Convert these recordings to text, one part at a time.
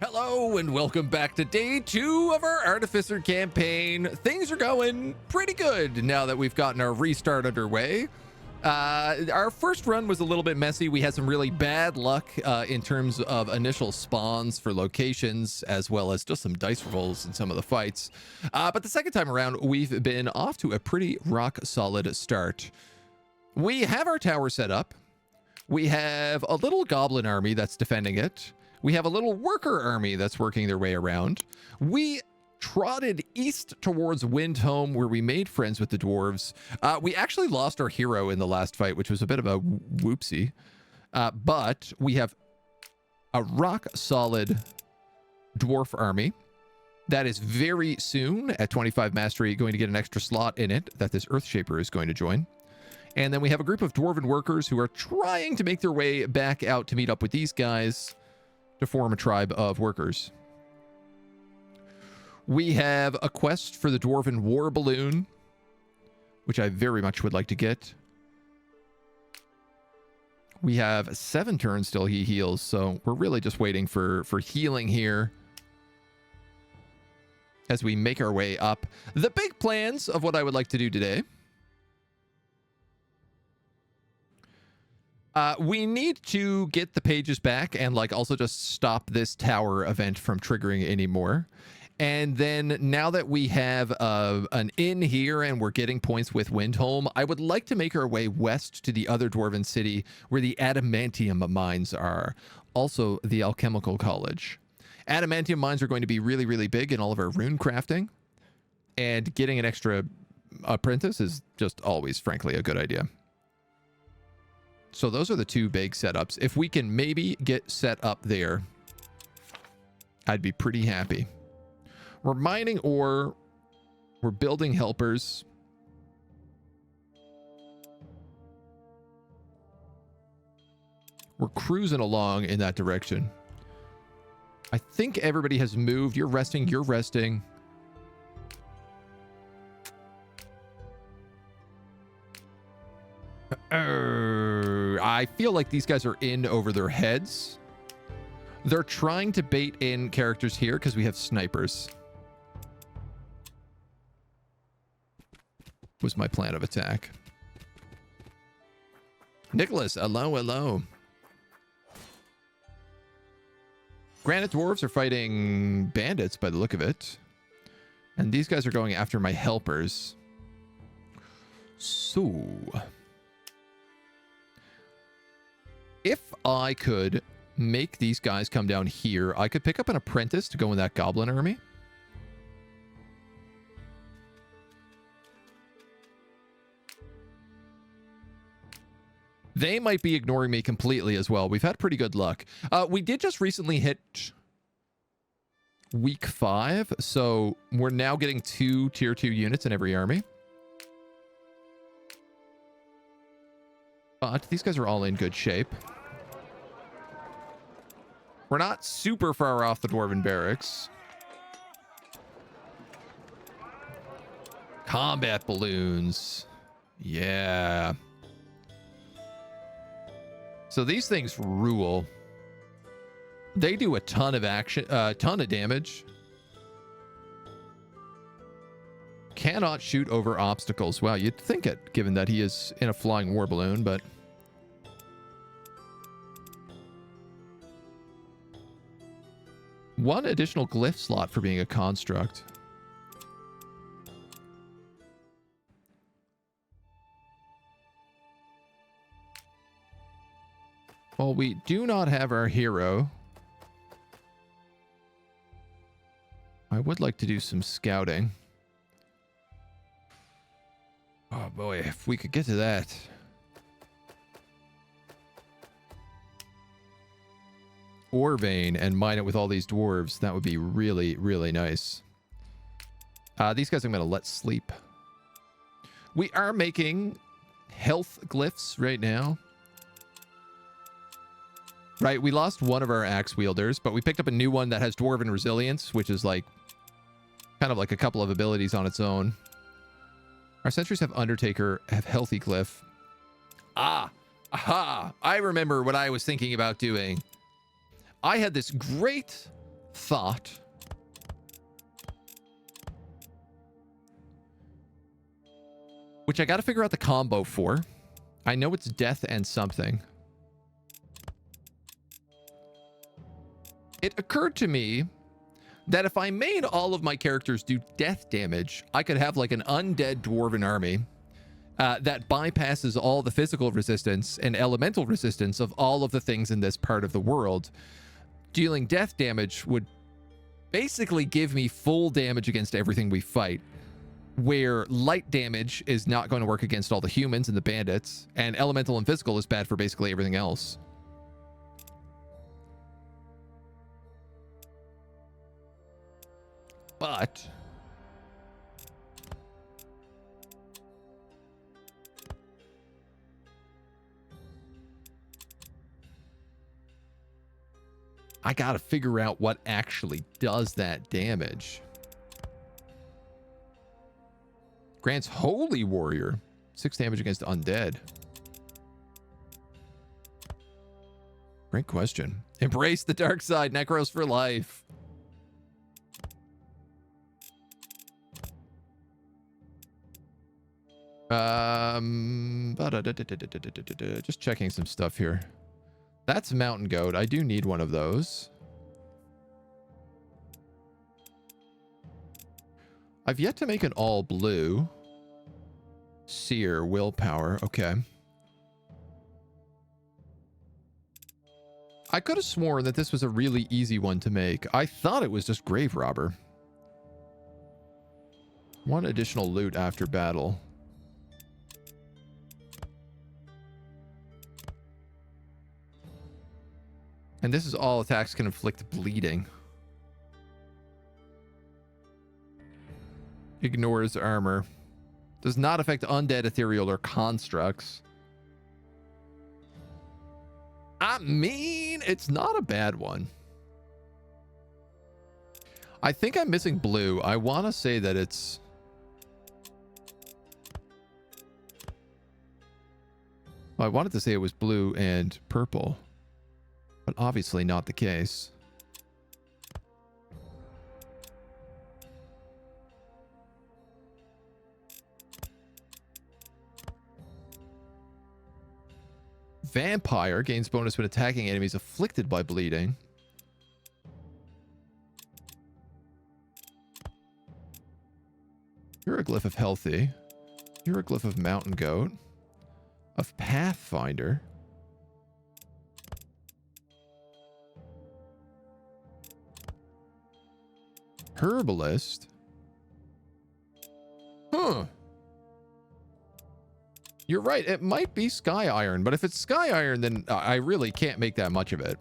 Hello and welcome back to day 2 of our Artificer campaign. Things are going pretty good now that we've gotten our restart underway. Our first run was a little bit messy. We had some really bad luck in terms of initial spawns for locations, as well as just some dice rolls in some of the fights. But the second time around, we've been off to a pretty rock solid start. We have our tower set up. We have a little goblin army that's defending it. We have a little worker army that's working their way around. We trotted east towards Windhome, where we made friends with the dwarves. We actually lost our hero in the last fight, which was a bit of a whoopsie. But we have a rock solid dwarf army that is very soon at 25 mastery going to get an extra slot in it that this Earthshaper is going to join. And then we have a group of Dwarven workers who are trying to make their way back out to meet up with these guys to form a tribe of workers. We have a quest for the Dwarven war balloon, which I very much would like to get. We have 7 turns till he heals, so we're really just waiting for healing here as we make our way up. The big plans of what I would like to do today. We need to get the pages back and also just stop this tower event from triggering anymore. And then now that we have an inn here and we're getting points with Windhome, I would like to make our way west to the other Dwarven city where the adamantium mines are. Also the alchemical college. Adamantium mines are going to be really, really big in all of our rune crafting. And getting an extra apprentice is just always, frankly, a good idea. So those are the 2 big setups. If we can maybe get set up there, I'd be pretty happy. We're mining ore. We're building helpers. We're cruising along in that direction. I think everybody has moved. You're resting. You're resting. I feel like these guys are in over their heads. They're trying to bait in characters here because we have snipers. Was my plan of attack. Nicholas, hello, hello. Granite dwarves are fighting bandits by the look of it. And these guys are going after my helpers. So if I could make these guys come down here, I could pick up an apprentice to go in that goblin army. They might be ignoring me completely as well. We've had pretty good luck. We did just recently hit week 5, so we're now getting 2 tier 2 units in every army. But these guys are all in good shape. We're not super far off the Dwarven barracks. Combat balloons. Yeah. So these things rule. They do a ton of action, ton of damage. Cannot shoot over obstacles. Wow, you'd think it, given that he is in a flying war balloon, but... One additional glyph slot for being a construct. Well, we do not have our hero. I would like to do some scouting. Oh boy, if we could get to that. Ore vein and mine it with all these dwarves. That would be really, really nice. These guys I'm going to let sleep. We are making health glyphs right now. Right, we lost one of our axe wielders, but we picked up a new one that has Dwarven resilience, which is like kind of like a couple of abilities on its own. Our sentries have Undertaker, have healthy glyph. Aha! I remember what I was thinking about doing. I had this great thought. Which I got to figure out the combo for. I know it's death and something. It occurred to me that if I made all of my characters do death damage, I could have like an undead dwarven army that bypasses all the physical resistance and elemental resistance of all of the things in this part of the world. Dealing death damage would basically give me full damage against everything we fight, where light damage is not going to work against all the humans and the bandits, and elemental and physical is bad for basically everything else. But I gotta figure out what actually does that damage. Grants Holy Warrior 6 damage against undead. Great question. Embrace the dark side. Necros for life. Just checking some stuff here. That's Mountain Goat. I do need one of those. I've yet to make an all blue. Seer, willpower. Okay. I could have sworn that this was a really easy one to make. I thought it was just Grave Robber. 1 additional loot after battle. And this is all attacks can inflict bleeding. Ignores armor. Does not affect undead, ethereal, or constructs. I mean, it's not a bad one. I think I'm missing blue. I want to say that it's... Well, I wanted to say it was blue and purple. But obviously not the case. Vampire gains bonus when attacking enemies afflicted by bleeding. Hieroglyph of Healthy. Hieroglyph of Mountain Goat. Of Pathfinder. Herbalist. Huh. You're right. It might be Sky Iron, but if it's Sky Iron, then I really can't make that much of it.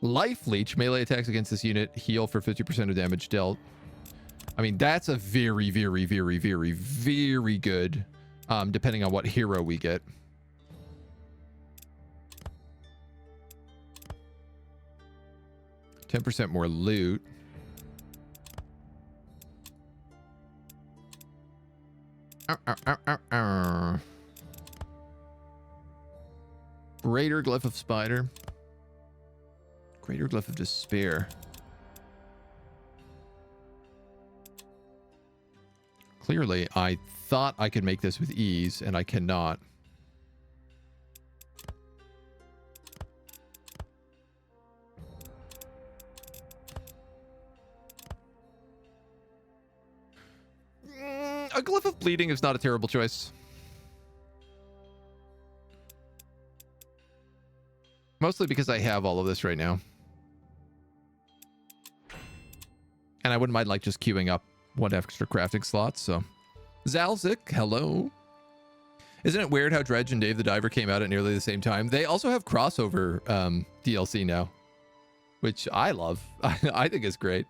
Life Leech. Melee attacks against this unit heal for 50% of damage dealt. I mean, that's a very, very, very, very, very good, depending on what hero we get. %10 more loot. Greater Glyph of Spider. Greater Glyph of Despair. Clearly, I thought I could make this with ease, and I cannot. A Glyph of Bleeding is not a terrible choice. Mostly because I have all of this right now. And I wouldn't mind like just queuing up 1 extra crafting slots, so. Zalzik, hello. Isn't it weird how Dredge and Dave the Diver came out at nearly the same time? They also have crossover DLC now, which I love. I think it's great.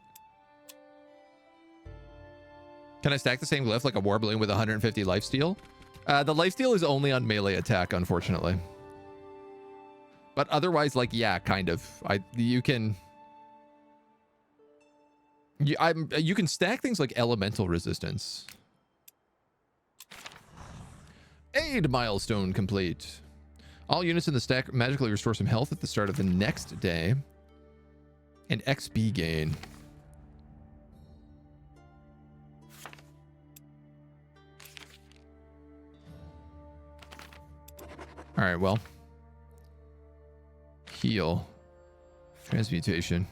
Can I stack the same glyph like a war balloon with 150 lifesteal? The lifesteal is only on melee attack, unfortunately. But otherwise, like, yeah, kind of. You can stack things like elemental resistance. Aid milestone complete. All units in the stack magically restore some health at the start of the next day. And XP gain. All right, well. Heal. Transmutation.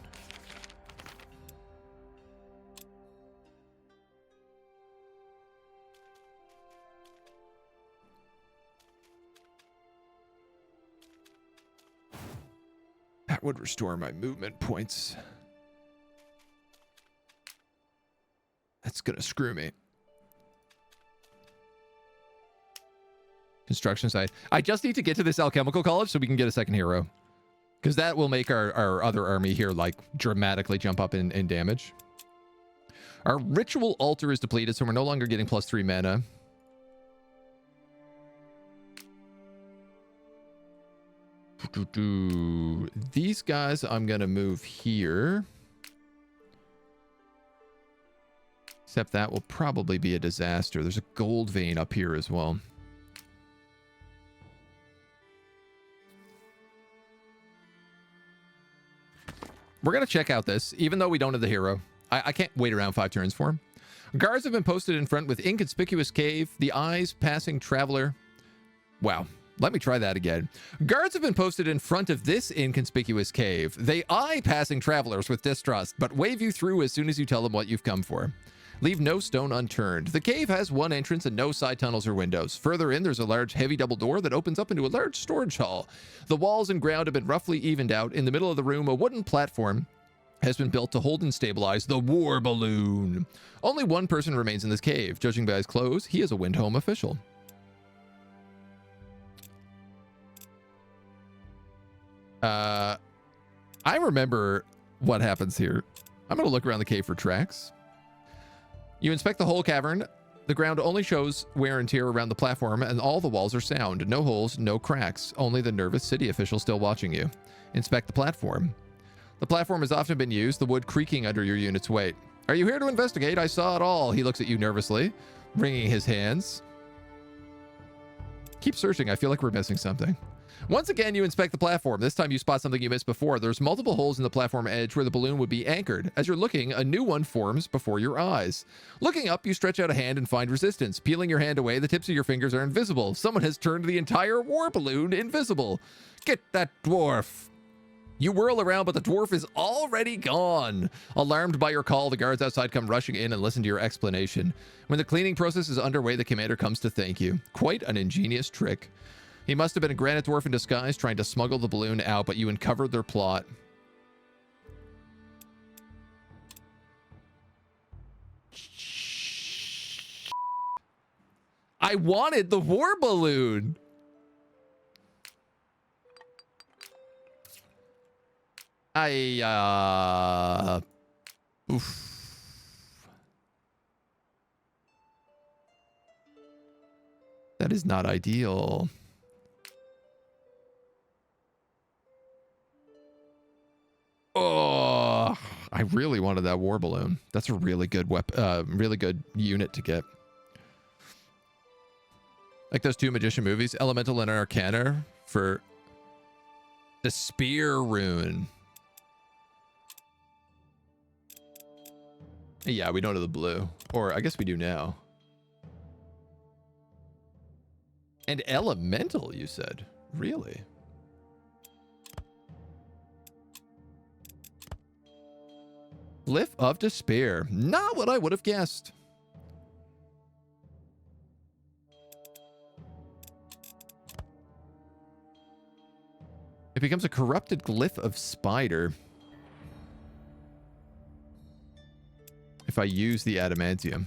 That would restore my movement points. That's gonna screw me. Construction site. I just need to get to this alchemical college so we can get a second hero. Because that will make our other army here, like, dramatically jump up in damage. Our ritual altar is depleted, so we're no longer getting +3 mana. These guys I'm going to move here. Except that will probably be a disaster. There's a gold vein up here as well. We're going to check out this, even though we don't have the hero. I can't wait around 5 turns for him. Guards have been posted in front with inconspicuous cave, the eyes passing traveler. Wow. Let me try that again. Guards have been posted in front of this inconspicuous cave. They eye passing travelers with distrust, but wave you through as soon as you tell them what you've come for. Leave no stone unturned. The cave has one entrance and no side tunnels or windows. Further in, there's a large heavy double door that opens up into a large storage hall. The walls and ground have been roughly evened out. In the middle of the room, a wooden platform has been built to hold and stabilize the war balloon. Only one person remains in this cave. Judging by his clothes, he is a Windhome official. I remember what happens here. I'm going to look around the cave for tracks. You inspect the whole cavern. The ground only shows wear and tear around the platform, and all the walls are sound. No holes, no cracks. Only the nervous city official still watching you. Inspect the platform. The platform has often been used, the wood creaking under your unit's weight. Are you here to investigate? I saw it all. He looks at you nervously, wringing his hands. Keep searching. I feel like we're missing something. Once again, you inspect the platform. This time you spot something you missed before. There's multiple holes in the platform edge where the balloon would be anchored. As you're looking, a new one forms before your eyes. Looking up, you stretch out a hand and find resistance. Peeling your hand away, the tips of your fingers are invisible. Someone has turned the entire war balloon invisible. Get that dwarf. You whirl around, but the dwarf is already gone. Alarmed by your call, the guards outside come rushing in and listen to your explanation. When the cleaning process is underway, the commander comes to thank you. Quite an ingenious trick. He must have been a granite dwarf in disguise trying to smuggle the balloon out, but you uncovered their plot. I wanted the war balloon. Oof. That is not ideal. Oh, I really wanted that war balloon. That's a really good really good unit to get. Like those 2 magician movies, Elemental and Arcana for the spear rune. Yeah, we don't have the blue. Or I guess we do now. And elemental, you said? Really? Glyph of Despair. Not what I would have guessed. It becomes a corrupted Glyph of Spider. If I use the adamantium.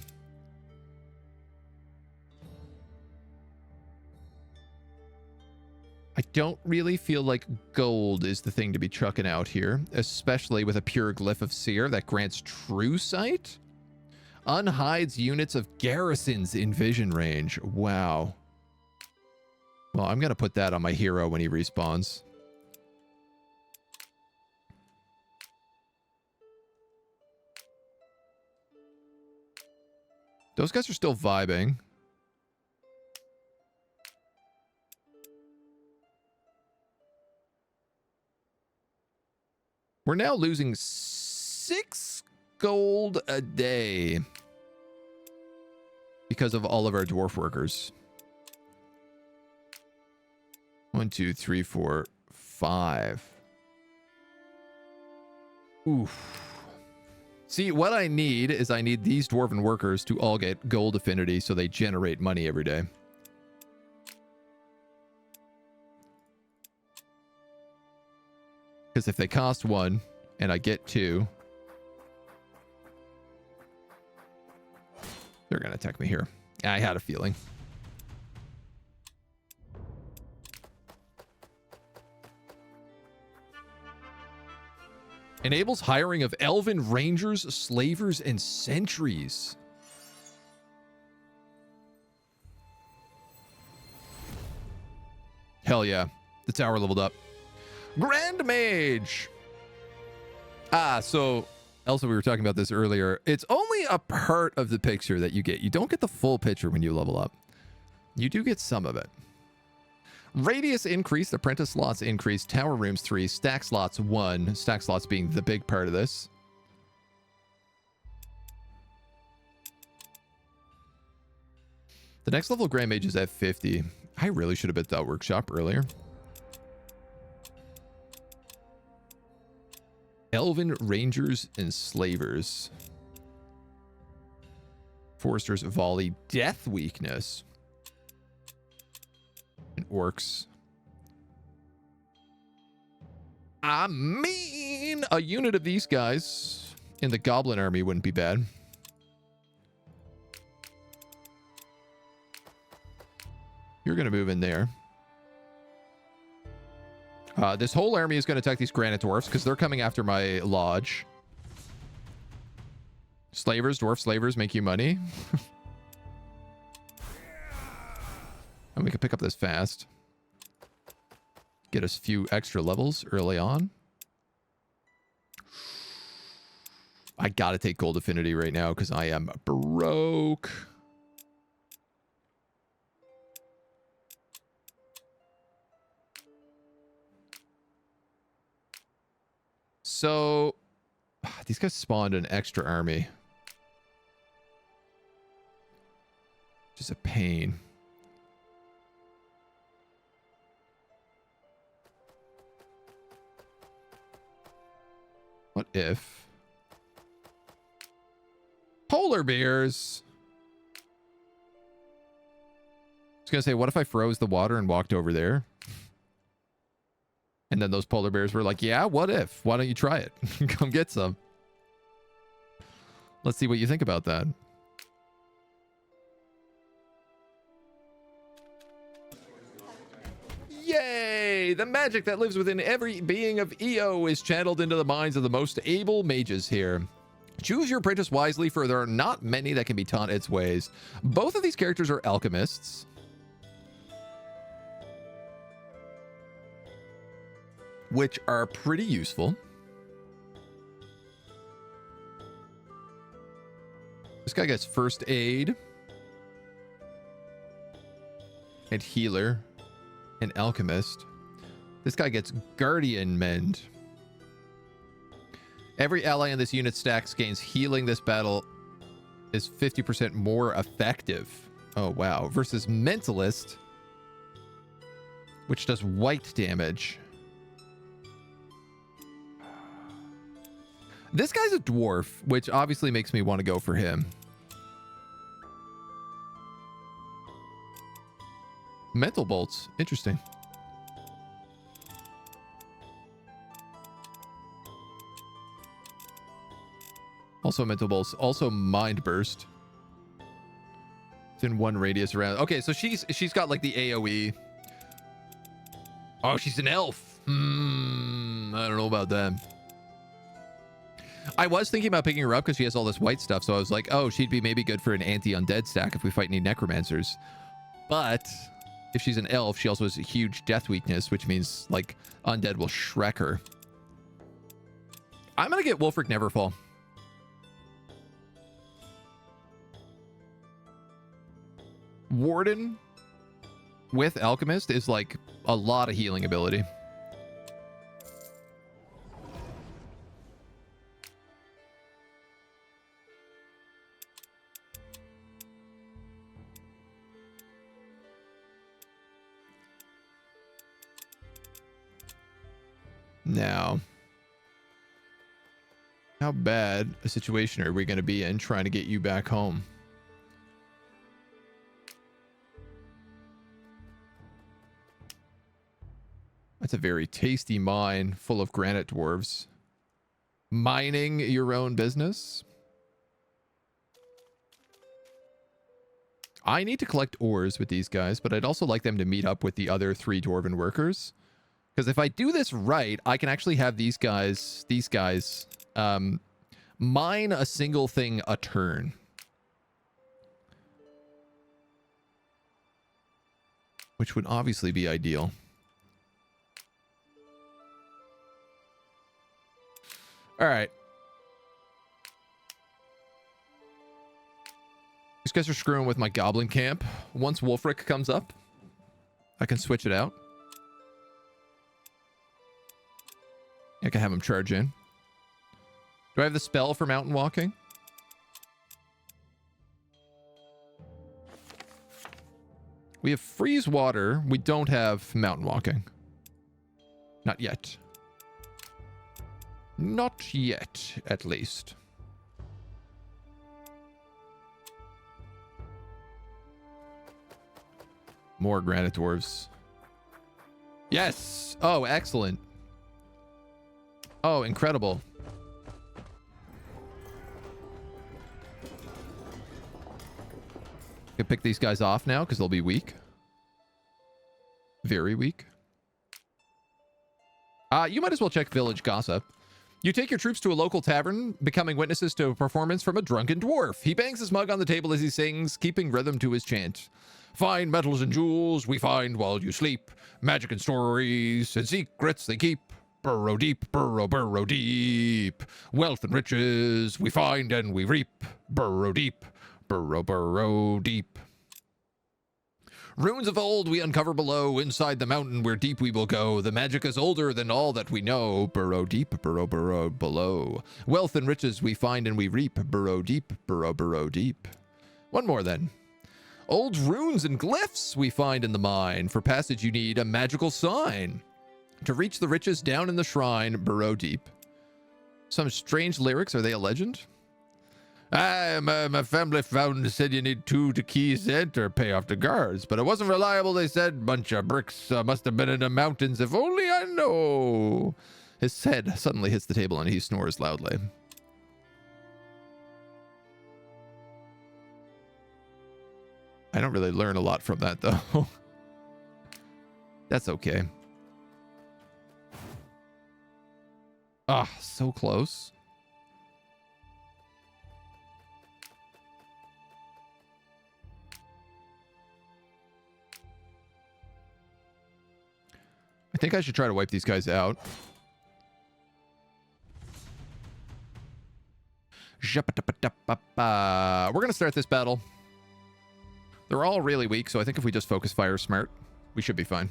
I don't really feel like gold is the thing to be chucking out here, especially with a pure Glyph of Seer that grants true sight. Unhides units of garrisons in vision range. Wow. Well, I'm going to put that on my hero when he respawns. Those guys are still vibing. We're now losing 6 gold a day because of all of our dwarf workers. 1, 2, 3, 4, 5. Oof. See, what I need is I need these dwarven workers to all get gold affinity so they generate money every day. Because if they cost 1 and I get 2, they're going to attack me here. I had a feeling. Enables hiring of elven rangers, slavers, and sentries. Hell yeah. The tower leveled up. Grand Mage. So Elsa, we were talking about this earlier. It's only a part of the picture that you get. You don't get the full picture when you level up. You do get some of it. Radius increased, apprentice slots increased, tower rooms 3, stack slots 1. Stack slots being the big part of this. The next level of Grand Mage is at 50. I really should have been that workshop earlier. Elven Rangers and Slavers. Forester's Volley, Death Weakness. And Orcs. I mean, a unit of these guys in the Goblin army wouldn't be bad. You're going to move in there. This whole army is going to attack these Granite Dwarfs because they're coming after my lodge. Slavers, dwarf slavers make you money. And we can pick up this fast. Get us a few extra levels early on. I gotta take gold affinity right now because I am broke. So these guys spawned an extra army. Just a pain. What if polar bears? I was gonna say, what if I froze the water and walked over there? And then those polar bears were like, yeah, what if? Why don't you try it? Come get some. Let's see what you think about that. Yay! The magic that lives within every being of EO is channeled into the minds of the most able mages here. Choose your apprentice wisely, for there are not many that can be taught its ways. Both of these characters are alchemists, which are pretty useful. This guy gets first aid and healer and alchemist. This guy gets guardian mend. Every ally in this unit stacks gains healing. This battle is 50% more effective. Oh wow. Versus mentalist, which does white damage. This guy's a dwarf, which obviously makes me want to go for him. Mental bolts. Interesting. Also mental bolts. Also mind burst. It's in one radius around. Okay, so she's got like the AoE. Oh, she's an elf. I don't know about that. I was thinking about picking her up because she has all this white stuff, so I was like, oh, she'd be maybe good for an anti-undead stack if we fight any necromancers. But if she's an elf, she also has a huge death weakness, which means like undead will Shrek her. I'm gonna get Wolfric Neverfall. Warden with Alchemist is like a lot of healing ability. Now, how bad a situation are we going to be in trying to get you back home? That's a very tasty mine full of granite dwarves. Mining your own business? I need to collect ores with these guys, but I'd also like them to meet up with the other 3 Dwarven workers. Because if I do this right, I can actually have these guys, mine a single thing a turn. Which would obviously be ideal. All right. These guys are screwing with my goblin camp. Once Wolfric comes up, I can switch it out. I can have him charge in. Do I have the spell for mountain walking? We have freeze water. We don't have mountain walking. Not yet. Not yet, at least. More granite dwarves. Yes! Oh, excellent. Oh, incredible. Can pick these guys off now because they'll be weak. Very weak. You might as well check village gossip. You take your troops to a local tavern, becoming witnesses to a performance from a drunken dwarf. He bangs his mug on the table as he sings, keeping rhythm to his chant. Fine metals and jewels we find while you sleep. Magic and stories and secrets they keep. Burrow deep, burrow, burrow deep. Wealth and riches we find and we reap. Burrow deep, burrow, burrow deep. Ruins of old we uncover below. Inside the mountain where deep we will go. The magic is older than all that we know. Burrow deep, burrow, burrow below. Wealth and riches we find and we reap. Burrow deep, burrow, burrow deep. One more then. Old runes and glyphs we find in the mine. For passage you need a magical sign. To reach the riches down in the shrine, burrow deep. Some strange lyrics. Are they a legend? My family found said you need 2 keys to enter, pay off the guards. But it wasn't reliable, they said. Bunch of bricks must have been in the mountains. If only I know. His head suddenly hits the table and he snores loudly. I don't really learn a lot from that, though. That's okay. Ah, so close. I think I should try to wipe these guys out. We're going to start this battle. They're all really weak, so I think if we just focus fire smart, we should be fine.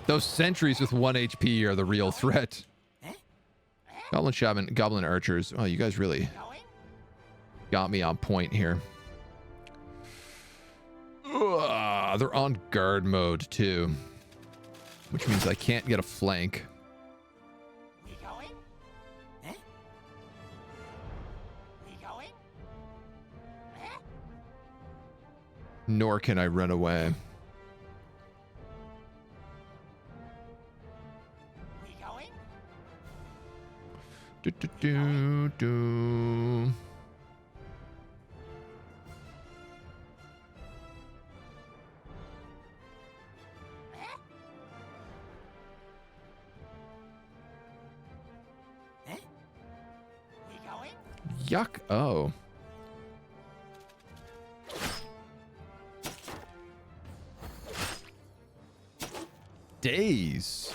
Those sentries with 1 HP are the real threat. Goblin Shaman, Goblin Archers. Oh, you guys really got me on point here. Ugh, they're on guard mode, too. Which means I can't get a flank. Nor can I run away. Do, do, do, do. Yuck. Oh. Days.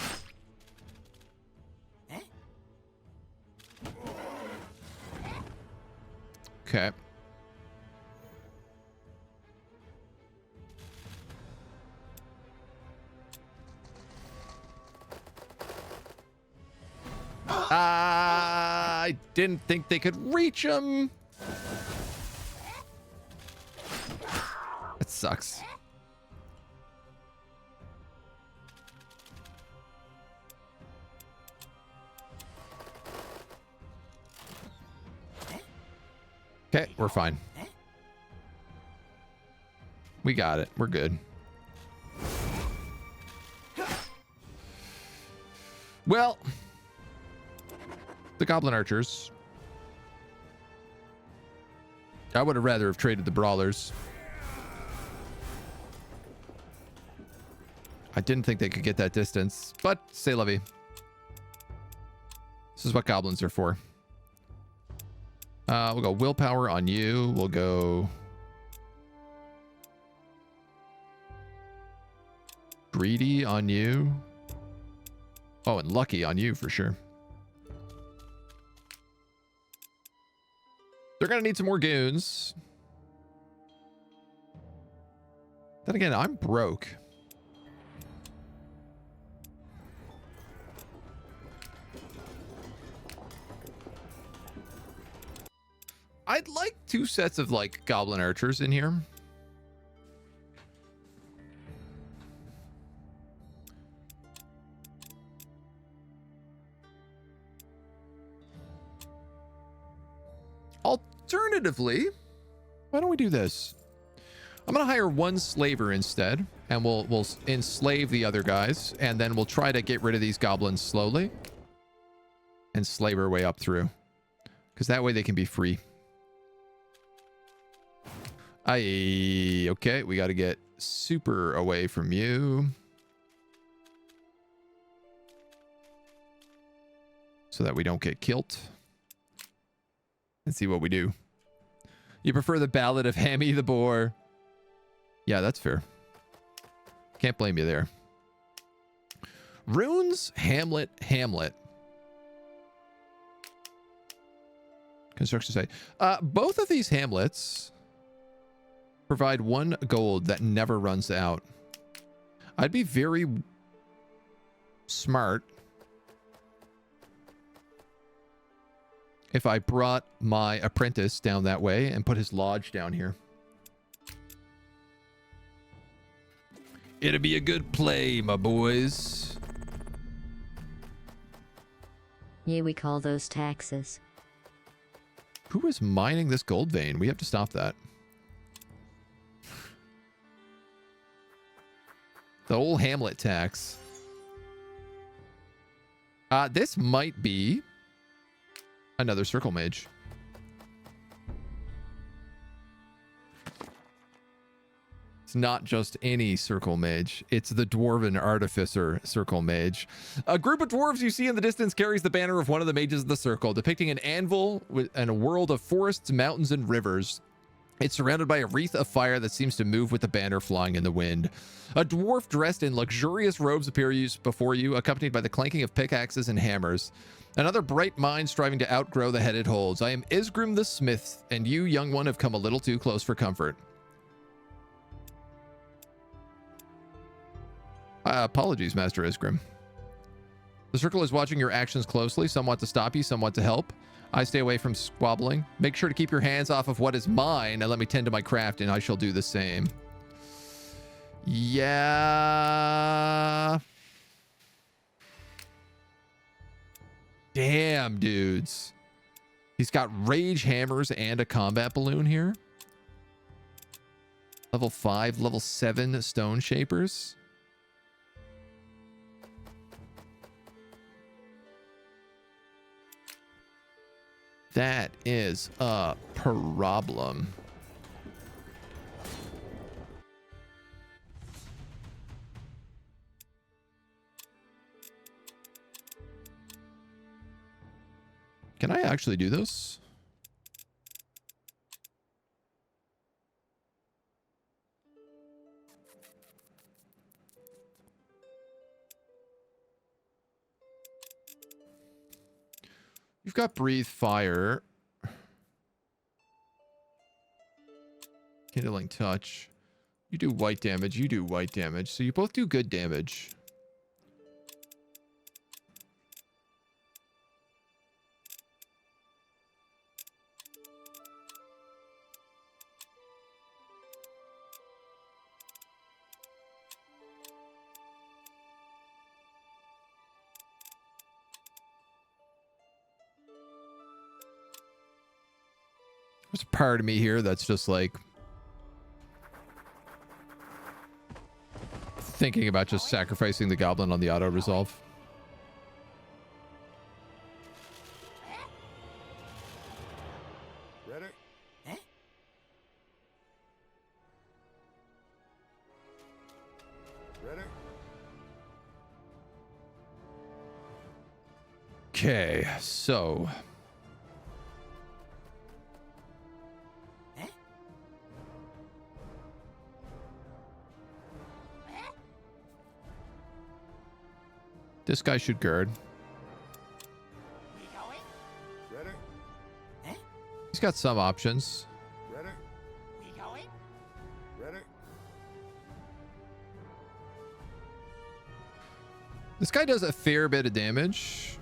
Okay. I didn't think they could reach him. sucks. Okay, we're fine. We got it. We're good. Well, the Goblin Archers. I would have rather have traded the Brawlers. I didn't think they could get that distance, but c'est la vie. This is what Goblins are for. We'll go Willpower on you. We'll go Greedy on you. Oh, and Lucky on you for sure. They're going to need some more goons. Then again, I'm broke. I'd like 2 sets of like Goblin Archers in here. Alternatively, why don't we do this? I'm gonna hire 1 slaver instead, and we'll enslave the other guys, and then we'll try to get rid of these goblins slowly and slave our way up through, because that way they can be free. Okay, we got to get super away from you so that we don't get killed. Let's see what we do. You prefer the Ballad of Hammy the Boar? Yeah, that's fair. Can't blame you there. Runes, Hamlet. Construction site. Both of these hamlets provide 1 gold that never runs out. I'd be very smart if I brought my apprentice down that way and put his lodge down here. It'll be a good play, my boys. Yeah, we call those taxes. Who is mining this gold vein? We have to stop that. The old Hamlet tax. This might be another circle mage. It's not just any circle mage. It's the Dwarven artificer circle mage. A group of dwarves you see in the distance carries the banner of one of the mages of the circle, depicting an anvil and a world of forests, mountains, and rivers. It's surrounded by a wreath of fire that seems to move with the banner flying in the wind. A dwarf dressed in luxurious robes appears before you, accompanied by the clanking of pickaxes and hammers. Another bright mind striving to outgrow the head it holds. I am Isgrim the Smith, and you, young one, have come a little too close for comfort. Apologies, Master Isgrim. The circle is watching your actions closely. Some want to stop you, some want to help. I stay away from squabbling. Make sure to keep your hands off of what is mine and let me tend to my craft, and I shall do the same. Yeah. Damn, dudes. He's got rage hammers and a combat balloon here. Level 5, level 7 stone shapers. That is a problem. Can I actually do this? You've got breathe fire. Kindling touch. You do white damage. You do white damage. So you both do good damage. There's a part of me here that's just like thinking about just sacrificing the goblin on the auto resolve. Ready? Ready? Okay, so this guy should guard. Ready? He's got some options. Ready? Ready? This guy does a fair bit of damage.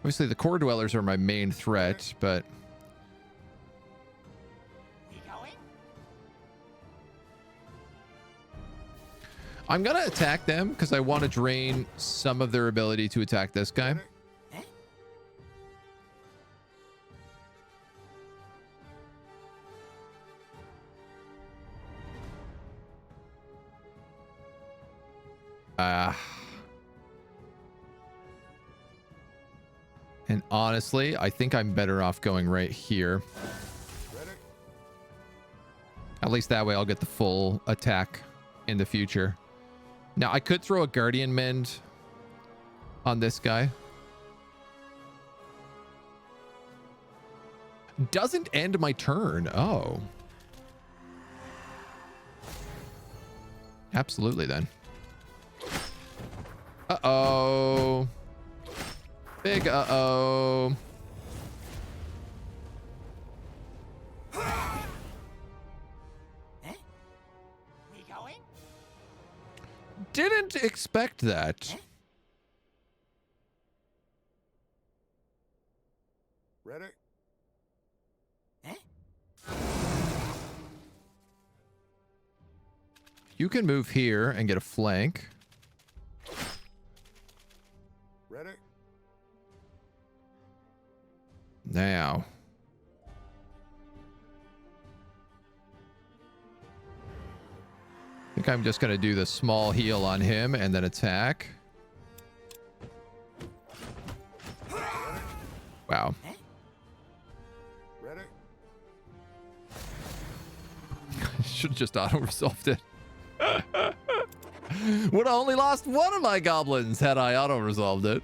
Obviously, the core dwellers are my main threat, but I'm gonna attack them because I want to drain some of their ability to attack this guy. And honestly, I think I'm better off going right here. Ready? At least that way I'll get the full attack in the future. Now, I could throw a Guardian Mend on this guy. Doesn't end my turn. Oh. Absolutely, then. Uh-oh. Big uh-oh. Didn't expect that. Ready? You can move here and get a flank. Ready? Now. I think I'm just going to do the small heal on him and then attack. Wow. Ready? Should have just auto-resolved it. Would have only lost one of my goblins had I auto-resolved it.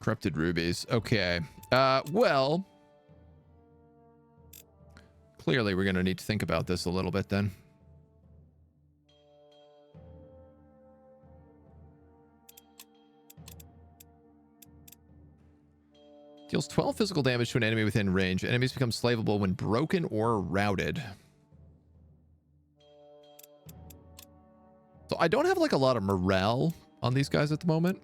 Corrupted rubies. Okay. Well, clearly we're going to need to think about this a little bit then. Deals 12 physical damage to an enemy within range. Enemies become slaveable when broken or routed. So I don't have like a lot of morale on these guys at the moment.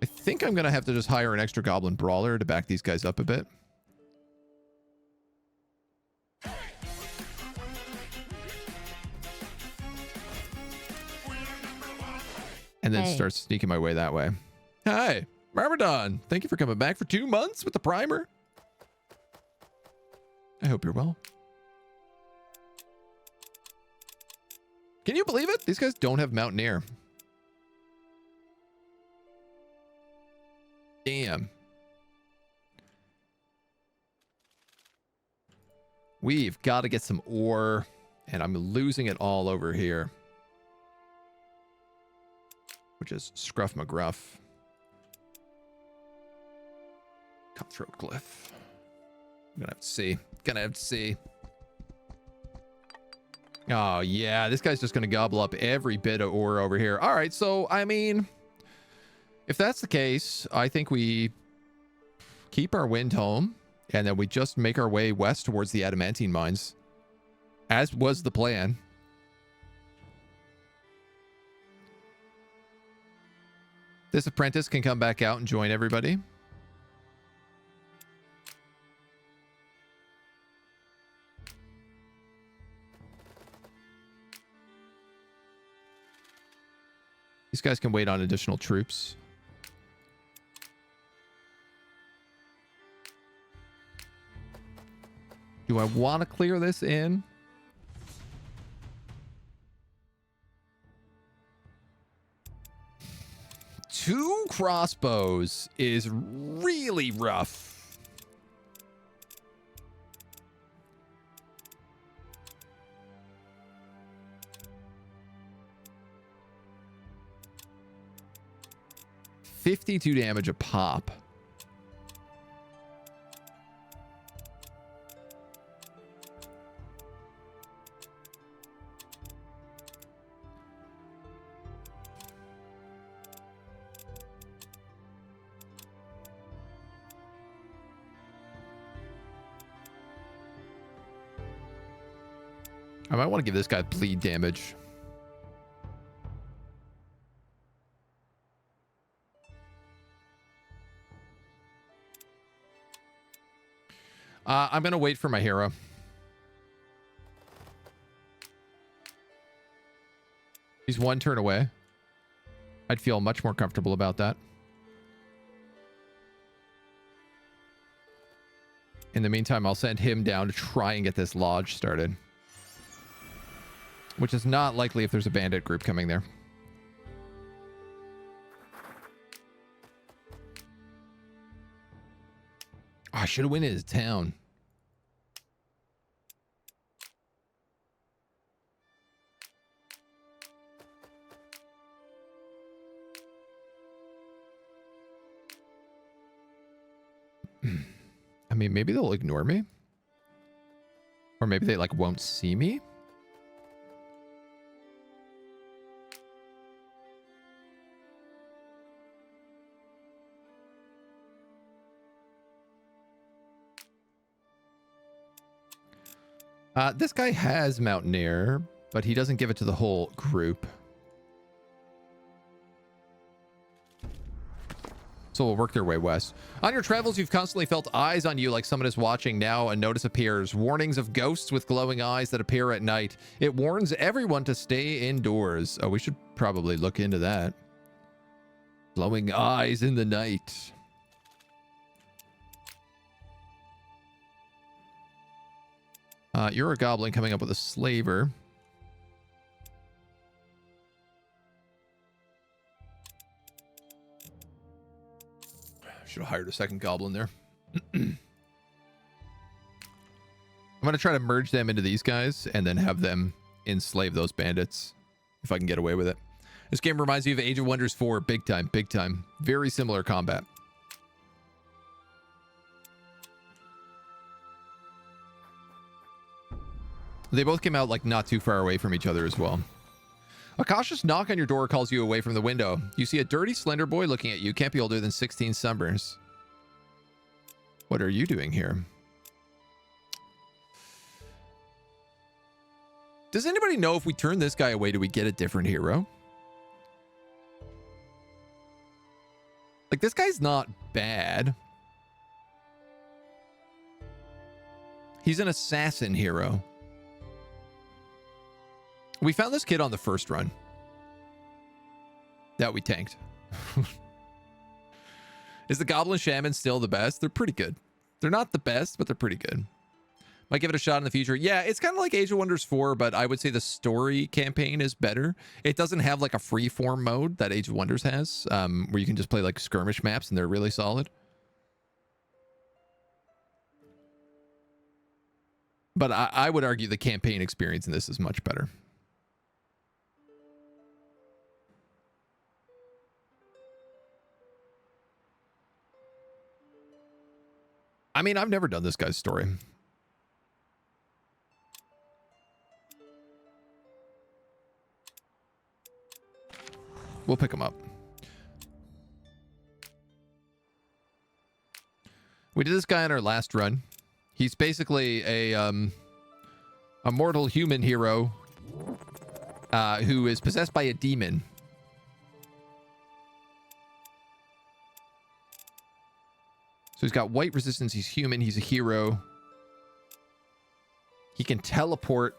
I think I'm going to have to just hire an extra goblin brawler to back these guys up a bit. And then start sneaking my way that way. Hi. Ramadan, thank you for coming back for 2 months with the primer. I hope you're well. Can you believe it? These guys don't have Mountaineer. Damn. We've got to get some ore, and I'm losing it all over here. Which is Scruff McGruff. Cutthroat Glyph. I'm gonna have to see. Gonna have to see. Oh, yeah. This guy's just gonna gobble up every bit of ore over here. All right, so, I mean, if that's the case, I think we keep our wind home, and then we just make our way west towards the adamantine mines, as was the plan. This apprentice can come back out and join everybody. These guys can wait on additional troops. Do I want to clear this in? Two crossbows is really rough. $52 damage a pop. I might want to give this guy bleed damage. I'm going to wait for my hero. He's one turn away. I'd feel much more comfortable about that. In the meantime, I'll send him down to try and get this lodge started. Which is not likely if there's a bandit group coming there. Oh, I should have went into town. I mean, maybe they'll ignore me. Or maybe they, like, won't see me. This guy has Mountaineer, but he doesn't give it to the whole group. So we'll work their way west. On your travels, you've constantly felt eyes on you like someone is watching. Now a notice appears. Warnings of ghosts with glowing eyes that appear at night. It warns everyone to stay indoors. Oh, we should probably look into that. Glowing eyes in the night. You're a goblin coming up with a slaver. Should have hired a second goblin there. I'm going to try to merge them into these guys and then have them enslave those bandits if I can get away with it. This game reminds me of Age of Wonders 4. Big time, big time. Very similar combat. They both came out like not too far away from each other as well. A cautious knock on your door calls you away from the window. You see a dirty, slender boy looking at you. Can't be older than 16 summers. What are you doing here? Does anybody know if we turn this guy away, do we get a different hero? Like, this guy's not bad. He's an assassin hero. We found this kid on the first run that we tanked. Is the Goblin Shaman still the best? They're pretty good. They're not the best, but they're pretty good. Might give it a shot in the future. Yeah, it's kind of like Age of Wonders 4, but I would say the story campaign is better. It doesn't have like a free-form mode that Age of Wonders has, where you can just play like skirmish maps and they're really solid. But I would argue the campaign experience in this is much better. I mean, I've never done this guy's story. We'll pick him up. We did this guy on our last run. He's basically a mortal human hero who is possessed by a demon. So he's got white resistance. He's human. He's a hero. He can teleport.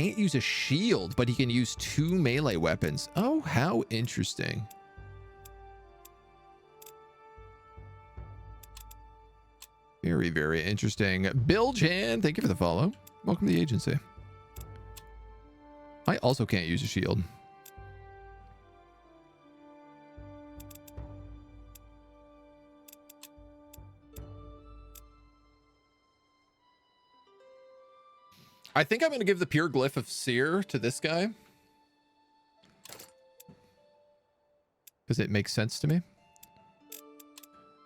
can't use a shield, but he can use 2 melee weapons. Oh, how interesting. Very, very interesting. Biljan, thank you for the follow. Welcome to the agency. I also can't use a shield. I think I'm going to give the pure glyph of Seer to this guy. Because it makes sense to me.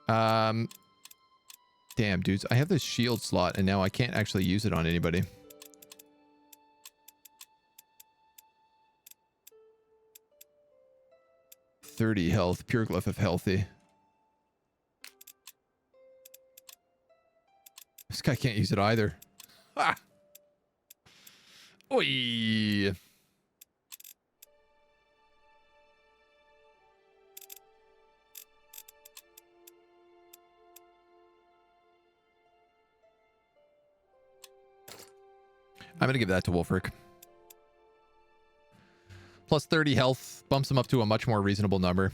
Damn, dudes. I have this shield slot, and now I can't actually use it on anybody. $30 health. Pure glyph of healthy. This guy can't use it either. Ah! Oi! I'm going to give that to Wolfric. Plus 30 health bumps him up to a much more reasonable number.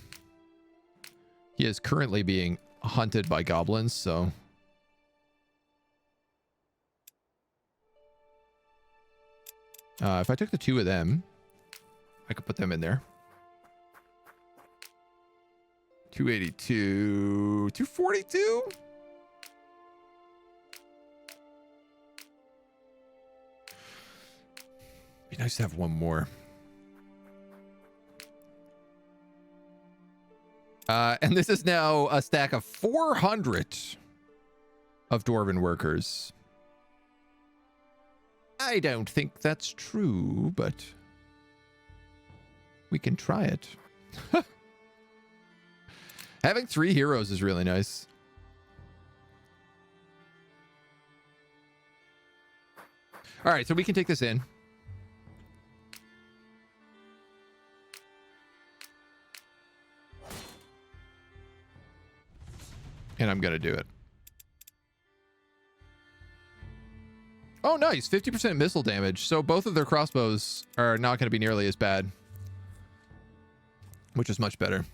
He is currently being hunted by goblins, so... if I took the 2 of them, I could put them in there. 282... 242? Be nice to have one more. And this is now a stack of 400 of Dwarven workers. I don't think that's true, but we can try it. Having 3 heroes is really nice. All right, so we can take this in. And I'm going to do it. Oh, nice. 50% missile damage. So both of their crossbows are not going to be nearly as bad. Which is much better.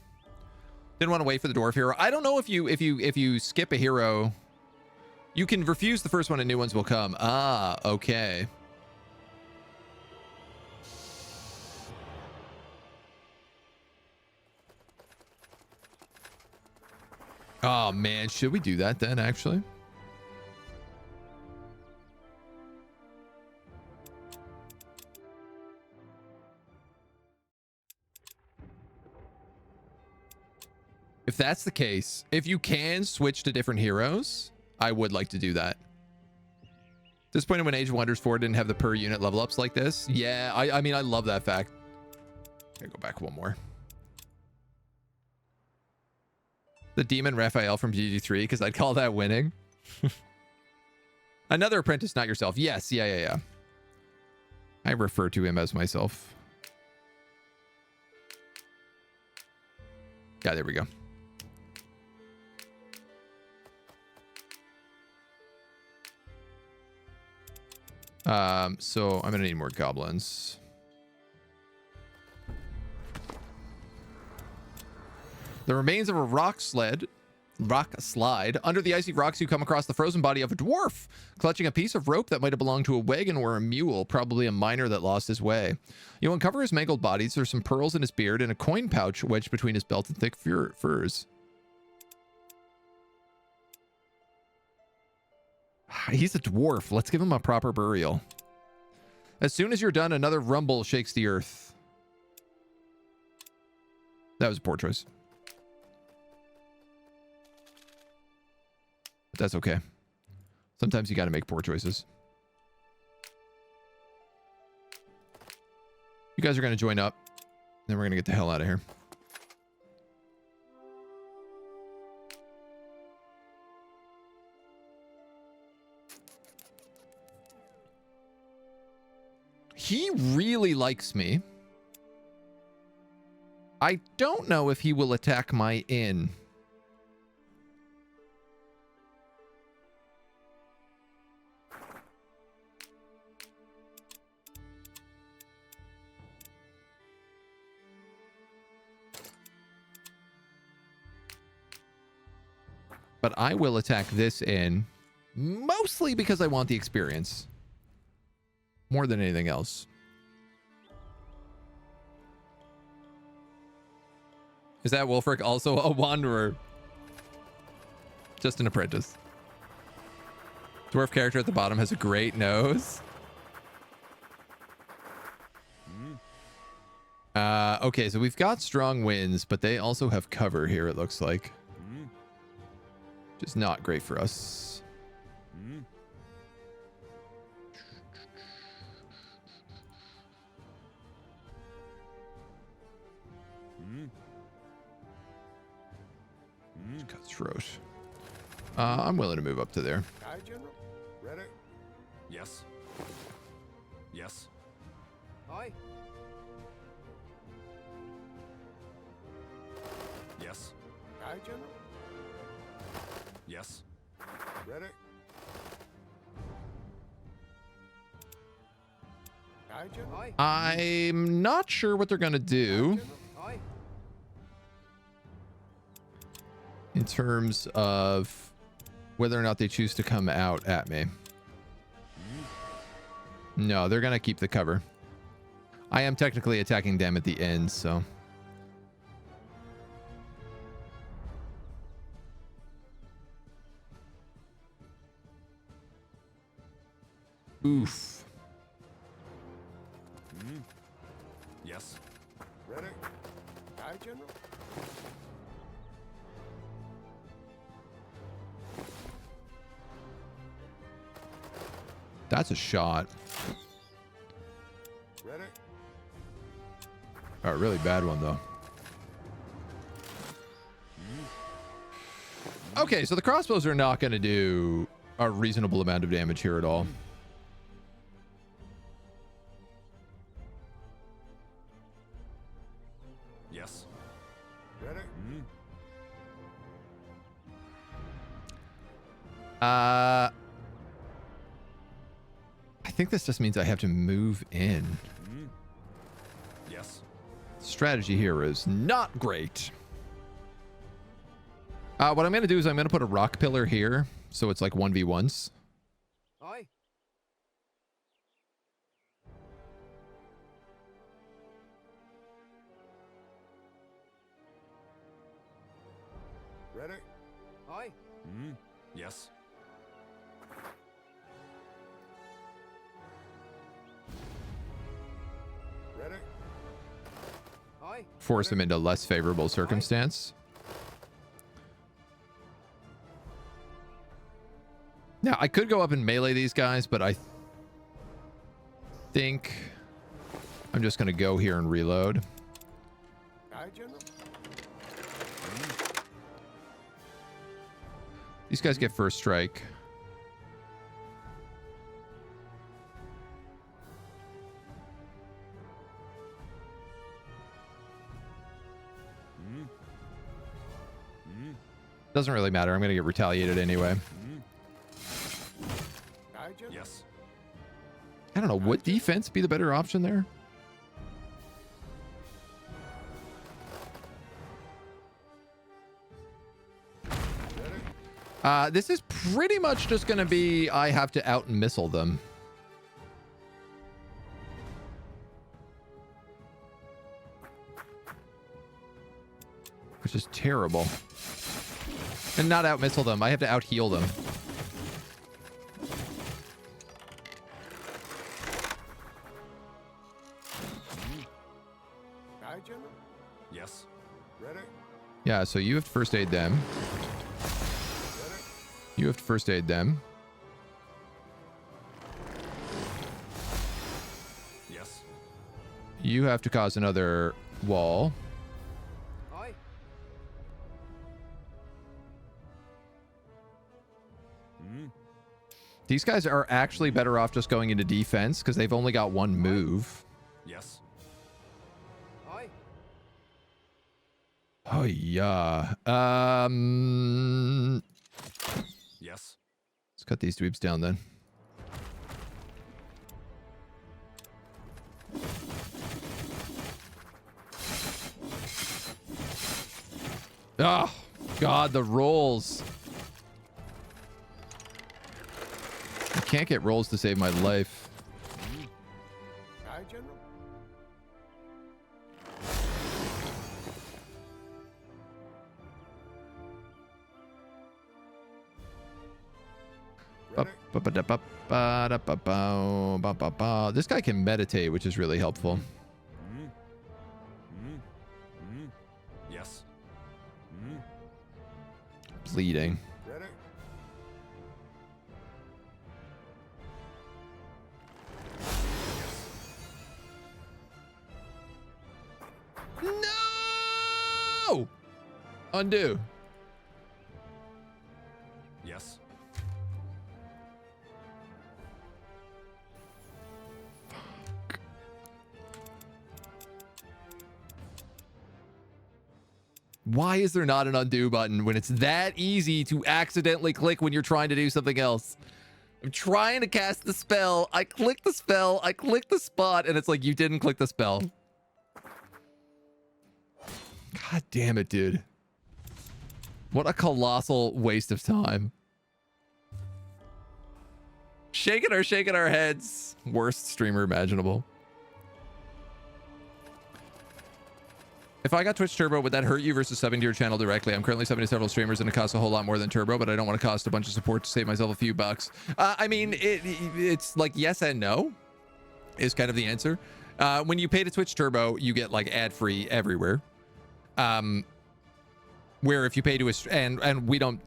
Didn't want to wait for the dwarf hero. I don't know if you skip a hero, you can refuse the first one and new ones will come. Ah, okay. Oh man, should we do that then actually? If that's the case, if you can switch to different heroes, I would like to do that. Disappointed when Age of Wonders 4 didn't have the per unit level ups like this. Yeah, I mean, I love that fact. Gotta go back one more. The Demon Raphael from GG3, because I'd call that winning. Another apprentice, not yourself. Yes, yeah. I refer to him as myself. Yeah, there we go. So I'm gonna need more goblins. The remains of a rock slide. Under the icy rocks, you come across the frozen body of a dwarf, clutching a piece of rope that might have belonged to a wagon or a mule, probably a miner that lost his way. You uncover his mangled body. There's some pearls in his beard and a coin pouch wedged between his belt and thick furs. He's a dwarf. Let's give him a proper burial. As soon as you're done, another rumble shakes the earth. That was a poor choice. But that's okay. Sometimes you got to make poor choices. You guys are going to join up. Then we're going to get the hell out of here. He really likes me. I don't know if he will attack my inn. But I will attack this in, mostly because I want the experience. More than anything else. Is that Wolfric also a wanderer? Just an apprentice. Dwarf character at the bottom has a great nose. Okay, so we've got strong winds, but they also have cover here, it looks like. Which is not great for us. Cutthroat. I'm willing to move up to there. Aye, General. Ready? Yes. Yes. Aye. Yes. Aye, General. Yes. Ready? Aye, General. Aye. I'm not sure what they're going to do Aye. in terms of whether or not they choose to come out at me. No, they're going to keep the cover. I am technically attacking them at the end, so... Oof. Yes. Ready? Aye, General. That's a shot. Ready? A really bad one, though. Okay, so the crossbows are not going to do a reasonable amount of damage here at all. Yes. Ready? I think this just means I have to move in. Yes. Strategy here is not great. What I'm going to do is I'm going to put a rock pillar here, so it's like 1v1s. Aye. Ready? Aye. Yes. Ready? Aye. Force them into less favorable circumstance. Now, I could go up and melee these guys, but I think I'm just going to go here and reload. Aye, General. These guys get first strike. Doesn't really matter. I'm going to get retaliated anyway. Aye, General. Yes. I don't know. Would defense be the better option there? This is pretty much just going to be I have to out and missile them. Which is terrible. And not out missile them. I have to out heal them. Aye, General. Yes. Ready? Yeah, so you have to first aid them. Ready? You have to first aid them. Yes. You have to cause another wall. Aye. These guys are actually better off just going into defense because they've only got one move. Yes. Aye. Oh, yeah. Yes. Let's cut these dweebs down then. Oh, God, the rolls. can't get rolls to save my life. Aye, General. Ready. This guy can meditate, which is really helpful. Yes. Bleeding. Ready. No! Undo. Yes. Why is there not an undo button when it's that easy to accidentally click when you're trying to do something else? I'm trying to cast the spell. I click the spell. I click the spot, and it's like, you didn't click the spell. God damn it, dude. What a colossal waste of time. Shaking our heads. Worst streamer imaginable. If I got Twitch Turbo, would that hurt you versus subbing to your channel directly? I'm currently subbing to several streamers and it costs a whole lot more than Turbo, but I don't want to cost a bunch of support to save myself a few bucks. I mean, it's like yes and no is kind of the answer. When you pay to Twitch Turbo, you get like ad-free everywhere. Where if you pay to and we don't,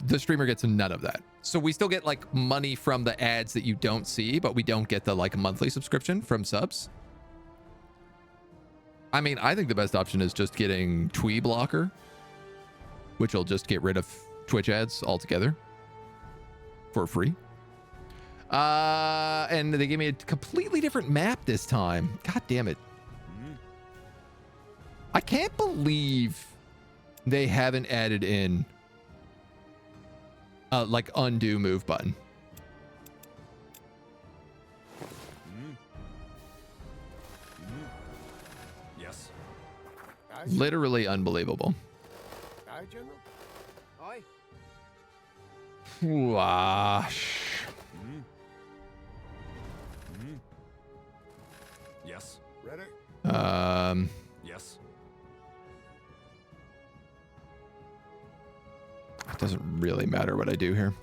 the streamer gets none of that. So we still get like money from the ads that you don't see, but we don't get the like monthly subscription from subs. I mean, I think the best option is just getting Twee Blocker, which will just get rid of Twitch ads altogether for free. And they gave me a completely different map this time. God damn it. I can't believe they haven't added in like undo move button. Yes. Aye, Literally unbelievable. Aye, General. Aye. Wash. Yes. Ready. Yes. It doesn't really matter what I do here.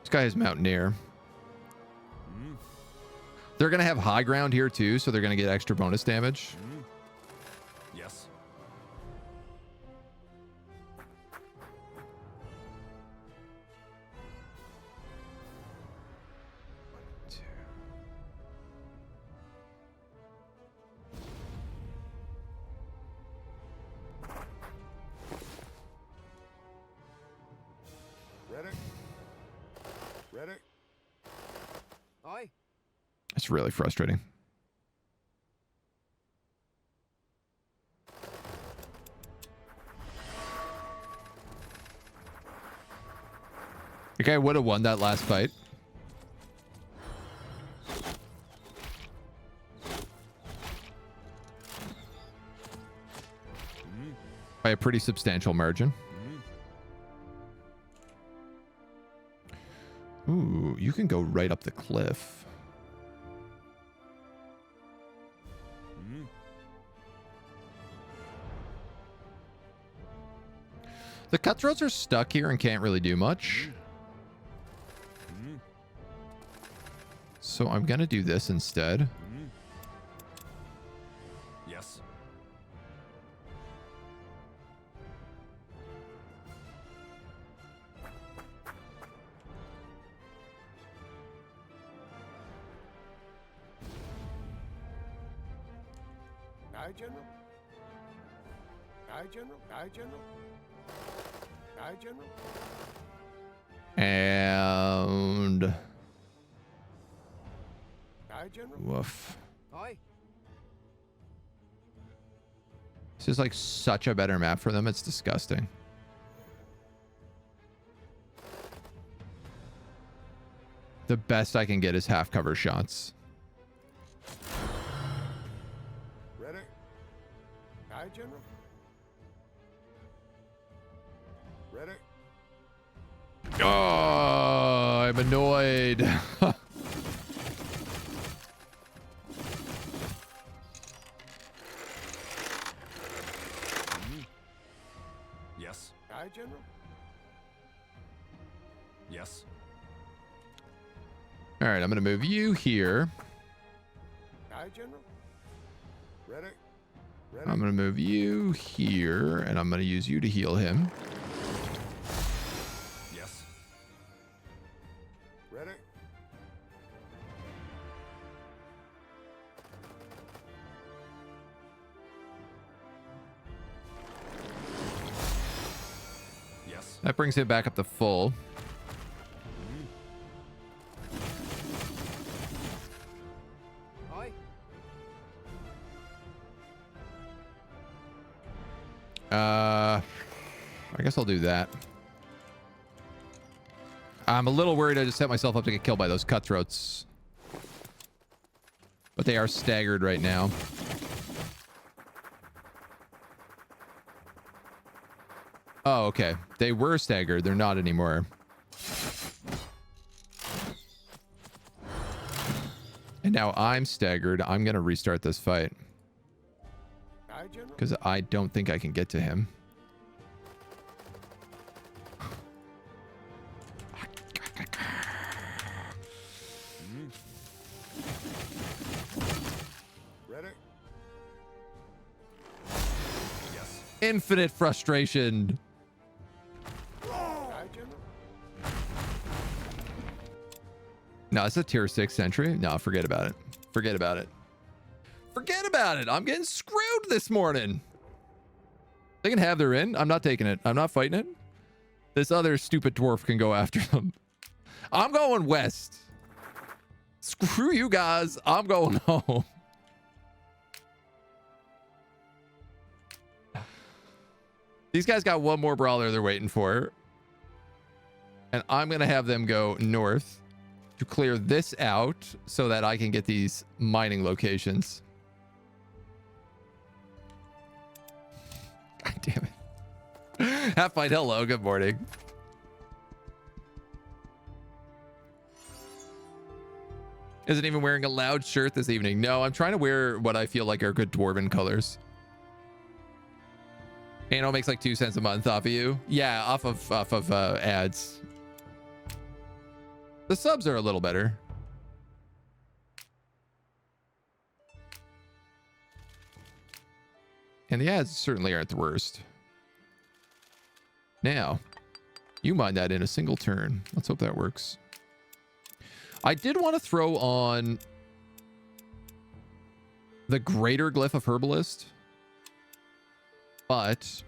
This guy is Mountaineer. They're going to have high ground here too, so they're going to get extra bonus damage. Yes. Ready. Ready. Aye. It's really frustrating. Okay, I would have won that last fight. By a pretty substantial margin. Ooh, you can go right up the cliff. The cutthroats are stuck here and can't really do much. So I'm going to do this instead. Yes. Aye, General. Aye, General. Aye, General. Aye, General. And Aye, General. woof. Aye. This is like such a better map for them. It's disgusting. The best I can get is half cover shots. Ready. Aye, General. Ready? Oh, I'm annoyed. Yes. Aye, General. Yes. All right, I'm going to move you here. Aye, General. Ready? Ready? I'm going to move you here, and I'm going to use you to heal him. Yes. Ready? Yes. That brings him back up to full. Aye. I guess I'll do that. I'm a little worried I just set myself up to get killed by those cutthroats. But they are staggered right now. Oh, okay. They were staggered. They're not anymore. And now I'm staggered. I'm going to restart this fight. Aye, General. Because I don't think I can get to him. Ready? Yes. Infinite frustration. Aye, General. No, it's a tier 6 sentry. No, forget about it. Forget about it. Forget about it. I'm getting screwed this morning. They can have their in. I'm not taking it. I'm not fighting it. This other stupid dwarf can go after them. I'm going west. Screw you guys. I'm going home. These guys got one more brawler they're waiting for. And I'm going to have them go north to clear this out so that I can get these mining locations. God damn it. Half-Fight, hello, good morning. Isn't even wearing a loud shirt this evening. No, I'm trying to wear what I feel like are good Dwarven colors. Anno makes like 2 cents a month off of you. Yeah, off of ads. The subs are a little better. And the ads certainly aren't the worst. Now, you mine that in a single turn. Let's hope that works. I did want to throw on the greater glyph of Herbalist, but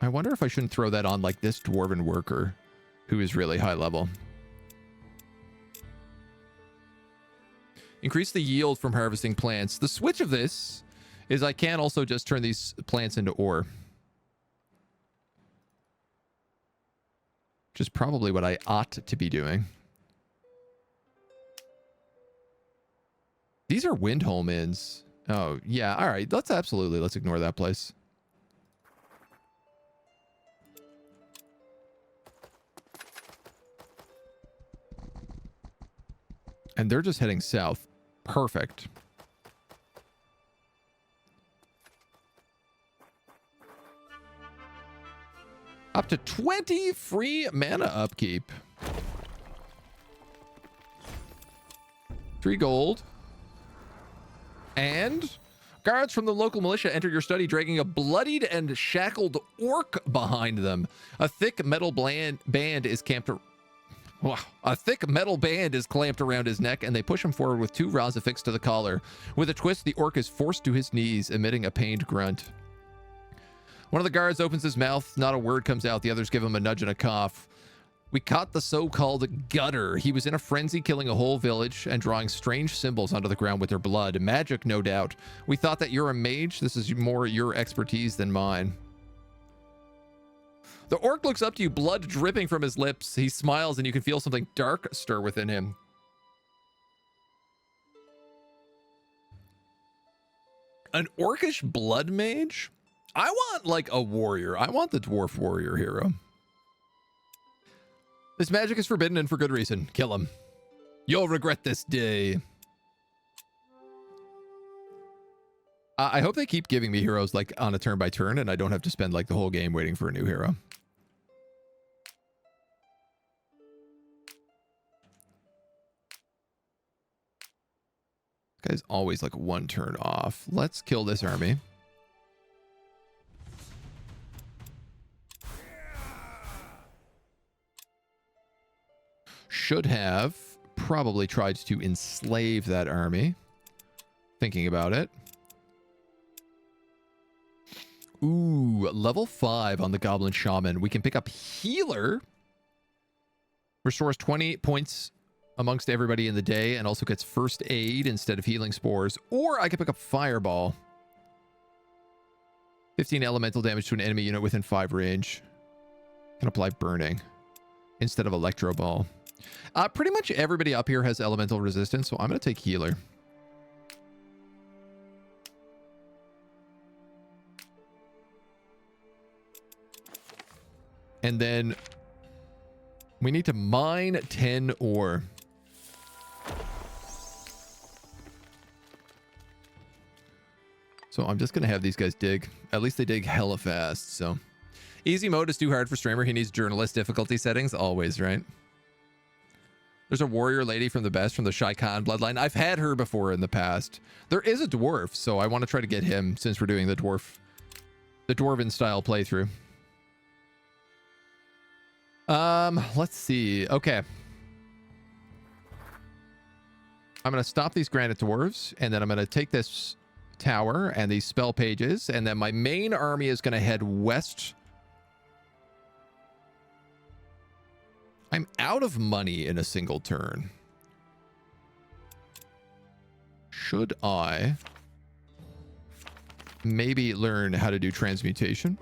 I wonder if I shouldn't throw that on like this Dwarven worker who is really high level. Increase the yield from harvesting plants. The switch of this is I can also just turn these plants into ore. Which is probably what I ought to be doing. These are Windholm inns. Oh, yeah. All right. Let's ignore that place. And they're just heading south. Perfect. Up to 20 free mana upkeep. 3 gold. And guards from the local militia enter your study, dragging a bloodied and shackled orc behind them. A thick metal band is camped. Wow. A thick metal band is clamped around his neck, and they push him forward with 2 rods affixed to the collar. With a twist, the orc is forced to his knees, emitting a pained grunt. One of the guards opens his mouth. Not a word comes out. The others give him a nudge and a cough. We caught the so-called gutter. He was in a frenzy, killing a whole village and drawing strange symbols onto the ground with their blood. Magic, no doubt. We thought that you're a mage. This is more your expertise than mine. The orc looks up to you, blood dripping from his lips. He smiles, and you can feel something dark stir within him. An orcish blood mage? I want like a warrior. I want the dwarf warrior hero. This magic is forbidden and for good reason. Kill him. You'll regret this day. I hope they keep giving me heroes like on a turn by turn and I don't have to spend like the whole game waiting for a new hero. This guy's always like one turn off. Let's kill this army. Should have probably tried to enslave that army. Thinking about it. Ooh, level 5 on the Goblin Shaman. We can pick up Healer. Restores 20 points amongst everybody in the day and also gets first aid instead of healing spores. Or I can pick up Fireball. 15 elemental damage to an enemy unit within 5 range. Can apply burning instead of Electro Ball. Pretty much everybody up here has elemental resistance, so I'm going to take Healer. And then we need to mine 10 ore. So I'm just going to have these guys dig. At least they dig hella fast, so. Easy mode is too hard for streamer. He needs journalist difficulty settings. Always, right? There's a warrior lady from the best, from the Shai Khan bloodline. I've had her before in the past. There is a dwarf, so I want to try to get him since we're doing the Dwarven style playthrough. Let's see. Okay. I'm going to stop these granite dwarves, and then I'm going to take this tower and these spell pages, and then my main army is going to head west. I'm out of money in a single turn. Should I maybe learn how to do transmutation?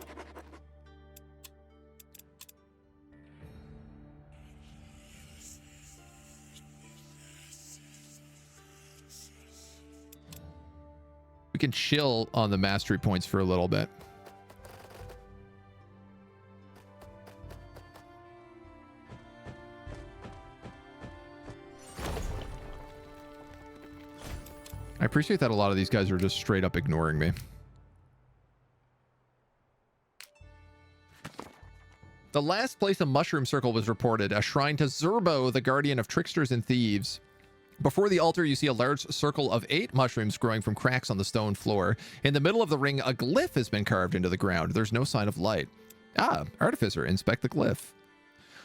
We can chill on the mastery points for a little bit. I appreciate that a lot of these guys are just straight up ignoring me. The last place a mushroom circle was reported, a shrine to Zerbo, the guardian of tricksters and thieves. Before the altar, you see a large circle of 8 mushrooms growing from cracks on the stone floor. In the middle of the ring, a glyph has been carved into the ground. There's no sign of light. Ah, artificer, inspect the glyph.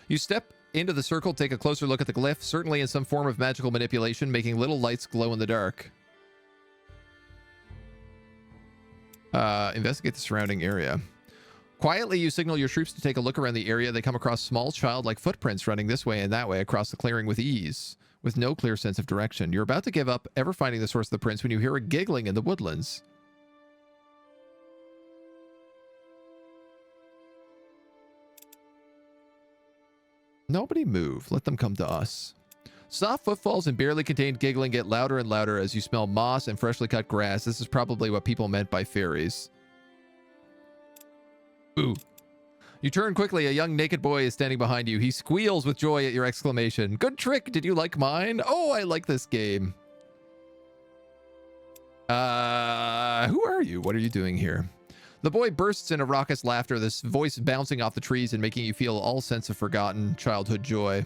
You step into the circle, take a closer look at the glyph, certainly in some form of magical manipulation, making little lights glow in the dark. Investigate the surrounding area. Quietly, you signal your troops to take a look around the area. They come across small childlike footprints running this way and that way across the clearing with ease, with no clear sense of direction. You're about to give up ever finding the source of the prints when you hear a giggling in the woodlands. Nobody move. Let them come to us. Soft footfalls and barely contained giggling get louder and louder as you smell moss and freshly cut grass. This is probably what people meant by fairies. Ooh. You turn quickly. A young naked boy is standing behind you. He squeals with joy at your exclamation. Good trick. Did you like mine? Oh, I like this game. Who are you? What are you doing here? The boy bursts into raucous laughter, this voice bouncing off the trees and making you feel all sense of forgotten childhood joy.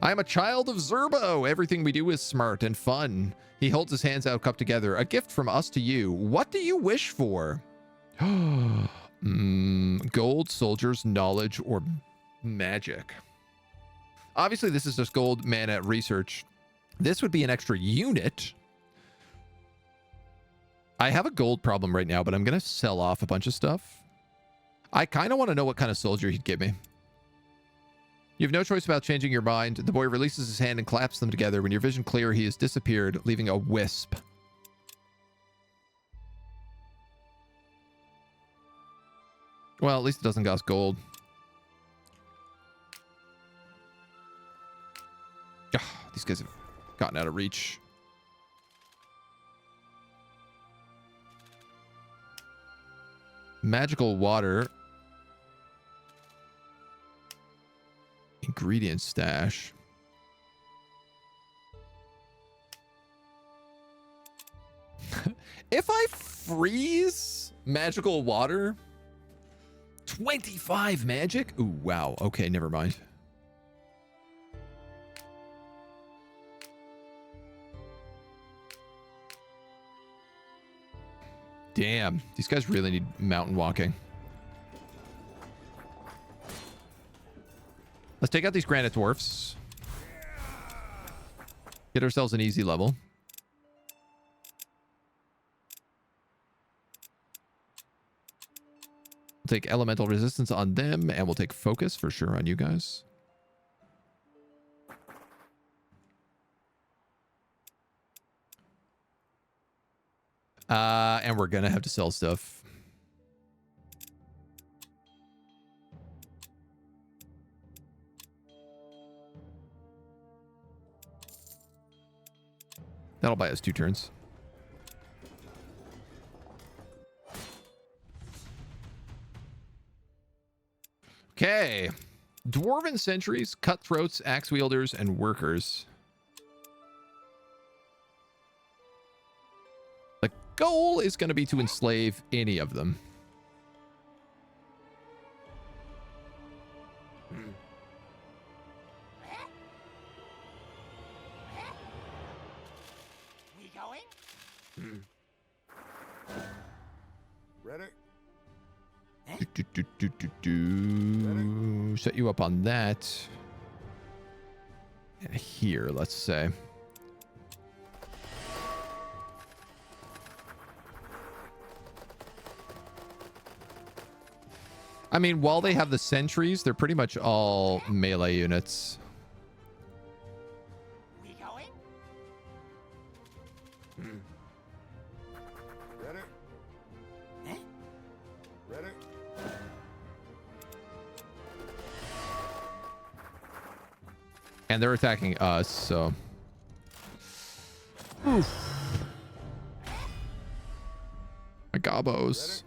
I am a child of Zerbo. Everything we do is smart and fun. He holds his hands out, cupped together. A gift from us to you. What do you wish for? Gold, soldiers, knowledge, or magic. Obviously, this is just gold, mana, research. This would be an extra unit. I have a gold problem right now, but I'm going to sell off a bunch of stuff. I kind of want to know what kind of soldier he'd give me. You have no choice about changing your mind. The boy releases his hand and claps them together. When your vision clear, he has disappeared, leaving a wisp. Well, at least it doesn't cost gold. Ugh, these guys have gotten out of reach. Magical water. Ingredient stash. If I freeze magical water, 25 magic? Ooh, wow. Okay, never mind. Damn, these guys really need mountain walking. Let's take out these granite dwarfs. Get ourselves an easy level. We'll take elemental resistance on them, and we'll take focus for sure on you guys. And we're gonna have to sell stuff. That'll buy us 2 turns. Okay. Dwarven sentries, cutthroats, axe wielders, and workers. The goal is going to be to enslave any of them. We going? Ready? Set you up on that. And here, let's say. I mean, while they have the sentries, they're pretty much all melee units. We going? Ready? Ready? And they're attacking us, so... Oof. My gobos.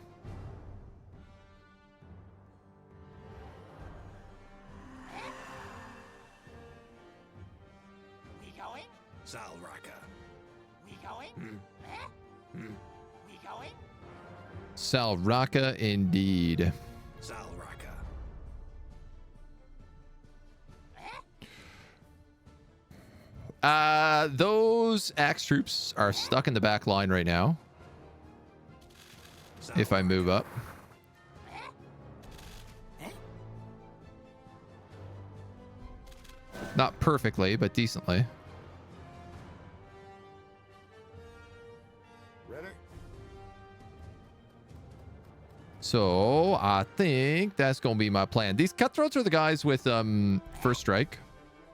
We going? Salraka. We going? We going? Salraka indeed. Salraka. Those axe troops are stuck in the back line right now. If I move up. Not perfectly, but decently. Ready? So I think that's gonna be my plan. These cutthroats are the guys with first strike,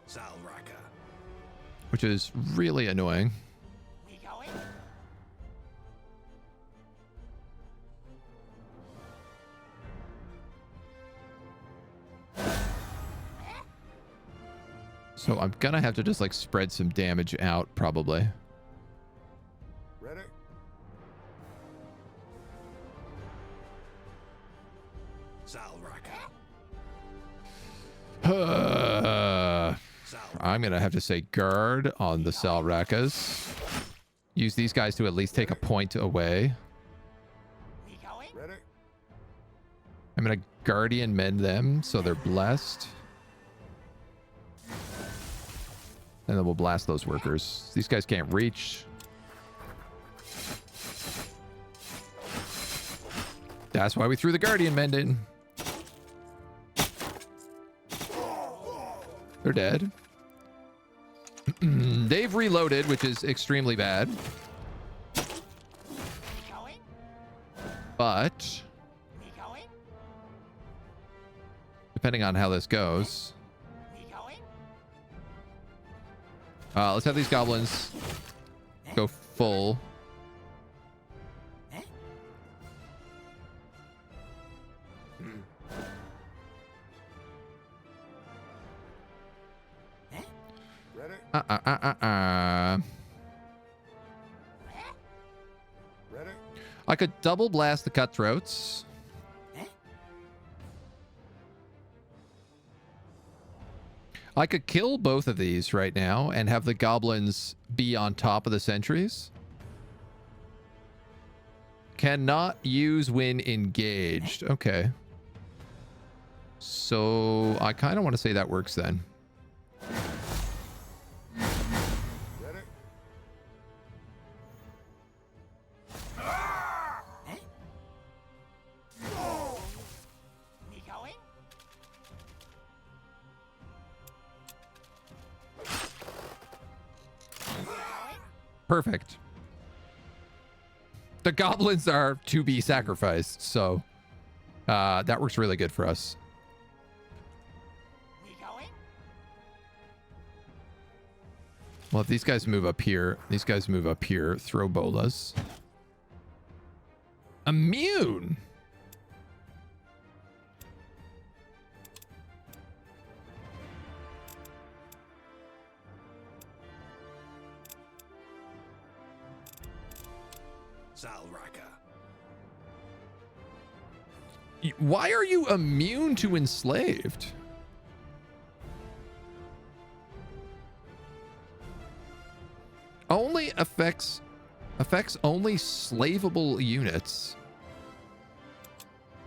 Salraka. which is really annoying. We going? So I'm gonna have to just like spread some damage out probably. Ready? Salraka. I'm gonna have to say guard on the Salrakas. Use these guys to at least take a point away. We going? Ready? I'm gonna guardian mend them so they're blessed. And then we'll blast those workers. These guys can't reach. That's why we threw the guardian mend in. They're dead. They've reloaded, which is extremely bad. We going? But We going? depending on how this goes, We going? let's have these goblins go full. Ready? I could double blast the cutthroats. I could kill both of these right now and have the goblins be on top of the sentries. Cannot use when engaged. Okay. So I kind of want to say that works then. Ready? We going? Perfect. The goblins are to be sacrificed, so that works really good for us. We going? Well, if these guys move up here, throw bolas. Immune. Why are you immune to enslaved? Only affects only slaveable units.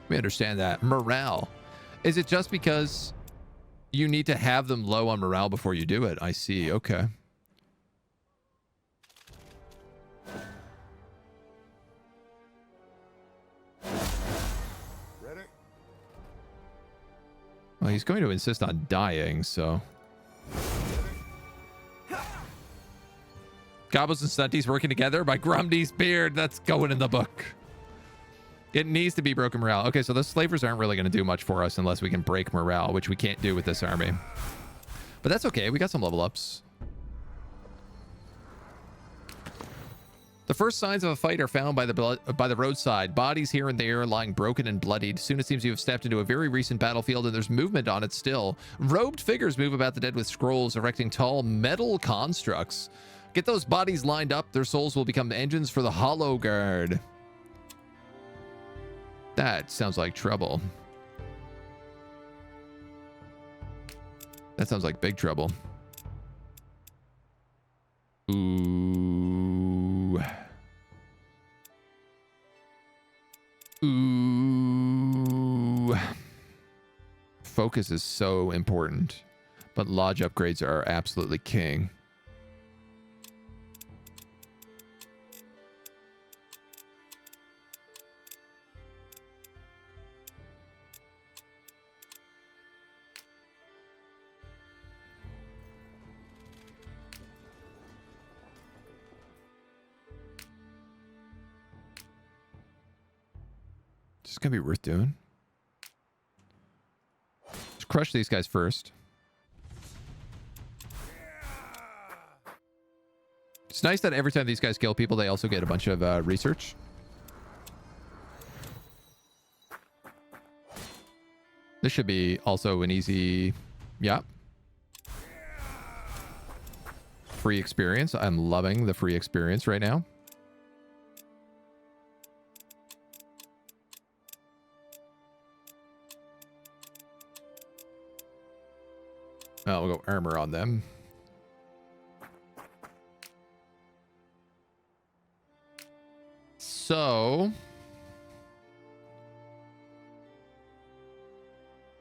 We understand that. Morale. Is it just because you need to have them low on morale before you do it? I see. Okay. Ready? Well, he's going to insist on dying, so. Goblins and Stunties working together by Grumdy's beard. That's going in the book. It needs to be broken morale. Okay, so the slavers aren't really going to do much for us unless we can break morale, which we can't do with this army. But that's okay. We got some level ups. The first signs of a fight are found by the roadside. Bodies here and there lying broken and bloodied. Soon it seems you have stepped into a very recent battlefield and there's movement on it still. Robed figures move about the dead with scrolls, erecting tall metal constructs. Get those bodies lined up. Their souls will become engines for the Hollow Guard. That sounds like trouble. That sounds like big trouble. Ooh. Ooh. Focus is so important, but lodge upgrades are absolutely king. It's gonna be worth doing. Let's crush these guys first. It's nice that every time these guys kill people, they also get a bunch of research. This should be also an easy, yeah. Free experience. I'm loving the free experience right now. Oh, we'll go armor on them. So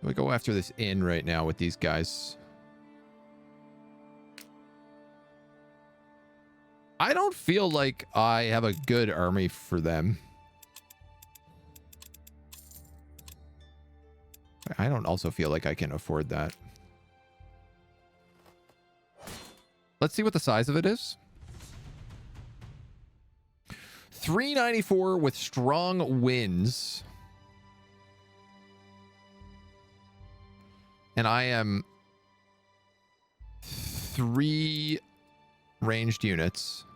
we go after this inn right now with these guys. I don't feel like I have a good army for them. I don't also feel like I can afford that. Let's see what the size of it is. 394 with strong winds. And I am 3 ranged units.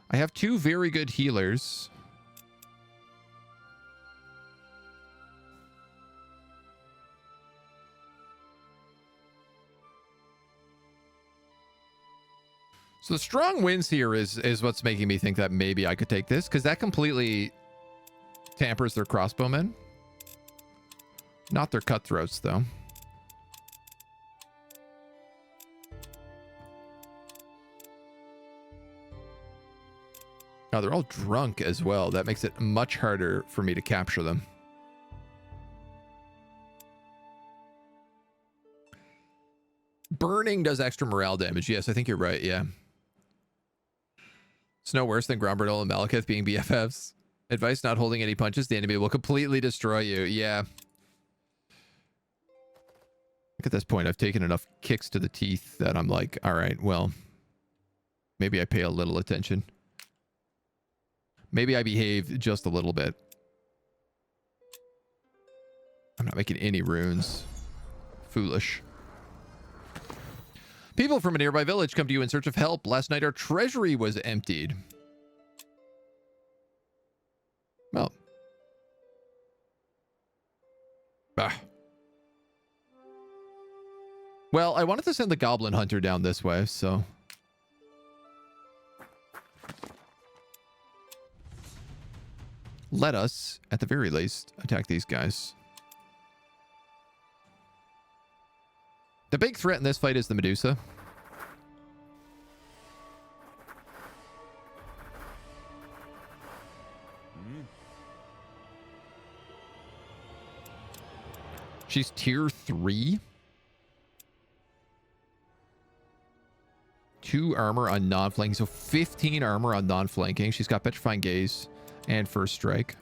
I have 2 very good healers. So the strong winds here is what's making me think that maybe I could take this, because that completely tampers their crossbowmen. Not their cutthroats, though. Oh, they're all drunk as well. That makes it much harder for me to capture them. Burning does extra morale damage. Yes, I think you're right. Yeah. It's no worse than Grombertol and Malekith being BFFs. Advice: not holding any punches. The enemy will completely destroy you. Yeah. At this point, I've taken enough kicks to the teeth that I'm like, all right, well, maybe I pay a little attention. Maybe I behave just a little bit. I'm not making any runes. Foolish. People from a nearby village come to you in search of help. Last night, our treasury was emptied. Well. Ah. Well, I wanted to send the goblin hunter down this way, so... let us, at the very least, attack these guys. The big threat in this fight is the Medusa. She's tier 3. 2 armor on non-flanking, so 15 armor on non-flanking. She's got Petrifying Gaze and First Strike.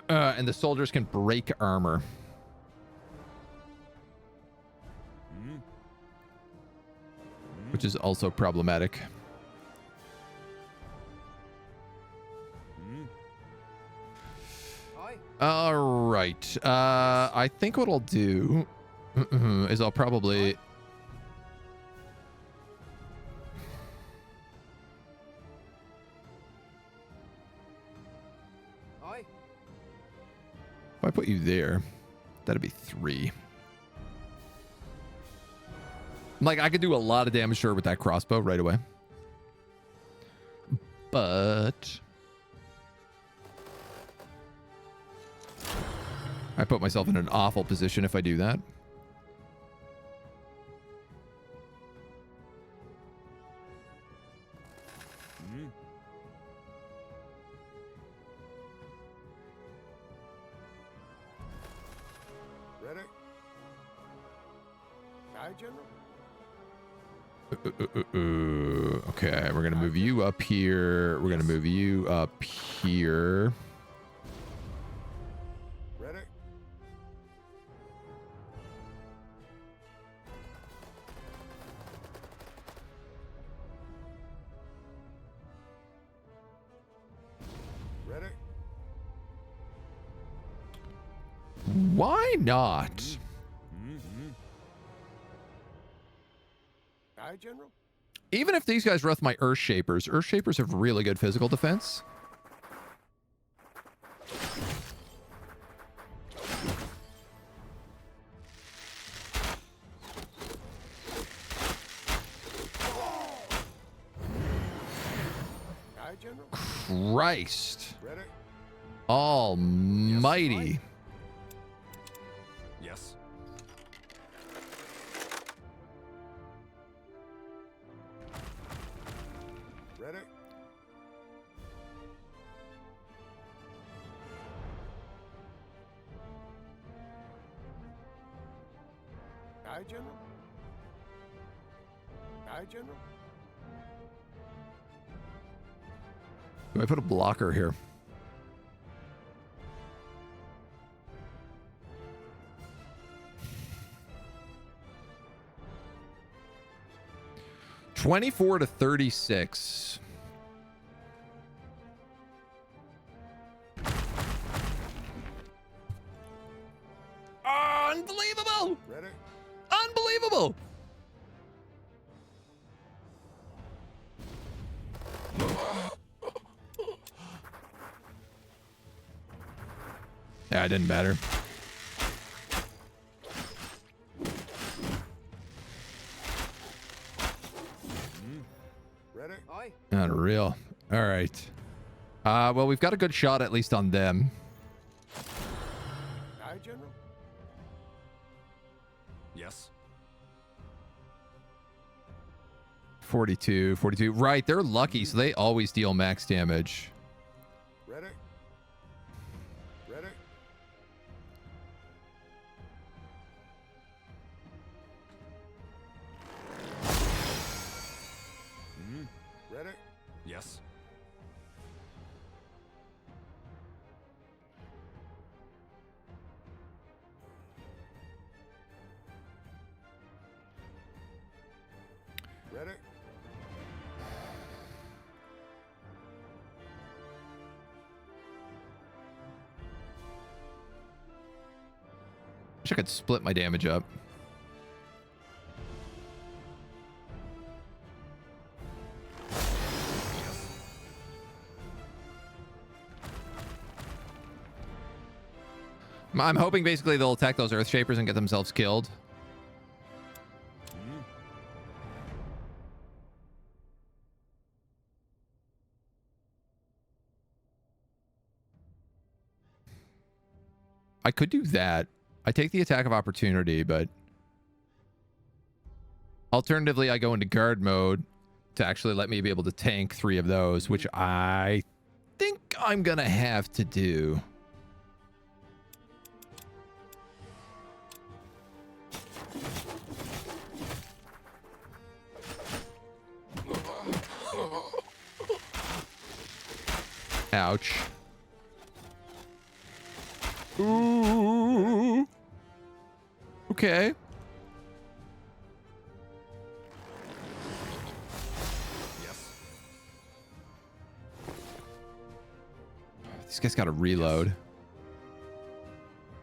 And the soldiers can break armor. Which is also problematic. All right. I think what I'll do is I'll probably... if I put you there, that'd be 3. Like, I could do a lot of damage to her with that crossbow right away. But... I put myself in an awful position if I do that. Ready? Aye, General. Okay, we're gonna move you up here. We're gonna move you up here. Ready? Ready? Why not? Aye, General. Even if these guys run my Earth Shapers have really good physical defense. Aye, General. Christ. Ready? Almighty. Yes. Ready? Aye, General. Aye, General. Do I put a blocker here? $24 to $36. Unbelievable! Ready? Unbelievable! Yeah, it didn't matter. Unreal. All right. Well, we've got a good shot at least on them. Aye, General. Yes. 42, 42. Right, they're lucky, so they always deal max damage. Ready. Ready. Ready. Yes. Ready. Wish I could split my damage up. I'm hoping basically they'll attack those Earth Shapers and get themselves killed. I could do that. I take the attack of opportunity, but alternatively, I go into guard mode to actually let me be able to tank 3 of those, which I think I'm gonna have to do. Ouch. Ooh. Okay. Yes. These guys got to reload.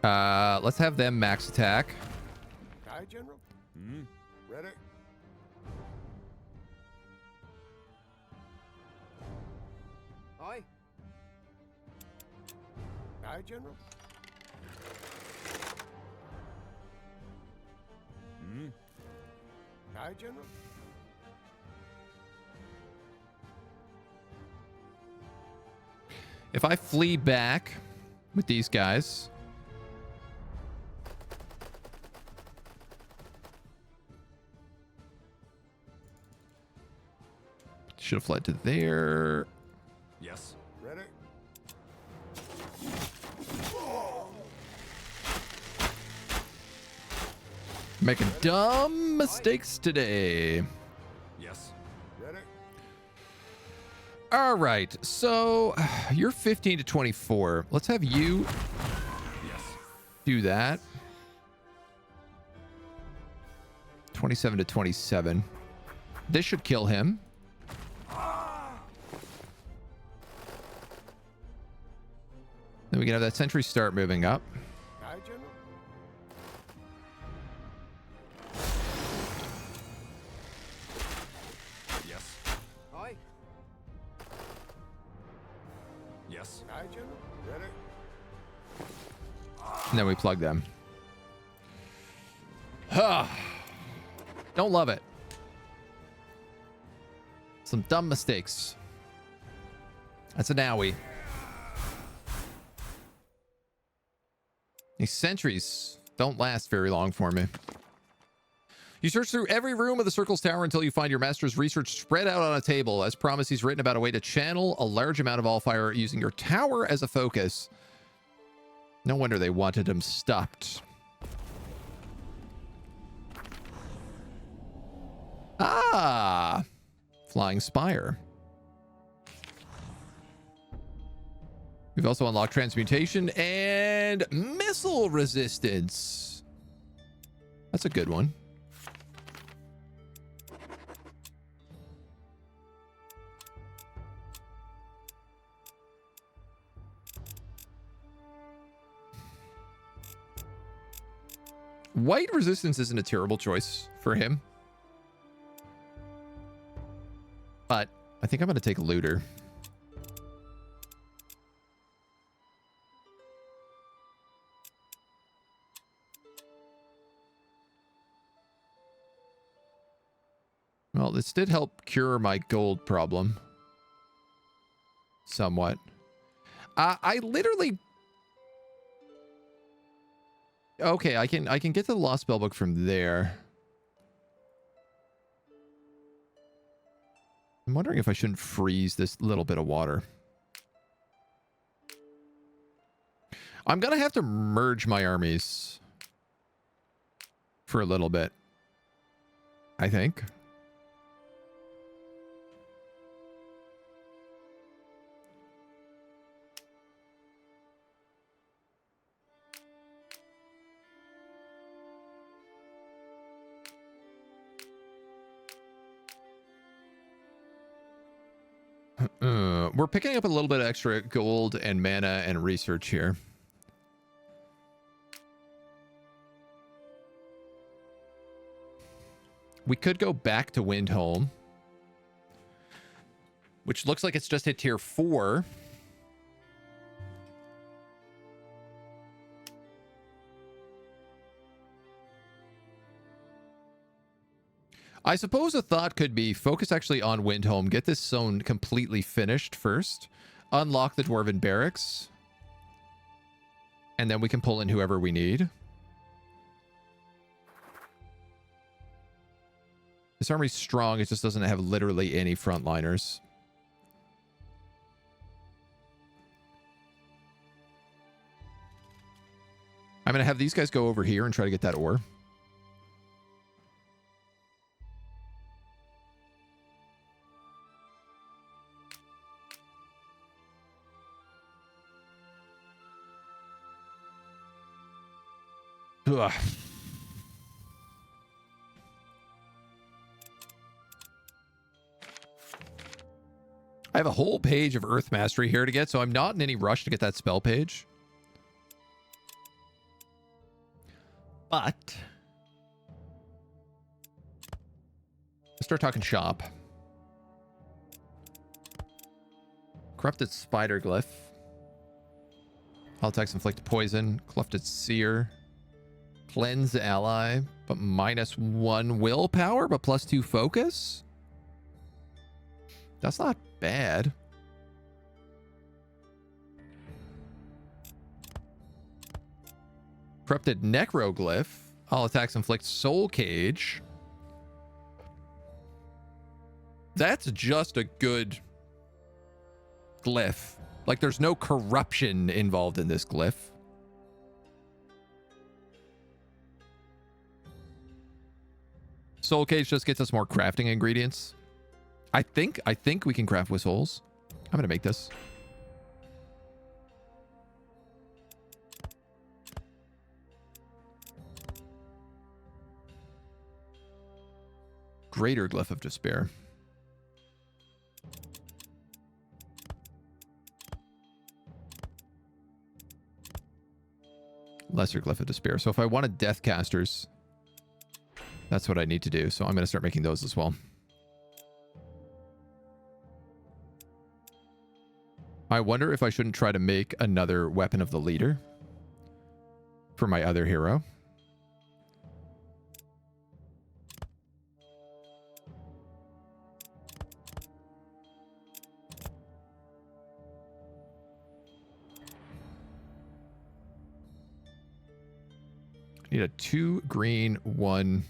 Let's have them max attack. Aye, General. Ready. Aye. Aye, General. Aye, General. If I flee back with these guys, should have fled to there. Yes. Ready. Making dumb mistakes today. Yes. Ready. All right, so you're 15 to 24. Let's have you Yes. do that. 27 to 27. This should kill him. Then we can have that sentry start moving up. Aye, General. Yes. Aye. Yes. Aye, General. Ready. And then we plug them. Don't love it. Some dumb mistakes. That's an owie. These sentries don't last very long for me. You search through every room of the Circle's Tower until you find your master's research spread out on a table. As promised, he's written about a way to channel a large amount of Allfire using your tower as a focus. No wonder they wanted him stopped. Ah! Flying Spire. We've also unlocked transmutation and missile resistance. That's a good one. White resistance isn't a terrible choice for him. But I think I'm going to take Looter. Well, Well, this did help cure my gold problem. Somewhat. I literally... Okay, I can get to the Lost Spellbook from there. I'm wondering if I shouldn't freeze this little bit of water. I'm going to have to merge my armies for a little bit, I think. We're picking up a little bit of extra gold and mana and research here. We could go back to Windholm, which looks like it's just hit tier 4. I suppose a thought could be focus actually on Windholm, get this zone completely finished first, unlock the Dwarven barracks, and then we can pull in whoever we need. This army's strong, it just doesn't have literally any frontliners. I'm going to have these guys go over here and try to get that ore. Ugh. I have a whole page of Earth Mastery here to get, so I'm not in any rush to get that spell page. But let's start talking shop. Corrupted Spider Glyph. All attacks inflict poison. Clefted Seer. Cleanse ally, but -1 willpower, but +2 focus? That's not bad. Corrupted Necroglyph. All attacks inflict Soul Cage. That's just a good glyph. Like, there's no corruption involved in this glyph. Soul Cage just gets us more crafting ingredients. I think we can craft with souls. I'm going to make this. Greater Glyph of Despair. Lesser Glyph of Despair. So if I wanted Death Casters, that's what I need to do. So I'm going to start making those as well. I wonder if I shouldn't try to make another Weapon of the Leader for my other hero. I need a 2 green, 1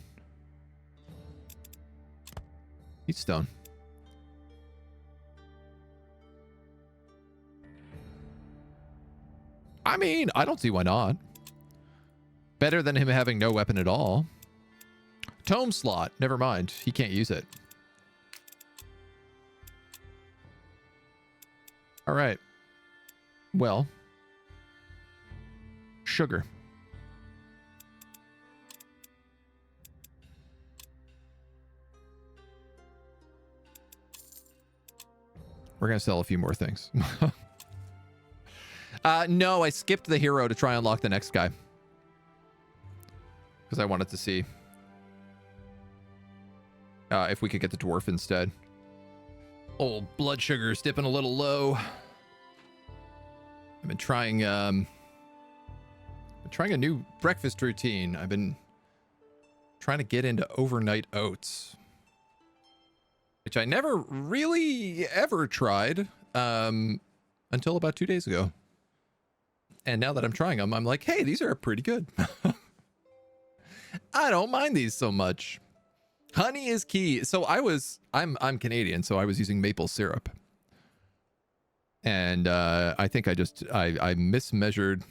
Heatstone. I mean, I don't see why not. Better than him having no weapon at all. Tome slot. Never mind. He can't use it. All right. Well. Sugar. We're going to sell a few more things. No, I skipped the hero to try and unlock the next guy. Because I wanted to see if we could get the dwarf instead. Old blood sugar is dipping a little low. I've been trying a new breakfast routine. I've been trying to get into overnight oats. which I never really ever tried until about 2 days ago. And now that I'm trying them, I'm like, hey, these are pretty good. I don't mind these so much. Honey is key. So I'm Canadian, so I was using maple syrup. And I think I mismeasured.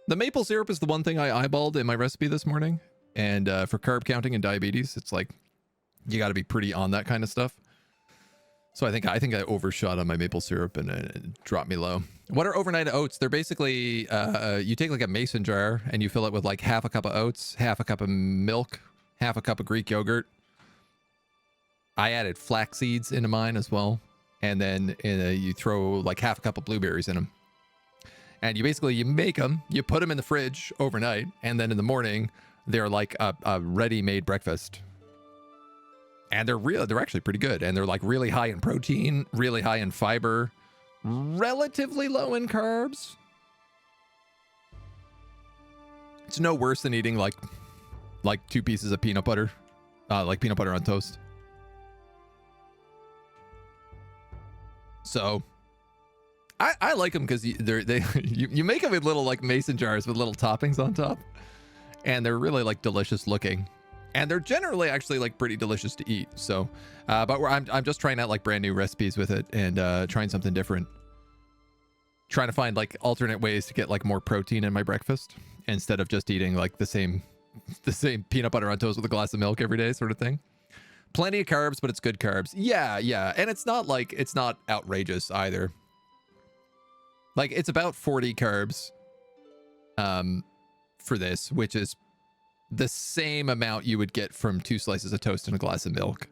The maple syrup is the one thing I eyeballed in my recipe this morning. And for carb counting and diabetes, it's like, you got to be pretty on that kind of stuff. So I think I overshot on my maple syrup and it dropped me low. What are overnight oats? They're basically, you take like a mason jar and you fill it with like half a cup of oats, half a cup of milk, half a cup of Greek yogurt. I added flax seeds into mine as well. And then you throw like half a cup of blueberries in them. And you make them, you put them in the fridge overnight. And then in the morning, they're like a ready-made breakfast. And they're actually pretty good. And they're like really high in protein, really high in fiber, relatively low in carbs. It's no worse than eating like 2 pieces of peanut butter, like peanut butter on toast. So I like them because you make them in little like mason jars with little toppings on top. And they're really like delicious looking. And they're generally actually like pretty delicious to eat. So, but I'm just trying out like brand new recipes with it and trying something different. Trying to find like alternate ways to get like more protein in my breakfast instead of just eating like the same peanut butter on toast with a glass of milk every day sort of thing. Plenty of carbs, but it's good carbs. Yeah. And it's not outrageous either. Like it's about 40 carbs for this, which is the same amount you would get from 2 slices of toast and a glass of milk.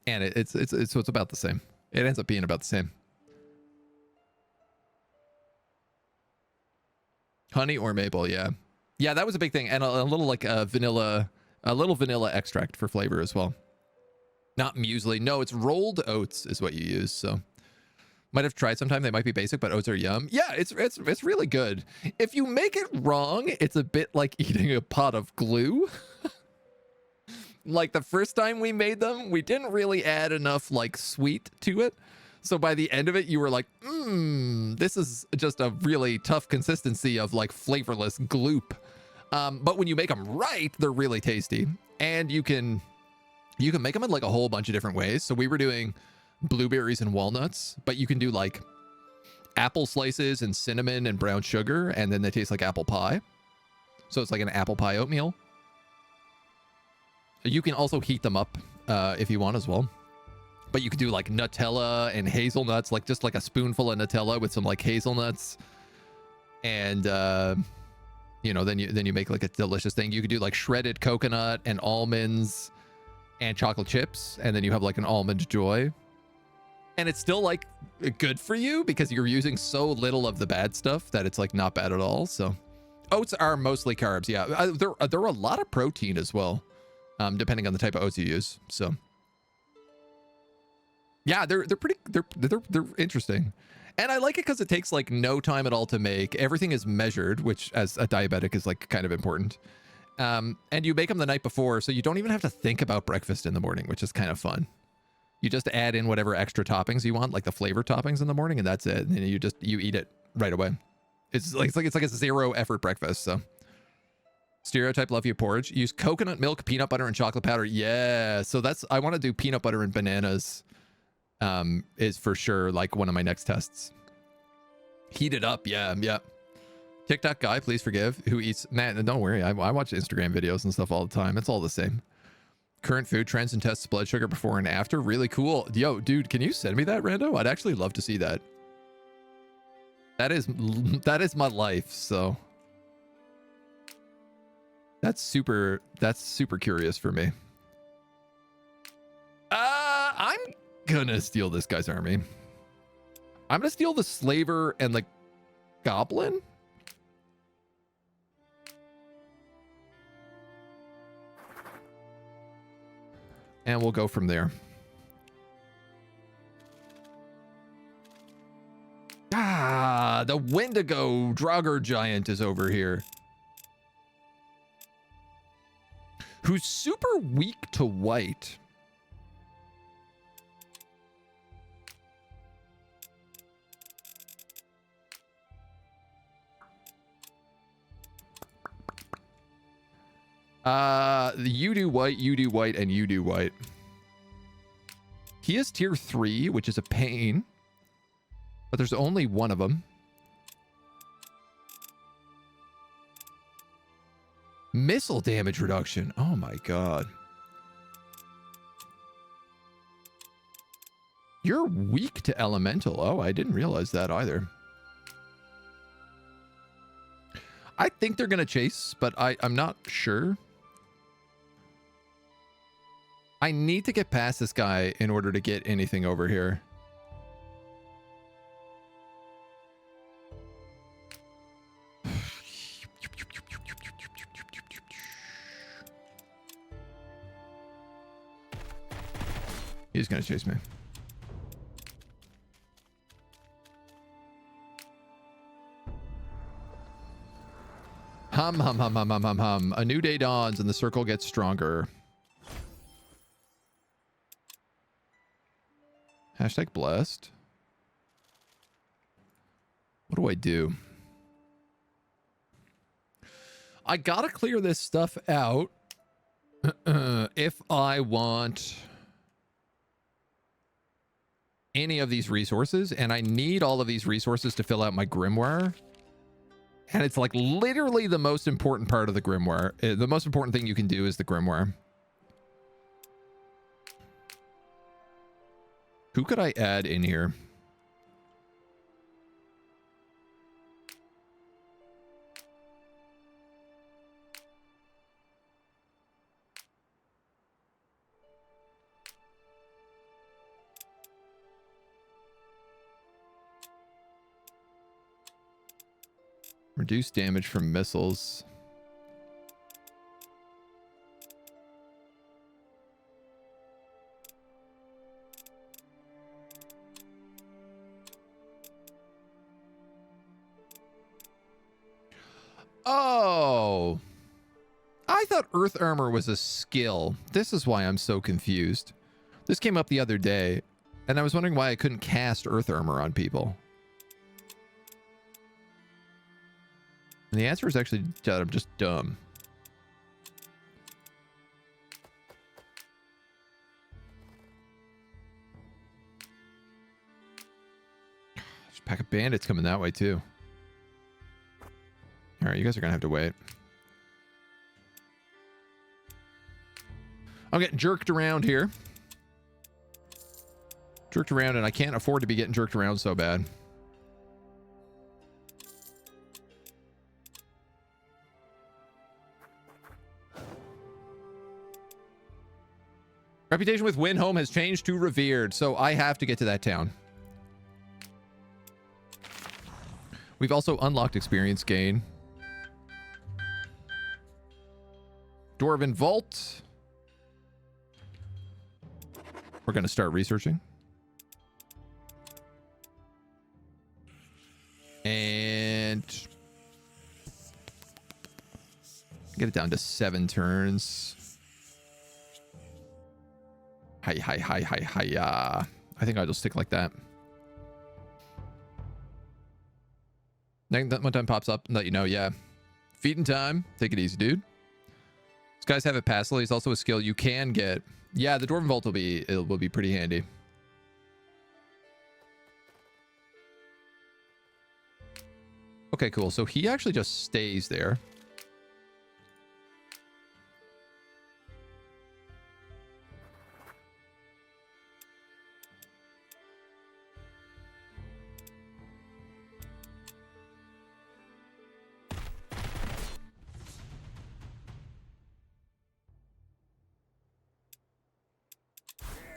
And it's about the same. It ends up being about the same. Honey or maple, yeah. Yeah, that was a big thing. And a little like vanilla extract for flavor as well. Not muesli. No, it's rolled oats is what you use, so might have tried sometime. They might be basic, but oats are yum. Yeah, it's really good. If you make it wrong, it's a bit like eating a pot of glue. Like the first time we made them, we didn't really add enough like sweet to it. So by the end of it, you were like, this is just a really tough consistency of like flavorless gloop. But when you make them right, they're really tasty. And you can make them in like a whole bunch of different ways. So we were doing blueberries and walnuts, but you can do like apple slices and cinnamon and brown sugar, and then they taste like apple pie. So it's like an apple pie oatmeal. You can also heat them up if you want as well. But you could do like Nutella and hazelnuts, like just like a spoonful of Nutella with some like hazelnuts. And then you make like a delicious thing. You could do like shredded coconut and almonds and chocolate chips, and then you have like an almond joy. And it's still like good for you because you're using so little of the bad stuff that it's like not bad at all. So oats are mostly carbs. Yeah. They're a lot of protein as well, depending on the type of oats you use. So yeah, they're interesting. And I like it because it takes like no time at all to make. Everything is measured, which as a diabetic is like kind of important. And you make them the night before, so you don't even have to think about breakfast in the morning, which is kind of fun. You just add in whatever extra toppings you want, like the flavor toppings in the morning, and that's it. And you eat it right away. It's like a 0 effort breakfast. So stereotype love you porridge. Use coconut milk, peanut butter, and chocolate powder. Yeah. So I want to do peanut butter and bananas. Is for sure like one of my next tests. Heat it up. Yeah. TikTok guy, please forgive, who eats, man, don't worry. I watch Instagram videos and stuff all the time. It's all the same. Current food trends and tests blood sugar before and after. Really cool. Yo, dude, can you send me that, Rando? I'd actually love to see that. That is my life. So that's super curious for me. I'm gonna steal this guy's army. I'm gonna steal the slaver and the goblin. And we'll go from there. The Wendigo Draugr giant is over here. who's super weak to white. You do white, and you do white. He is tier 3, which is a pain. But there's only one of them. Missile damage reduction. Oh my god. You're weak to elemental. Oh, I didn't realize that either. I think they're going to chase, but I'm not sure. I need to get past this guy in order to get anything over here. He's going to chase me. Hum, hum, hum, hum, hum, hum, hum. A new day dawns and the circle gets stronger. Hashtag blessed. What do I do? I gotta clear this stuff out if I want any of these resources, and I need all of these resources to fill out my grimoire. And it's like literally the most important part of the grimoire. The most important thing you can do is the grimoire. Who could I add in here? Reduce damage from missiles. Oh, I thought Earth Armor was a skill. This is why I'm so confused. This came up the other day, and I was wondering why I couldn't cast Earth Armor on people. And the answer is actually that I'm just dumb. There's a pack of bandits coming that way too. All right, you guys are gonna have to wait. I'm getting jerked around here. Jerked around, and I can't afford to be getting jerked around so bad. Reputation with Windhome has changed to revered, so I have to get to that town. We've also unlocked experience gain. Dwarven Vault. We're going to start researching. And get it down to 7 turns. Hi. I think I'll just stick like that. That one time pops up and let you know, yeah. Feeding time. Take it easy, dude. These guys have it passively. It's also a skill you can get. Yeah, the Dwarven Vault will be pretty handy. Okay, cool. So he actually just stays there.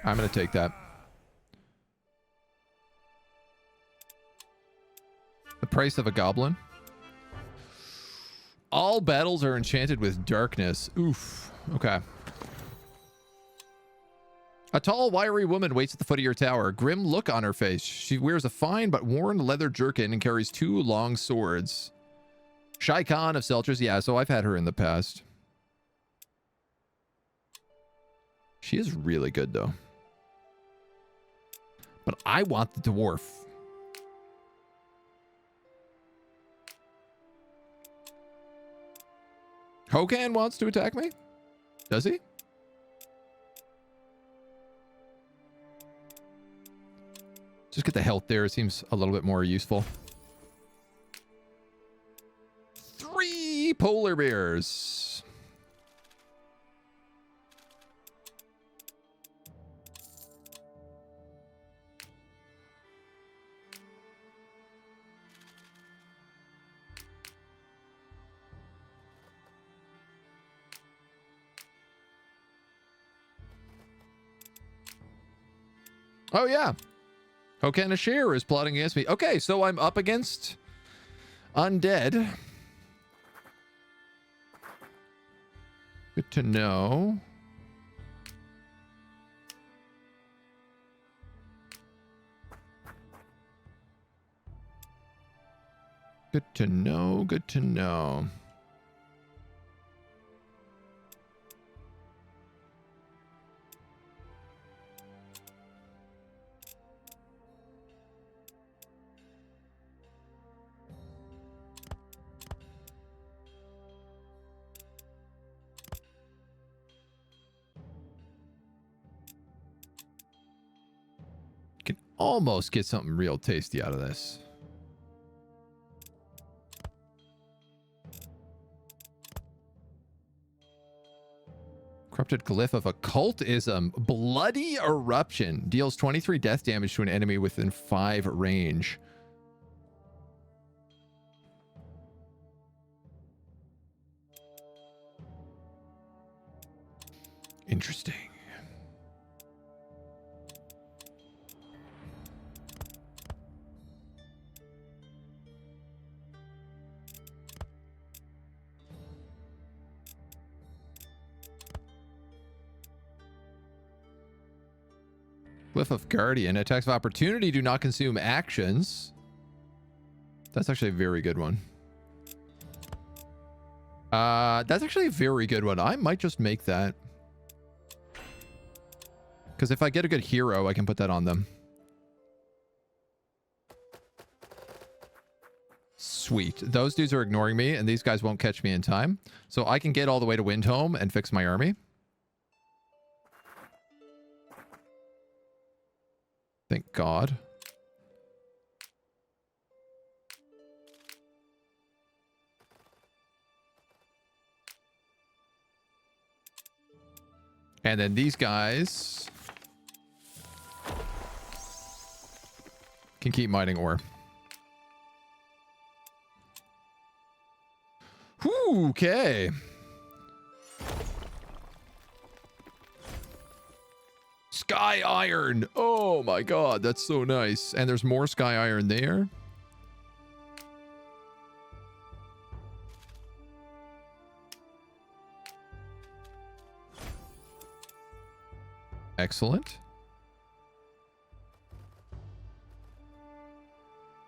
I'm going to take that. The price of a goblin. All battles are enchanted with darkness. Oof. Okay. A tall, wiry woman waits at the foot of your tower. A grim look on her face. She wears a fine but worn leather jerkin and carries 2 long swords. Shy Khan of Seltris. Yeah, so I've had her in the past. She is really good, though. But I want the dwarf. Hokan wants to attack me? Does he? Just get the health there. It seems a little bit more useful. 3 polar bears. Oh, yeah. Hokan Ashir is plotting against me. Okay, so I'm up against undead. Good to know. Good to know. Good to know. Can almost get something real tasty out of this. Corrupted Glyph of Occultism. Bloody Eruption. Deals 23 death damage to an enemy within 5 range. Interesting. Glyph of Guardian. Attacks of opportunity do not consume actions. That's actually a very good one. That's actually a very good one. I might just make that. Because if I get a good hero, I can put that on them. Sweet. Those dudes are ignoring me, and these guys won't catch me in time. So I can get all the way to Windhome and fix my army. Thank God. And then these guys can keep mining ore. Whew, okay. Sky iron. Oh my God, that's so nice. And there's more sky iron there. Excellent.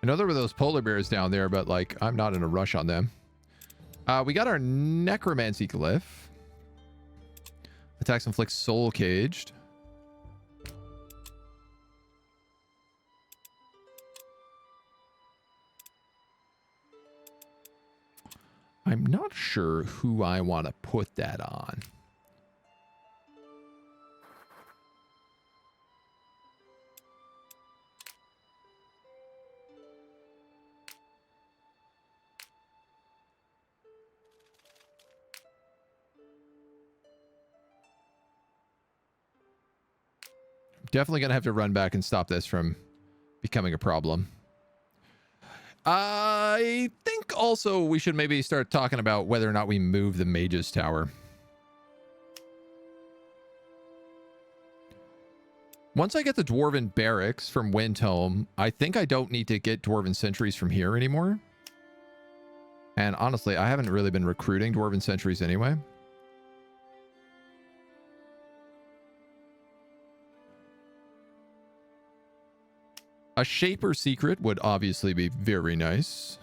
I know there were those polar bears down there, but like, I'm not in a rush on them. We got our necromancy glyph. Attacks inflict soul caged. I'm not sure who I want to put that on. Definitely going to have to run back and stop this from becoming a problem. I think also we should maybe start talking about whether or not we move the Mage's Tower. Once I get the Dwarven Barracks from Windhome, I think I don't need to get Dwarven Sentries from here anymore. And honestly, I haven't really been recruiting Dwarven Sentries anyway. A Shaper Secret would obviously be very nice.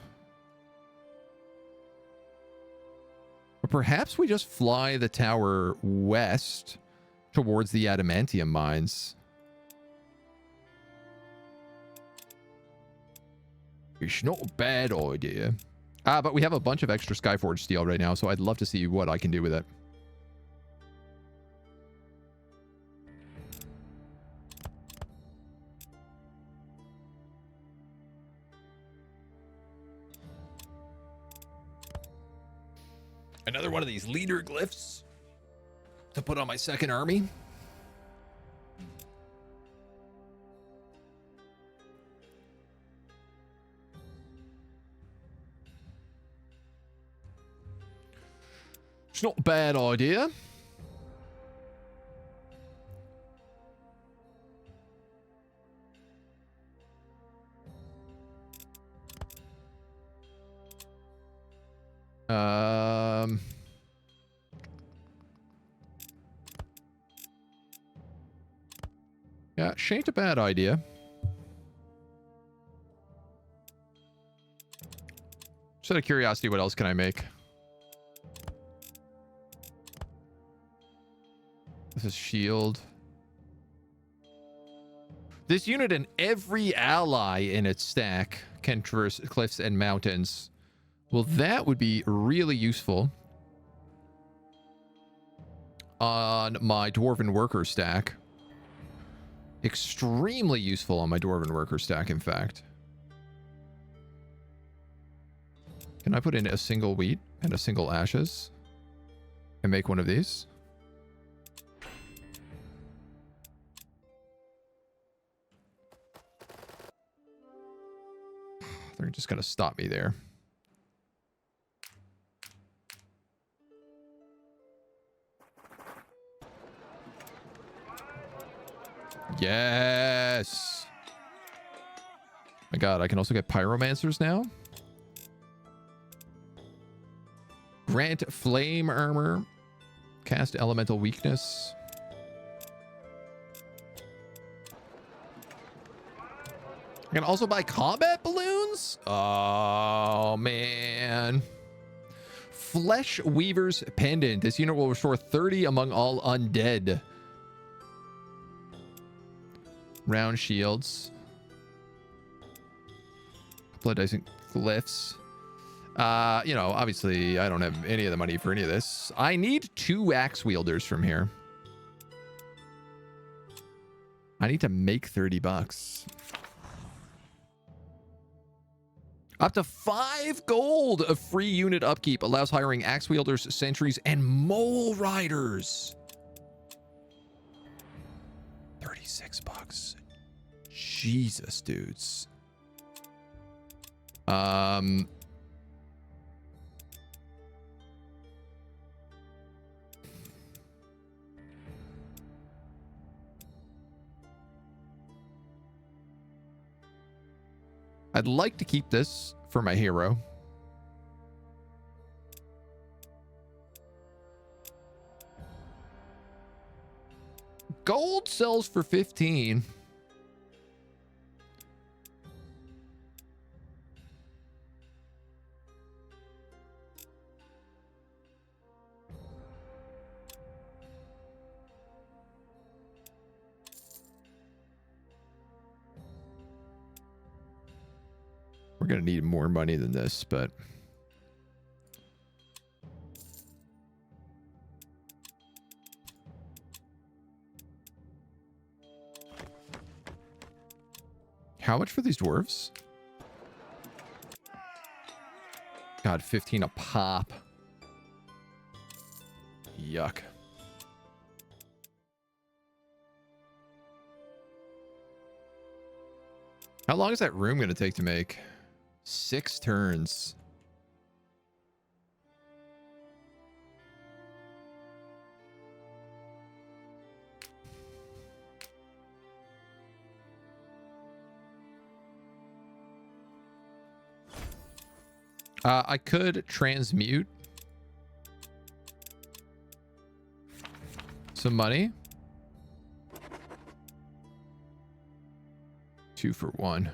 But perhaps we just fly the tower west towards the adamantium mines. It's not a bad idea. But we have a bunch of extra Skyforge steel right now, so I'd love to see what I can do with it. Another one of these leader glyphs to put on my second army. It's not a bad idea. Yeah, she ain't a bad idea. Just out of curiosity, what else can I make? This is shield. This unit and every ally in its stack can traverse cliffs and mountains. Well, that would be really useful on my Dwarven worker stack. Extremely useful on my Dwarven worker stack, in fact. Can I put in a single wheat and a single ashes and make one of these? They're just going to stop me there. Yes. My God, I can also get pyromancers now. Grant flame armor. Cast elemental weakness. I can also buy combat balloons? Oh, man. Flesh Weaver's Pendant. This unit will restore 30 among all undead. Round shields. Couple of decent glyphs. You know, obviously, I don't have any of the money for any of this. I need 2 axe wielders from here. I need to make 30 bucks. Up to 5 gold of free unit upkeep allows hiring axe wielders, sentries, and mole riders. 36 bucks. Jesus, dudes. I'd like to keep this for my hero. Gold sells for 15. We're going to need more money than this, but... How much for these dwarves? God, 15 a pop. Yuck. How long is that room going to take to make? 6 turns. I could transmute some money. 2 for 1.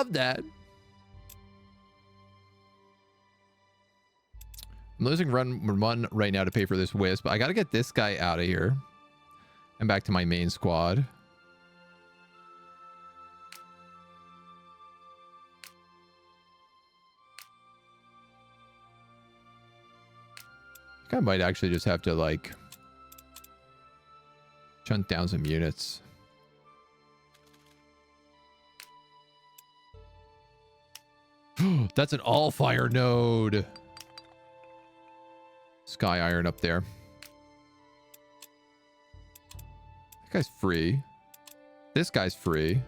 love that. I'm losing run 1 right now to pay for this wisp. I got to get this guy out of here. And back to my main squad. I think I might actually just have to, like, chunt down some units. That's an Allfire node. Sky Iron up there. That guy's free. This guy's free.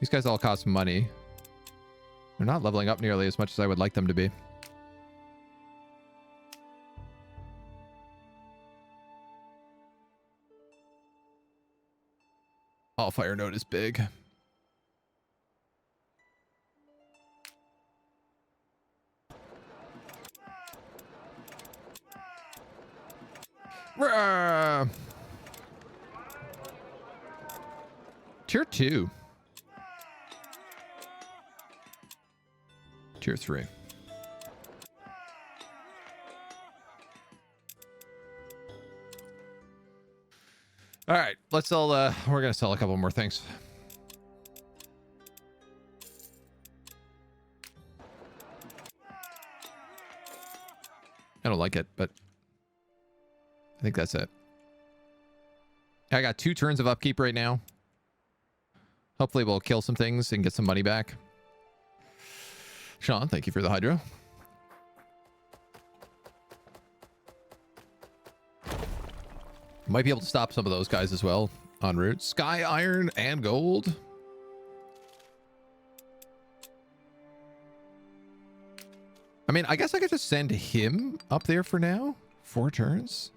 These guys all cost money. They're not leveling up nearly as much as I would like them to be. Allfire node is big. Tier 2. Tier 3. All right, let's sell. We're gonna sell a couple more things. I don't like it, but I think that's it. I got 2 turns of upkeep right now. Hopefully we'll kill some things and get some money back. Sean, thank you for the hydro. Might be able to stop some of those guys as well en route. Sky Iron and gold. I mean, I guess I could just send him up there for now. 4 turns.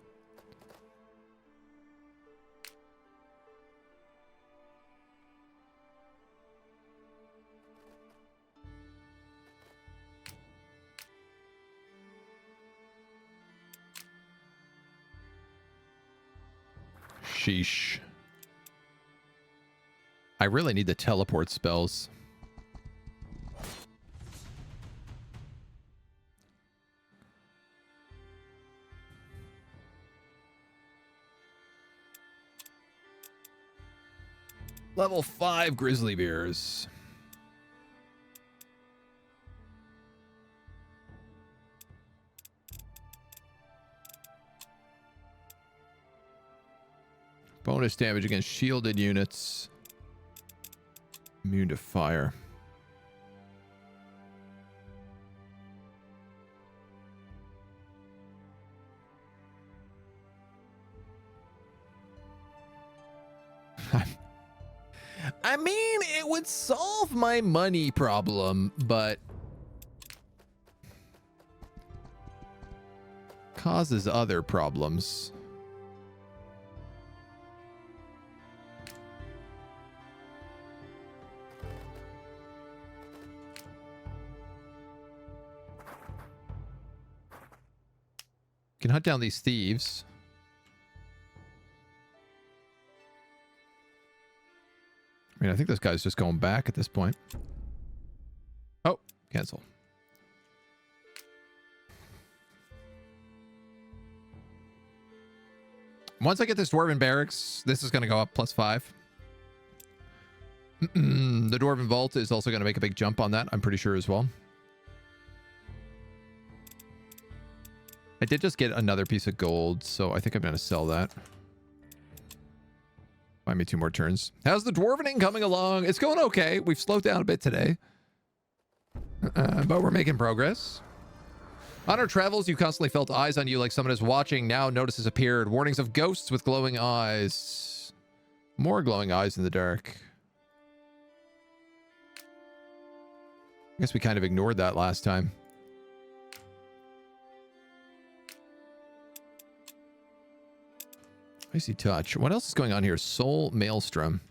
Sheesh. I really need the teleport spells. Level 5 grizzly bears. Bonus damage against shielded units. Immune to fire. I mean, it would solve my money problem, but causes other problems. Can hunt down these thieves. I mean, I think this guy's just going back at this point. Oh, cancel. Once I get this Dwarven barracks, this is going to go up +5. The Dwarven vault is also going to make a big jump on that, I'm pretty sure as well. I did just get another piece of gold, so I think I'm going to sell that. Buy me 2 more turns. How's the Dwarvening coming along? It's going okay. We've slowed down a bit today. But we're making progress. On our travels, you constantly felt eyes on you like someone is watching. Now notices appeared. Warnings of ghosts with glowing eyes. More glowing eyes in the dark. I guess we kind of ignored that last time. Icy touch. What else is going on here? Soul Maelstrom.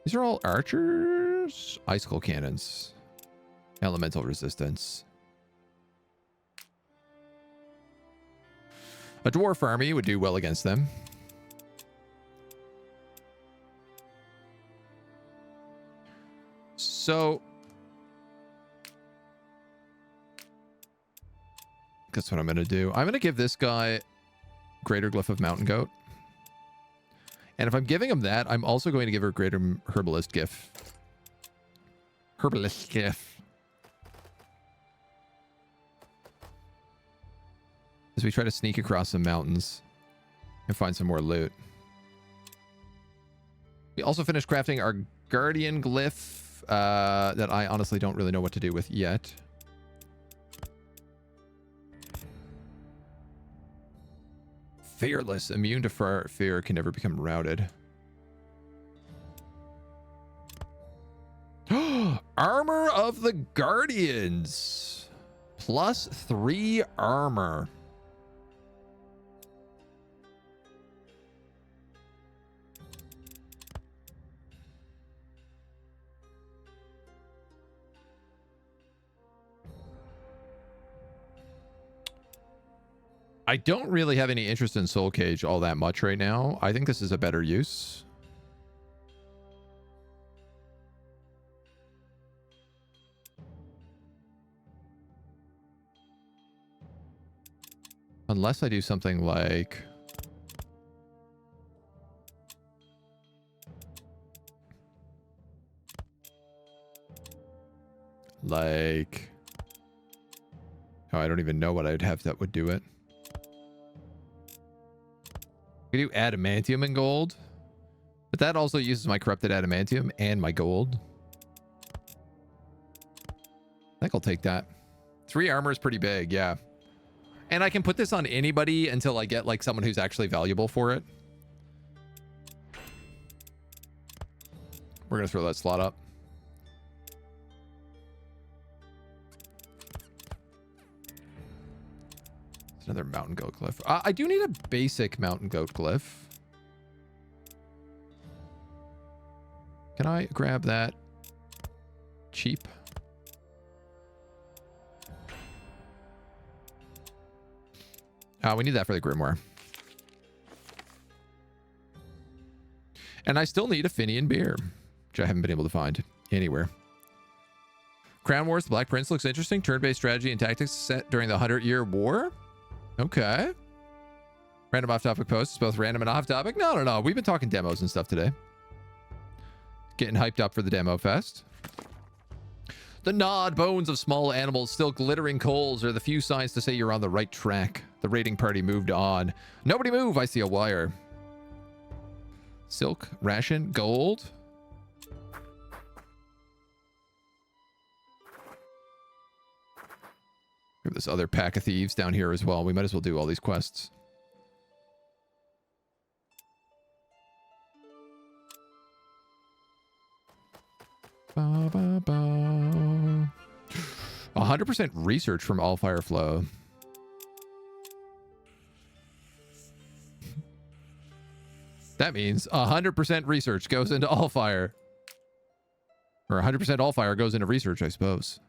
These are all archers. Icicle cannons. Elemental resistance. A dwarf army would do well against them. So that's what I'm going to do. I'm going to give this guy Greater Glyph of Mountain Goat. And if I'm giving him that, I'm also going to give her Greater Herbalist Gift. Herbalist Gift. As we try to sneak across some mountains and find some more loot. We also finished crafting our Guardian Glyph that I honestly don't really know what to do with yet. Fearless. Immune to fear, can never become routed. Armor of the Guardians. +3 armor. I don't really have any interest in Soul Cage all that much right now. I think this is a better use. Unless I do something like... Oh, I don't even know what I'd have that would do it. We do adamantium and gold, but that also uses my corrupted adamantium and my gold. I think I'll take that. 3 armor is pretty big, yeah. And I can put this on anybody until I get like someone who's actually valuable for it. We're gonna throw that slot up. Another mountain goat glyph. I do need a basic mountain goat glyph. Can I grab that? Cheap. We need that for the grimoire. And I still need a Finian beer, which I haven't been able to find anywhere. Crown Wars, the Black Prince looks interesting. Turn-based strategy and tactics set during the 100-Year War. Okay. Random off-topic posts, both random and off-topic. No. We've been talking demos and stuff today. Getting hyped up for the demo fest. The gnawed bones of small animals, still glittering coals, are the few signs to say you're on the right track. The raiding party moved on. Nobody move, I see a wire. Silk, ration, gold. We have this other pack of thieves down here as well. We might as well do all these quests. Ba, ba, ba. 100% research from Allfire Flow. That means 100% research goes into Allfire. Or 100% Allfire goes into research, I suppose.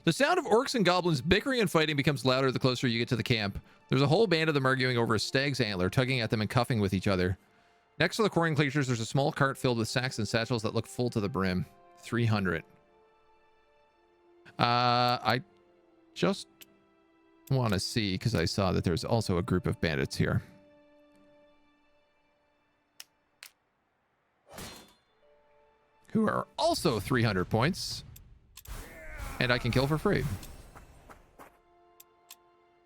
The sound of orcs and goblins bickering and fighting becomes louder the closer you get to the camp. There's a whole band of them arguing over a stag's antler, tugging at them and cuffing with each other. Next to the quarrying creatures, there's a small cart filled with sacks and satchels that look full to the brim. 300. I just want to see, because I saw that there's also a group of bandits here. Who are also 300 points. And I can kill for free.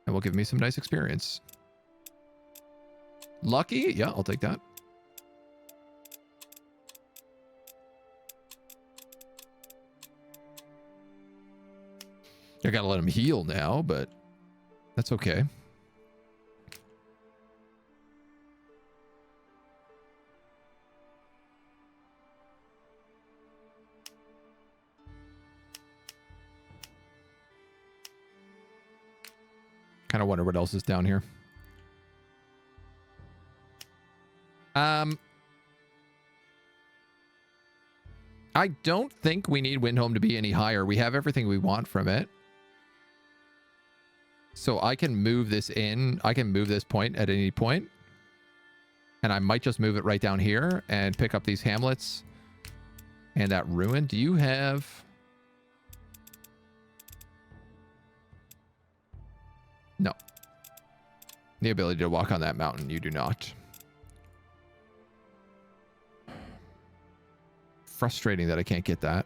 And will give me some nice experience. Lucky? Yeah, I'll take that. I gotta let him heal now, but that's okay. Kind of wonder what else is down here. I don't think we need Windhome to be any higher. We have everything we want from it. So I can move this in. I can move this point at any point. And I might just move it right down here and pick up these hamlets and that ruin. Do you have... No. The ability to walk on that mountain, you do not. Frustrating that I can't get that.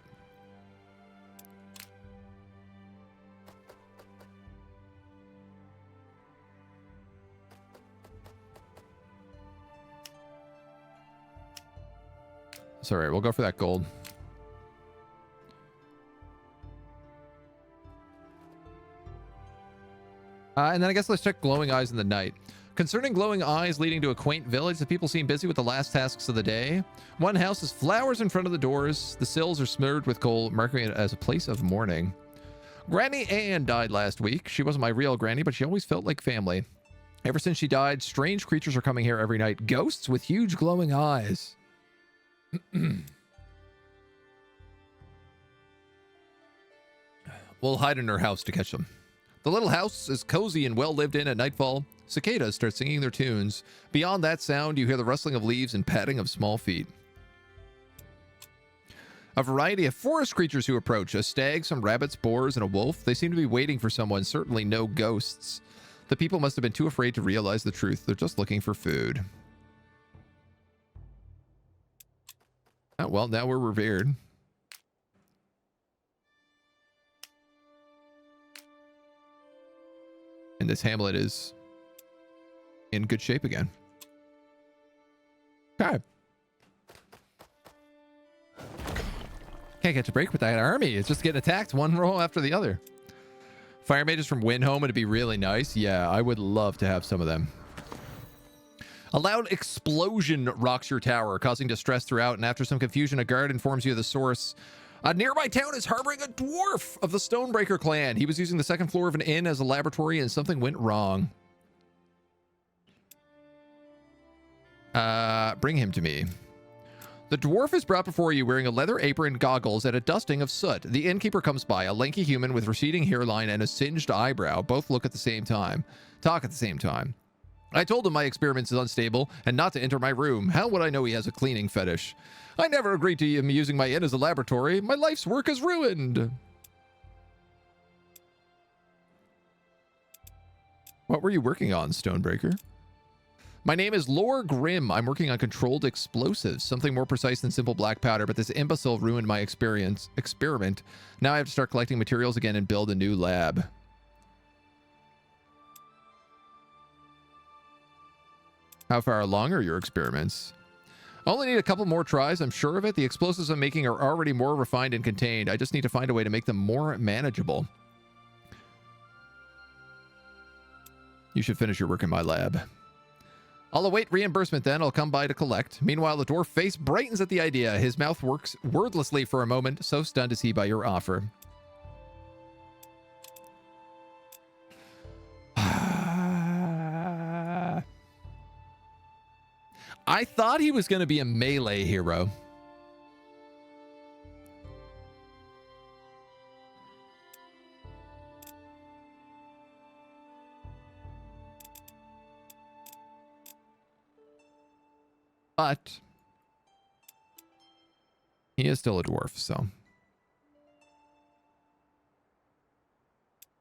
It's all right. We'll go for that gold. And then I guess let's check glowing eyes in the night. Concerning glowing eyes leading to a quaint village, the people seem busy with the last tasks of the day. One house has flowers in front of the doors. The sills are smeared with gold, marking it as a place of mourning. Granny Anne died last week. She wasn't my real granny, but she always felt like family. Ever since she died, strange creatures are coming here every night. Ghosts with huge glowing eyes. We'll hide in her house to catch them. The little house is cozy and well lived in at nightfall. Cicadas start singing their tunes. Beyond that sound, you hear the rustling of leaves and patting of small feet. A variety of forest creatures who approach. A stag, some rabbits, boars, and a wolf. They seem to be waiting for someone, certainly no ghosts. The people must have been too afraid to realize the truth. They're just looking for food. Oh, well, now we're revered. And this hamlet is in good shape again. Okay. Can't catch a break with that army. It's just getting attacked one roll after the other. Fire mages from Windhome would be really nice. Yeah, I would love to have some of them. A loud explosion rocks your tower, causing distress throughout, and after some confusion, a guard informs you of the source. A nearby town is harboring a dwarf of the Stonebreaker clan. He was using the second floor of an inn as a laboratory, and something went wrong. Bring him to me. The dwarf is brought before you wearing a leather apron, goggles, and a dusting of soot. The innkeeper comes by, a lanky human with receding hairline and a singed eyebrow. Both look at the same time. Talk at the same time. I told him my experiments is unstable and not to enter my room. How would I know he has a cleaning fetish? I never agreed to him using my inn as a laboratory. My life's work is ruined. What were you working on, Stonebreaker? My name is Lore Grimm. I'm working on controlled explosives, something more precise than simple black powder, but this imbecile ruined my experiment. Now I have to start collecting materials again and build a new lab. How far along are your experiments? Only need a couple more tries, I'm sure of it. The explosives I'm making are already more refined and contained. I just need to find a way to make them more manageable. You should finish your work in my lab. I'll await reimbursement then. I'll come by to collect. Meanwhile, the dwarf face brightens at the idea. His mouth works wordlessly for a moment, so stunned is he by your offer. I thought he was going to be a melee hero. But he is still a dwarf, so.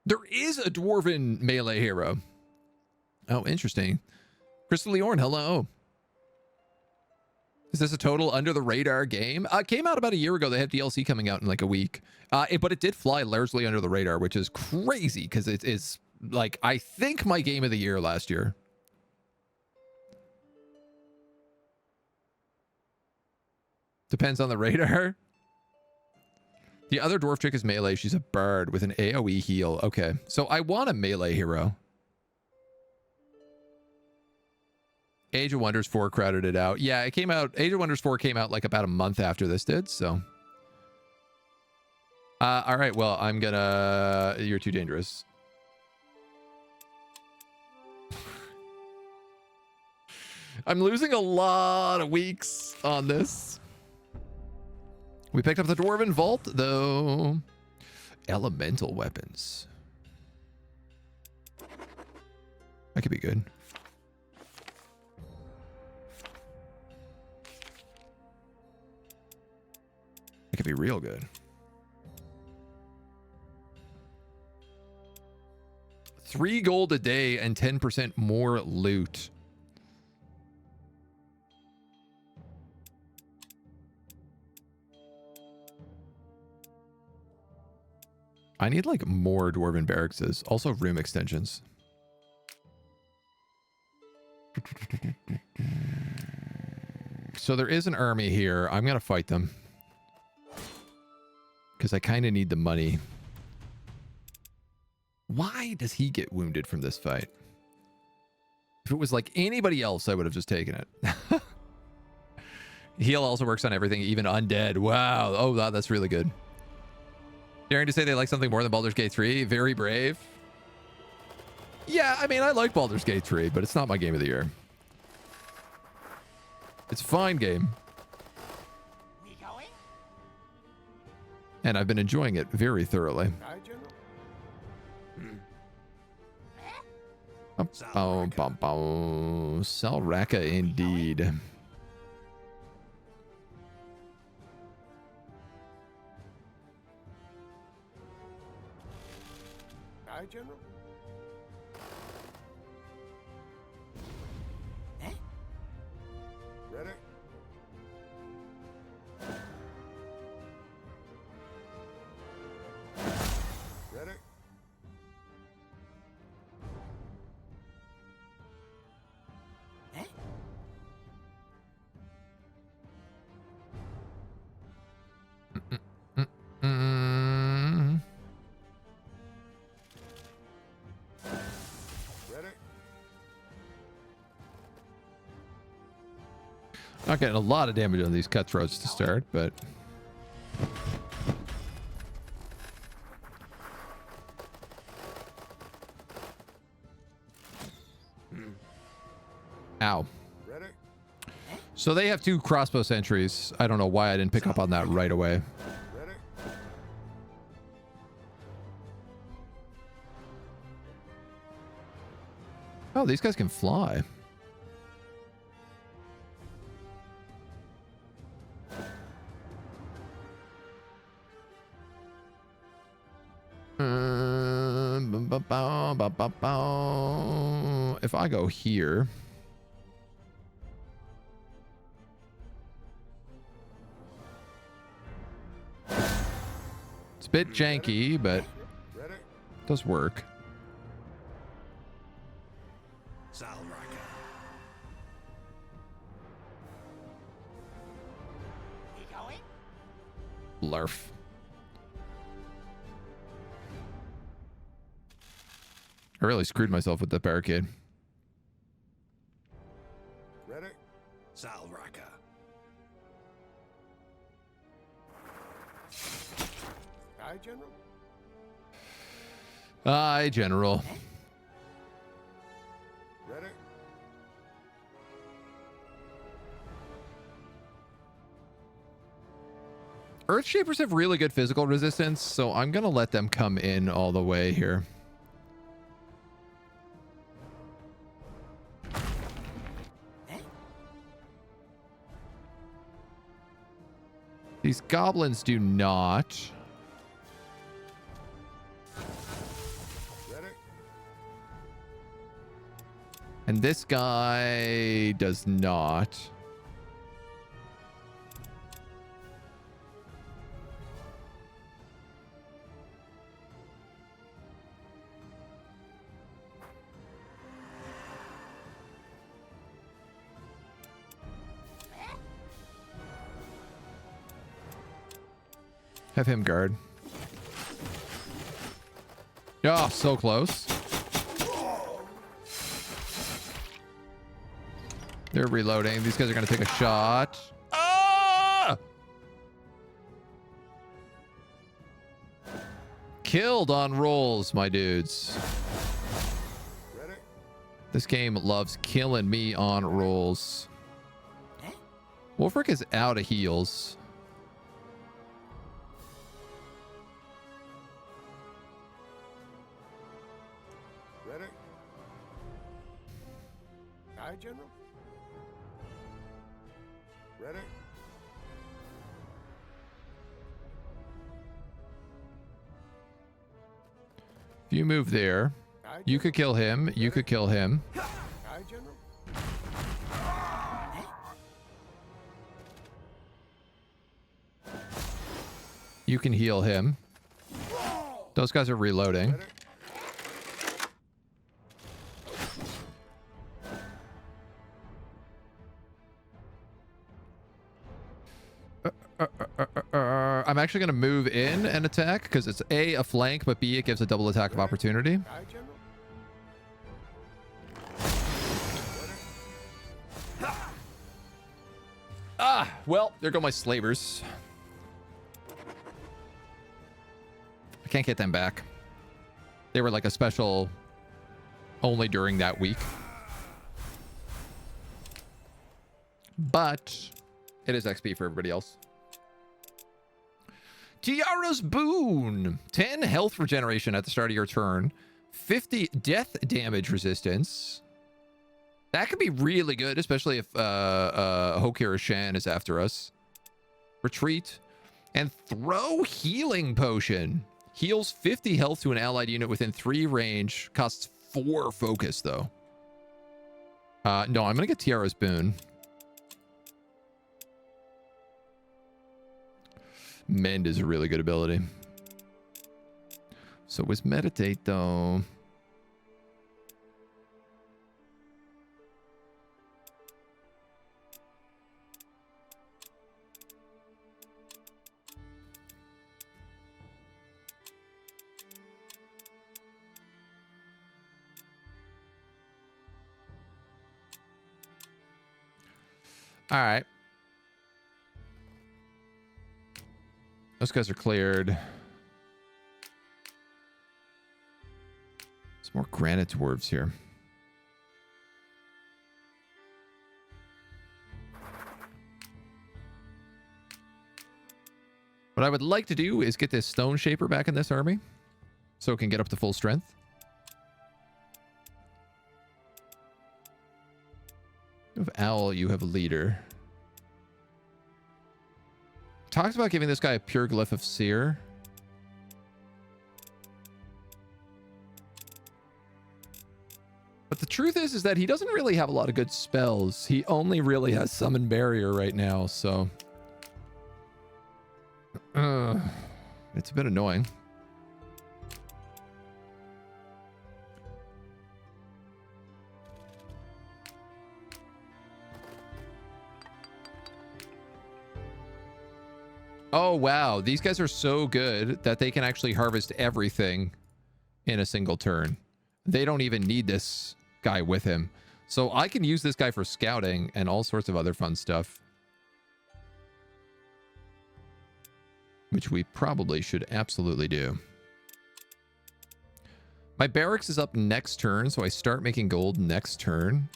There is a dwarven melee hero. Oh, interesting. Crystal Leorn, hello. Is this a total under the radar game? It came out about a year ago. They have DLC coming out in like a week. But it did fly largely under the radar, which is crazy because it is like, I think, my game of the year last year. Depends on the radar. The other dwarf chick is melee. She's a bard with an AoE heal. Okay, so I want a melee hero. Age of Wonders 4 crowded it out. Yeah, it came out. Age of Wonders 4 came out like about a month after this did, so. All right, well, I'm gonna... You're too dangerous. I'm losing a lot of weeks on this. We picked up the Dwarven Vault, though. Elemental weapons. That could be good. could be real good. 3 gold a day and 10% more loot. I need like more Dwarven barracks. Also room extensions. So there is an army here. I'm going to fight them. Because I kind of need the money. Why does he get wounded from this fight? If it was like anybody else, I would have just taken it. Heal also works on everything, even undead. Wow. Oh, that's really good. Daring to say they like something more than Baldur's Gate 3. Very brave. Yeah, I mean, I like Baldur's Gate 3, but it's not my game of the year. It's a fine game. We going? And I've been enjoying it very thoroughly. Aye, General. Salraka indeed. Aye, General. Ready? Ready? Mm. Ready? Not getting a lot of damage on these cutthroats to start, but ow. Ready? So they have 2 crossbow sentries. I don't know why I didn't pick up on that right away. Ready? Oh, these guys can fly. If I go here, it's a bit janky, but Ready? does work. We going? Larf. I really screwed myself with the barricade. Ready? Salraka. Aye, General. Aye, General. Ready? Earthshapers have really good physical resistance, so I'm going to let them come in all the way here. These goblins do not. Ready? And this guy does not. Have him guard. Oh, so close. They're reloading. These guys are going to take a shot. Ah! Killed on rolls, my dudes. Ready? This game loves killing me on rolls. Wolfric is out of heals. Ready? Aye, General. Ready? If you move there, Aye, you could kill him. You could kill him. Aye, General. You can heal him. Those guys are reloading. Ready? I'm actually going to move in and attack because it's A, a flank, but B, it gives a double attack of opportunity. Aye, General. Ah, well, there go my slavers. I can't get them back. They were like a special only during that week. But it is XP for everybody else. Tiara's Boon. 10 health regeneration at the start of your turn. 50 death damage resistance. That could be really good, especially if Hokir Shan is after us. Retreat. And throw healing potion. Heals 50 health to an allied unit within 3 range. Costs 4 focus, though. No, I'm going to get Tiara's Boon. Mend is a really good ability. So was Meditate, though. All right. Those guys are cleared. There's more granite dwarves here. What I would like to do is get this stone shaper back in this army so it can get up to full strength. You have Owl, you have a leader. Talks about giving this guy a pure glyph of Seer. But the truth is that he doesn't really have a lot of good spells. He only really has Summon Barrier right now, so... it's a bit annoying. Oh, wow. These guys are so good that they can actually harvest everything in a single turn. They don't even need this guy with him. So I can use this guy for scouting and all sorts of other fun stuff. Which we probably should absolutely do. My barracks is up next turn, so I start making gold next turn.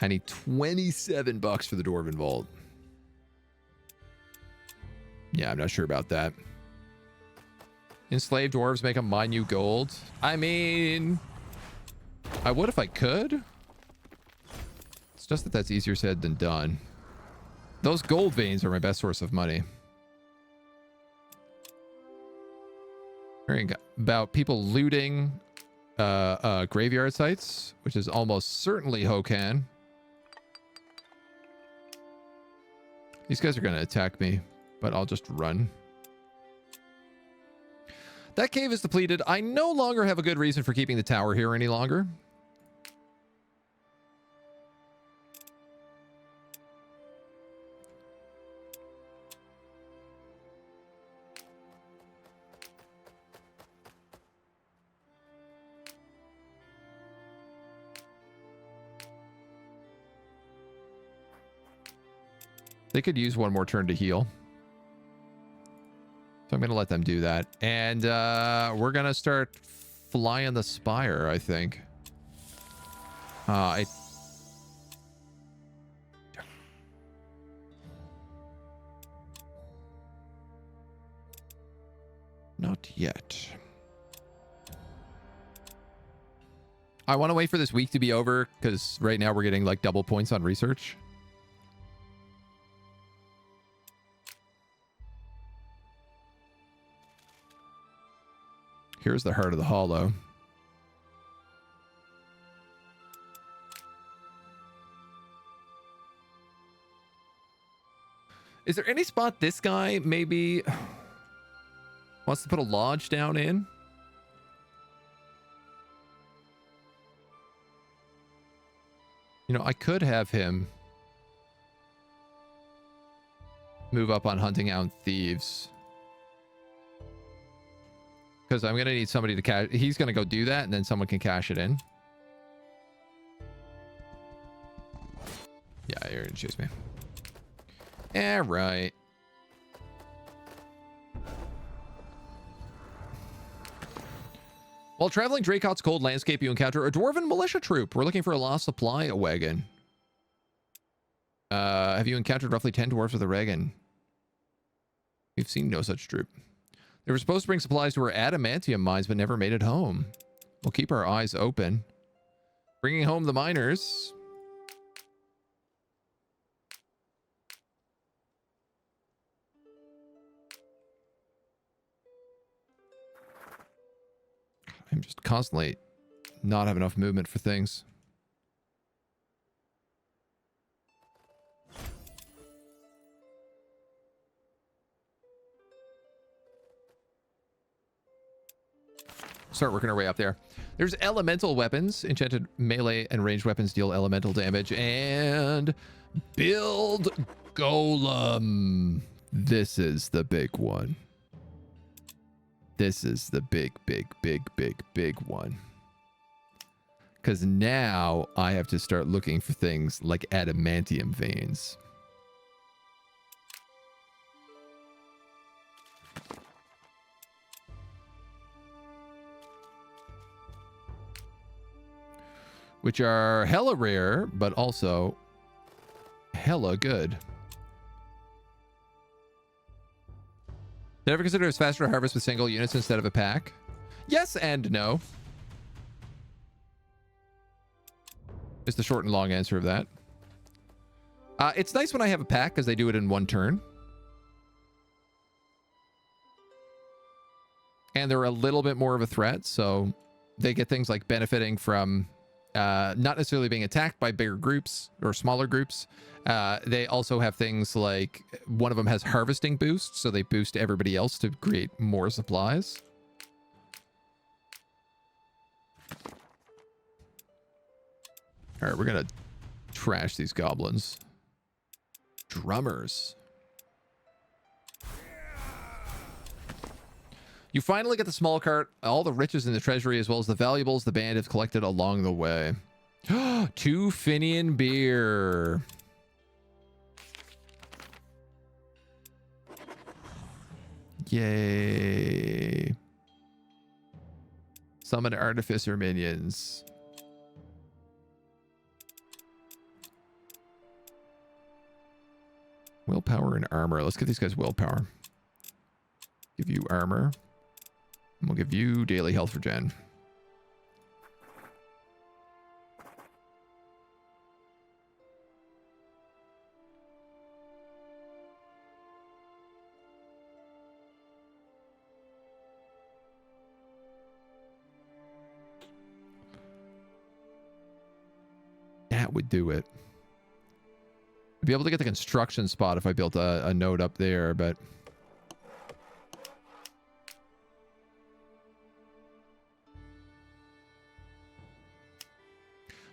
I need 27 bucks for the Dwarven Vault. Yeah, I'm not sure about that. Enslaved dwarves make them mine you gold. I mean, I would if I could. It's just that that's easier said than done. Those gold veins are my best source of money. Hearing about people looting graveyard sites, which is almost certainly Hokan. These guys are going to attack me, but I'll just run. That cave is depleted. I no longer have a good reason for keeping the tower here any longer. They could use one more turn to heal. So I'm going to let them do that. And we're going to start flying the spire, I think. Not yet. I want to wait for this week to be over because right now we're getting like double points on research. Here's the heart of the hollow. Is there any spot this guy maybe wants to put a lodge down in? You know, I could have him move up on hunting out thieves. Because I'm going to need somebody to cash. He's going to go do that, and then someone can cash it in. Yeah, you're going to choose me. Yeah, right. While traveling Draycott's cold landscape, you encounter a Dwarven militia troop. We're looking for a lost supply wagon. Have you encountered roughly 10 dwarves with a wagon? We've seen no such troop. They were supposed to bring supplies to our adamantium mines, but never made it home. We'll keep our eyes open. Bringing home the miners. I'm just constantly not have enough movement for things. Start working our way up there. There's elemental weapons. Enchanted melee and ranged weapons deal elemental damage. And build golem. This is the big one. This is the big one. Because now I have to start looking for things like adamantium veins. Which are hella rare, but also hella good. Did I ever consider it's faster to harvest with single units instead of a pack? Yes and no. Is the short and long answer of that. It's nice when I have a pack because they do it in one turn. And they're a little bit more of a threat, so they get things like benefiting from not necessarily being attacked by bigger groups or smaller groups. They also have things like one of them has harvesting boosts, so they boost everybody else to create more supplies. All right, we're gonna trash these goblins. Drummers. You finally get the small cart, all the riches in the treasury, as well as the valuables the band have collected along the way. 2 Finian beer. Yay. Summon artificer minions. Willpower and armor. Let's give these guys willpower. Give you armor. And we'll give you daily health regen. That would do it. I'd be able to get the construction spot if I built a node up there, but...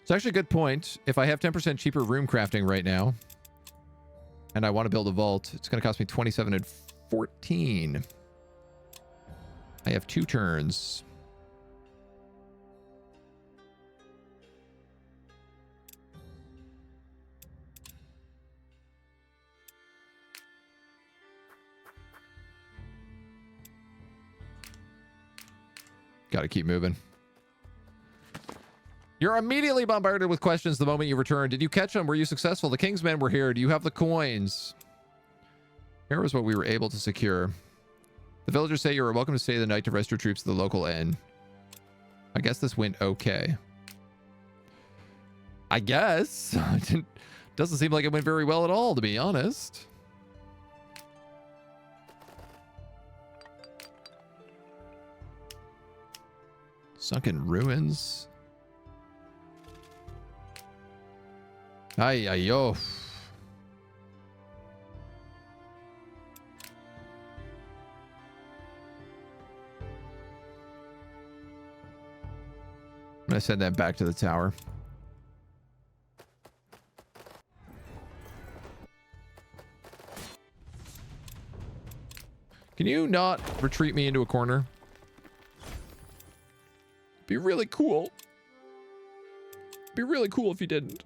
It's actually a good point. If I have 10% cheaper room crafting right now, and I want to build a vault, it's going to cost me 27 and 14. I have 2 turns. Got to keep moving. You're immediately bombarded with questions the moment you return. Did you catch them? Were you successful? The King's men were here. Do you have the coins? Here was what we were able to secure. The villagers say you are welcome to stay the night to rest your troops at the local inn. I guess this went okay. I guess. Doesn't seem like it went very well at all, to be honest. Sunken ruins. Ay, ay, yo. I'm gonna send that back to the tower. Can you not retreat me into a corner? Be really cool. Be really cool if you didn't.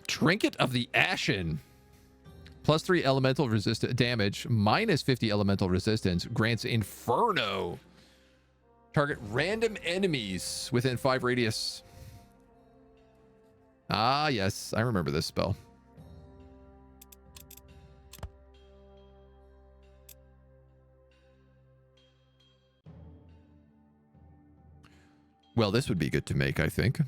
Trinket of the Ashen. +3 elemental resistant damage, -50 elemental resistance, grants Inferno. Target random enemies within 5 radius. Ah, yes, I remember this spell. Well, this would be good to make, I think.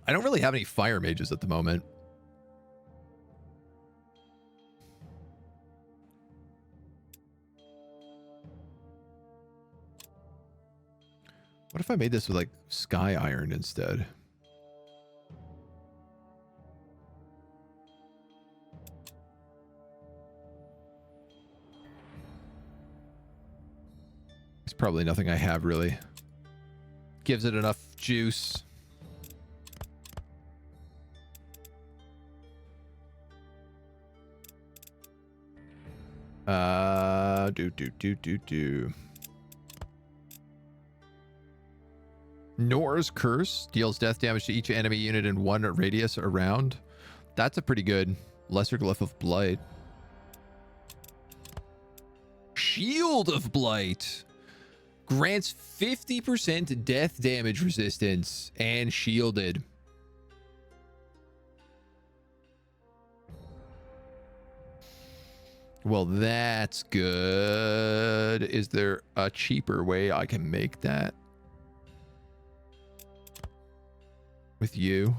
I don't really have any fire mages at the moment. What if I made this with like sky iron instead? It's probably nothing I have really. Gives it enough juice. Nor's Curse deals death damage to each enemy unit in 1 radius around. That's a pretty good Lesser Glyph of Blight. Shield of Blight grants 50% death damage resistance and shielded. Well, that's good. Is there a cheaper way I can make that? With you?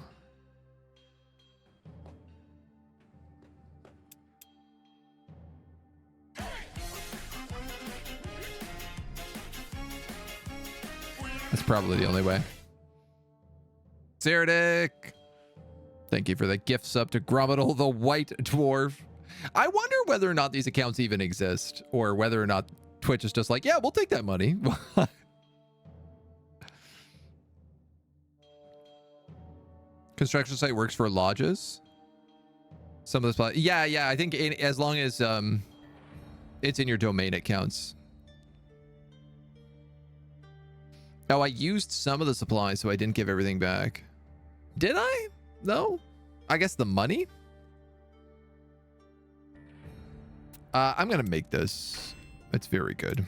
That's probably the only way. Zerdic! Thank you for the gift sub to Gromital the White Dwarf. I wonder whether or not these accounts even exist, or whether or not Twitch is just like, yeah, we'll take that money. Construction site works for lodges. Some of this, yeah, I think as long as it's in your domain, it counts. Oh, I used some of the supplies, so I didn't give everything back. Did I? No? I guess the money? I'm gonna make this. It's very good.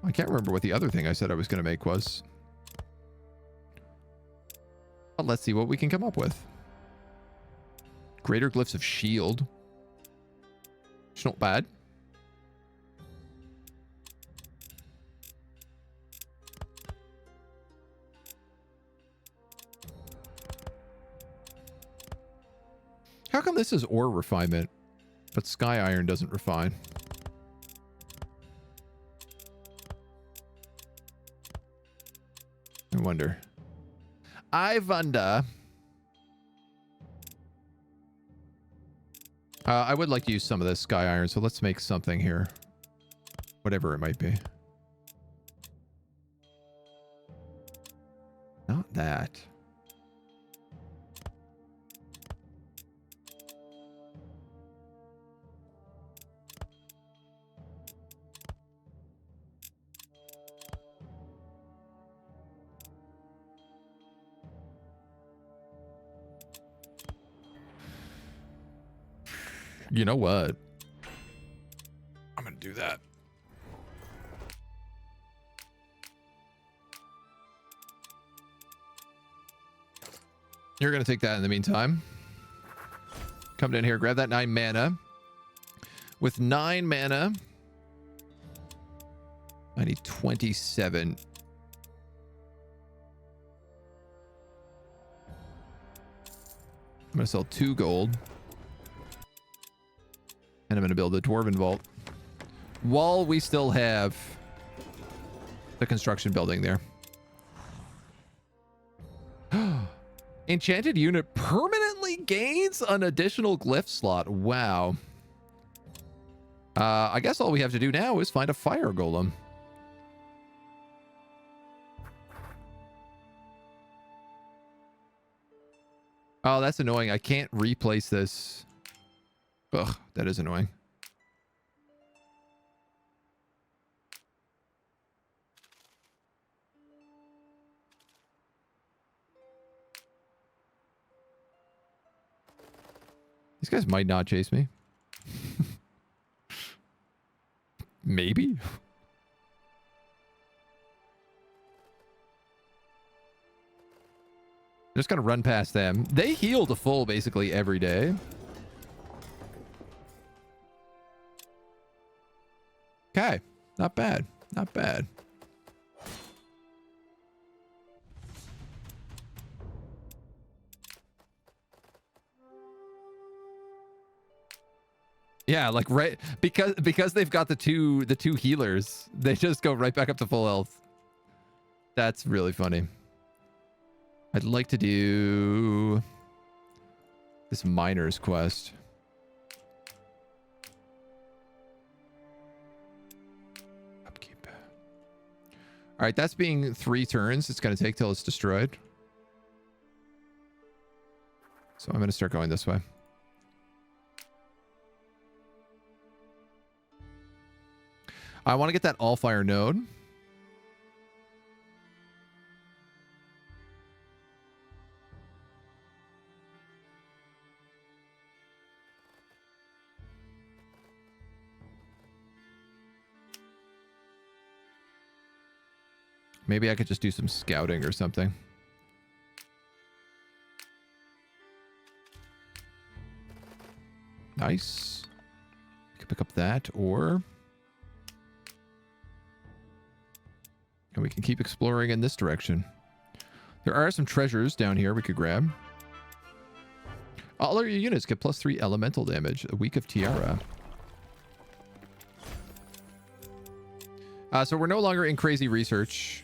I can't remember what the other thing I said I was gonna make was. But let's see what we can come up with. Greater Glyphs of Shield. It's not bad. How come this is ore refinement, but sky iron doesn't refine? I wonder. I wonder. I would like to use some of this sky iron, so let's make something here. Whatever it might be. Not that. You know what? I'm gonna do that. You're gonna take that in the meantime. Come down here, grab that 9 mana. with 9 mana. I need 27. I'm going to sell 2 gold. And I'm going to build a Dwarven Vault. While we still have the construction building there. Enchanted unit permanently gains an additional glyph slot. Wow. I guess all we have to do now is find a fire golem. Oh, that's annoying. I can't replace this. Ugh, that is annoying. These guys might not chase me. Maybe. Just gonna run past them. They heal to full basically every day. Okay, not bad. Not bad. Yeah, like right because they've got the two healers, they just go right back up to full health. That's really funny. I'd like to do this miner's quest. Upkeep. All right, that's being 3 turns. It's going to take till it's destroyed. So I'm going to start going this way. I want to get that Allfire node. Maybe I could just do some scouting or something. Nice. I could pick up that, or... and we can keep exploring in this direction. There are some treasures down here we could grab. All of your units get +3 elemental damage. A week of Tiara. So we're no longer in crazy research.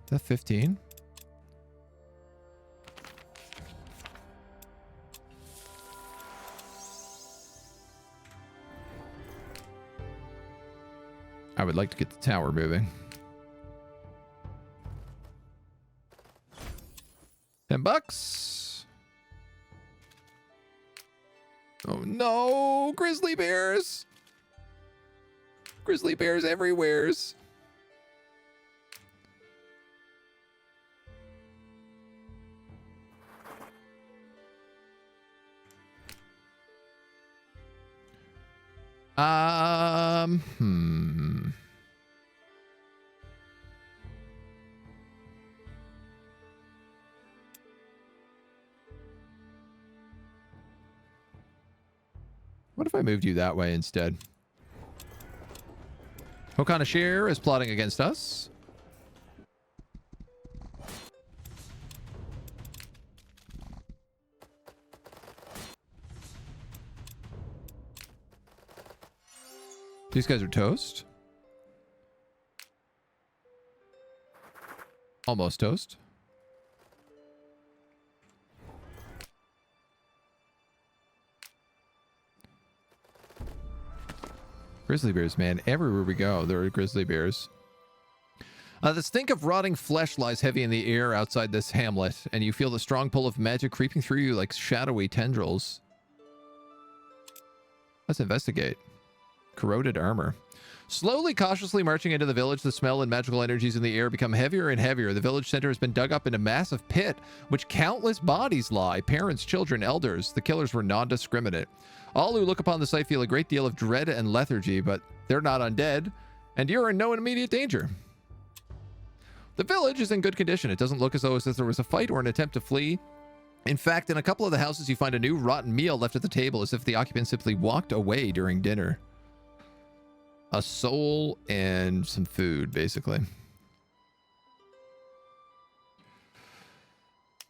Is that 15? I would like to get the tower moving. $10. Oh no, grizzly bears. Grizzly bears everywheres. What if I moved you that way instead? Hokanashir is plotting against us. These guys are toast. Almost toast. Grizzly bears, man. Everywhere we go, there are grizzly bears. The stink of rotting flesh lies heavy in the air outside this hamlet, and you feel the strong pull of magic creeping through you like shadowy tendrils. Let's investigate. Corroded armor. Slowly, cautiously marching into the village, the smell and magical energies in the air become heavier and heavier. The village center has been dug up in a massive pit, which countless bodies lie. Parents, children, elders. The killers were non-discriminate. All who look upon the sight feel a great deal of dread and lethargy, but they're not undead, and you're in no immediate danger. The village is in good condition. It doesn't look as though there was a fight or an attempt to flee. In fact, in a couple of the houses, you find a new rotten meal left at the table, as if the occupants simply walked away during dinner. A soul and some food, basically.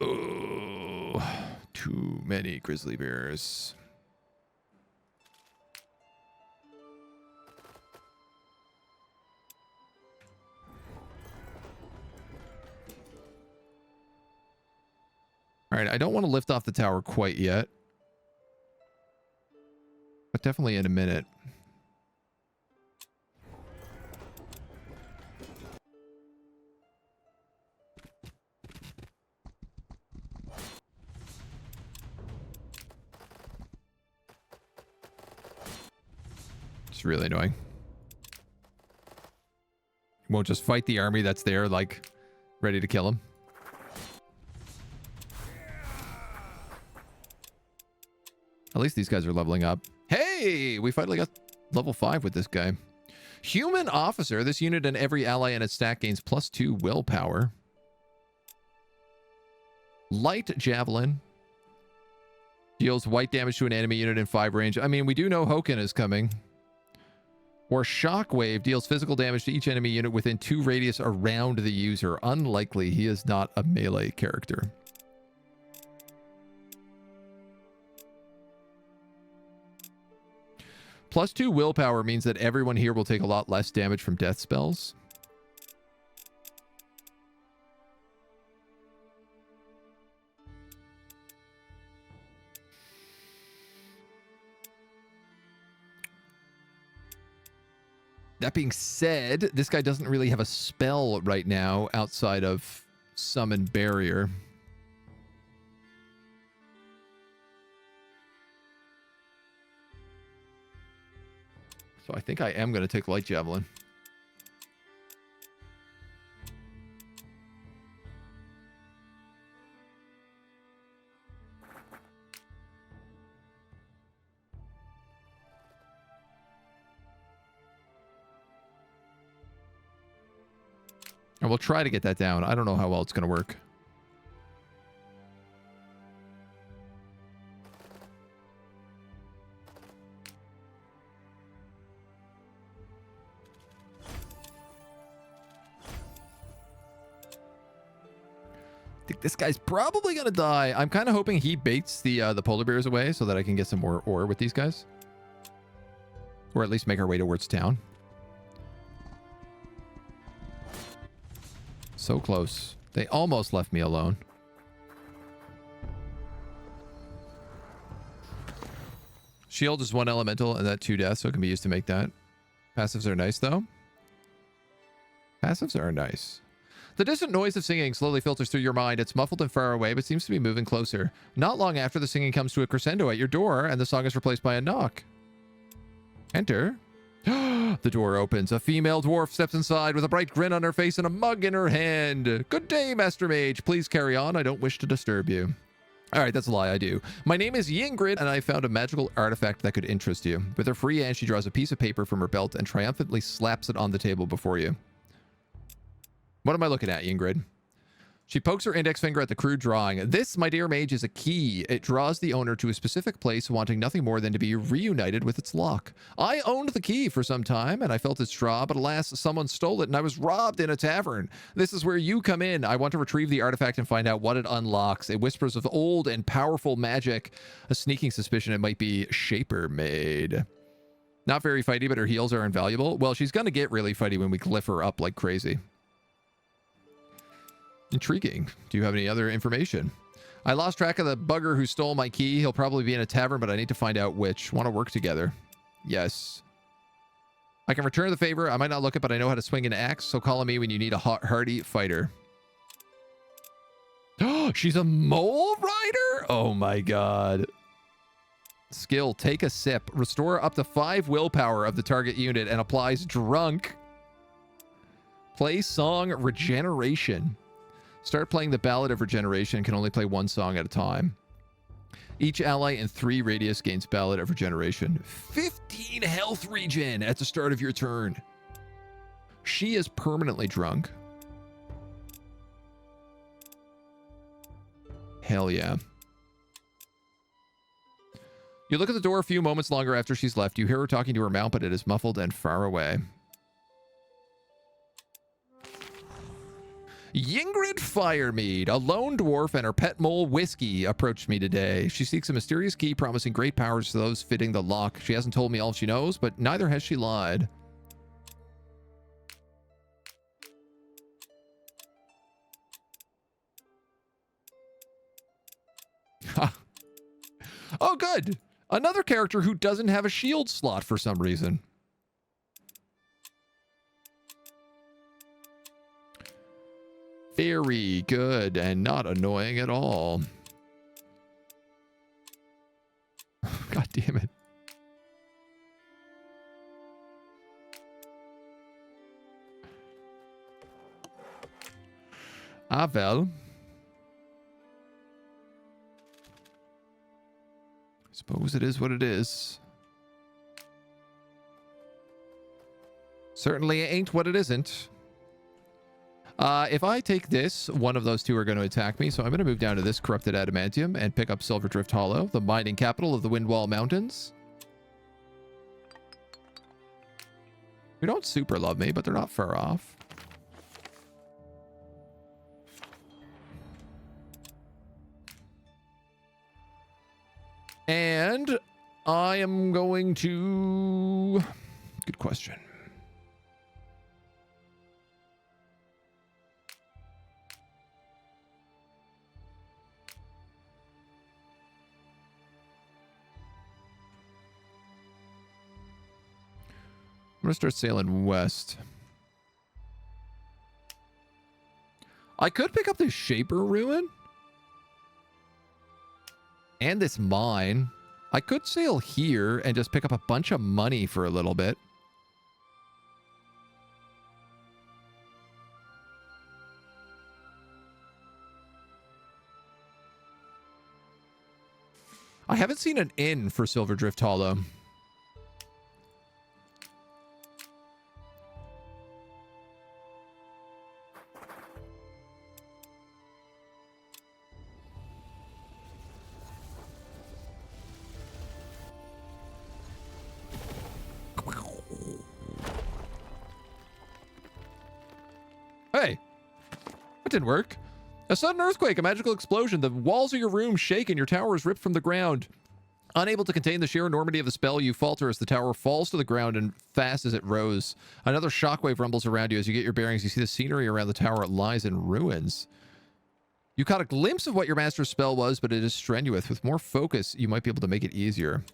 Oh, too many grizzly bears. All right, I don't want to lift off the tower quite yet, but definitely in a minute. It's really annoying. You won't just fight the army that's there, like, ready to kill him. At least these guys are leveling up. Hey, we finally got level 5 with this guy. Human officer. This unit and every ally in its stack gains +2 willpower. Light javelin. Deals white damage to an enemy unit in 5 range. I mean, we do know Hoken is coming. Or shockwave deals physical damage to each enemy unit within 2 radius around the user. Unlikely. He is not a melee character. +2 willpower means that everyone here will take a lot less damage from death spells. That being said, this guy doesn't really have a spell right now outside of Summon Barrier. So I think I am going to take Light Javelin. And we'll try to get that down. I don't know how well it's going to work. I think this guy's probably gonna die. I'm kind of hoping he baits the polar bears away so that I can get some more ore with these guys, or at least make our way towards town. So close. They almost left me alone. Shield is 1 elemental and that 2 death, so it can be used to make that. Passives are nice though. Passives are nice. The distant noise of singing slowly filters through your mind. It's muffled and far away, but seems to be moving closer. Not long after, the singing comes to a crescendo at your door, and the song is replaced by a knock. Enter. The door opens. A female dwarf steps inside with a bright grin on her face and a mug in her hand. Good day, Master Mage. Please carry on. I don't wish to disturb you. All right, that's a lie. I do. My name is Yingrid, and I found a magical artifact that could interest you. With her free hand, she draws a piece of paper from her belt and triumphantly slaps it on the table before you. What am I looking at, Ingrid? She pokes her index finger at the crude drawing. This, my dear mage, is a key. It draws the owner to a specific place, wanting nothing more than to be reunited with its lock. I owned the key for some time, and I felt its draw, but alas, someone stole it, and I was robbed in a tavern. This is where you come in. I want to retrieve the artifact and find out what it unlocks. It whispers of old and powerful magic. A sneaking suspicion it might be Shaper made. Not very fighty, but her heals are invaluable. Well, she's going to get really fighty when we glyph her up like crazy. Intriguing. Do you have any other information? I lost track of the bugger who stole my key. He'll probably be in a tavern, but I need to find out which. Want to work together? Yes. I can return the favor. I might not look it, but I know how to swing an axe, so call on me when you need a hardy fighter. She's a mole rider? Oh my god. Skill, take a sip. Restore up to 5 willpower of the target unit and applies drunk. Play song Regeneration. Start playing the Ballad of Regeneration. Can only play 1 song at a time. Each ally in 3 radius gains Ballad of Regeneration. 15 health regen at the start of your turn. She is permanently drunk. Hell yeah. You look at the door a few moments longer after she's left. You hear her talking to her mount, but it is muffled and far away. Yingrid Firemead, a lone dwarf, and her pet mole Whiskey approached me today. She seeks a mysterious key promising great powers to those fitting the lock. She hasn't told me all she knows, but neither has she lied. Oh, good. Another character who doesn't have a shield slot for some reason. Very good and not annoying at all. God damn it. Ah, well. Suppose it is what it is. Certainly ain't what it isn't. If I take this, one of those two are going to attack me, so I'm going to move down to this corrupted adamantium and pick up Silverdrift Hollow, the mining capital of the Windwall Mountains. Who don't super love me, but they're not far off. And I am going to... Good question. I'm going to start sailing west. I could pick up this Shaper Ruin. And this mine. I could sail here and just pick up a bunch of money for a little bit. I haven't seen an inn for Silverdrift Hollow. Hey, that didn't work. A sudden earthquake, a magical explosion. The walls of your room shake and your tower is ripped from the ground. Unable to contain the sheer enormity of the spell, you falter as the tower falls to the ground and fast as it rose. Another shockwave rumbles around you as you get your bearings. You see the scenery around the tower lies in ruins. You caught a glimpse of what your master's spell was, but it is strenuous. With more focus, you might be able to make it easier.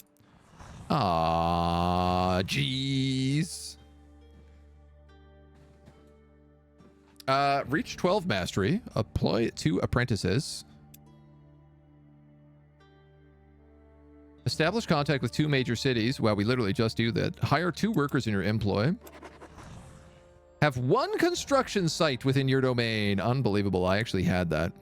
Ah, jeez. Reach 12 mastery. Apply it to apprentices. Establish contact with 2 major cities. Well, we literally just do that. Hire 2 workers in your employ. Have 1 construction site within your domain. Unbelievable. I actually had that.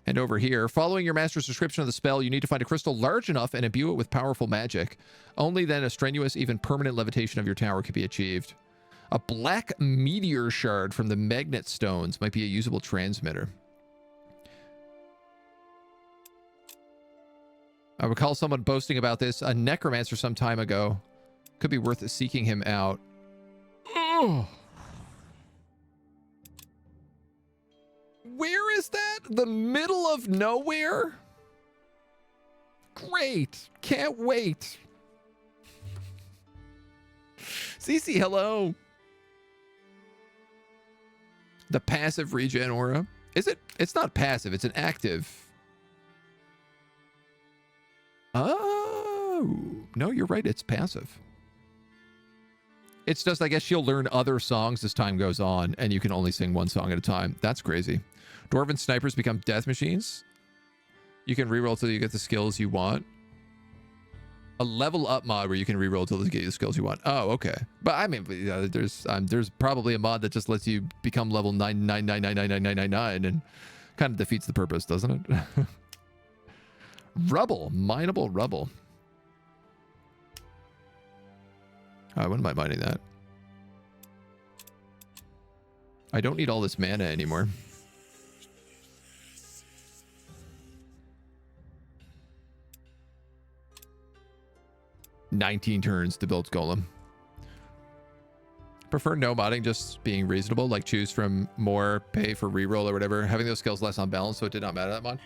And over here, following your master's description of the spell, you need to find a crystal large enough and imbue it with powerful magic. Only then a strenuous, even permanent levitation of your tower can be achieved. A black meteor shard from the magnet stones might be a usable transmitter. I recall someone boasting about this. A necromancer some time ago. Could be worth seeking him out. Oh. Where is that? The middle of nowhere? Great. Can't wait. Cece, hello. The passive regen aura. Is it? It's not passive. It's an active. Oh. No, you're right. It's passive. It's just, I guess she'll learn other songs as time goes on, and you can only sing 1 song at a time. That's crazy. Dwarven snipers become death machines. You can reroll till you get the skills you want. A level up mod where you can reroll till you get the skills you want. Oh, okay. But I mean, there's probably a mod that just lets you become level 999999999 and kind of defeats the purpose, doesn't it? Rubble, mineable rubble. I wouldn't mind mining that. I don't need all this mana anymore. "19 turns to build Golem." Prefer no modding, just being reasonable, like choose from more, pay for reroll or whatever. Having those skills less on balance, so it did not matter that much.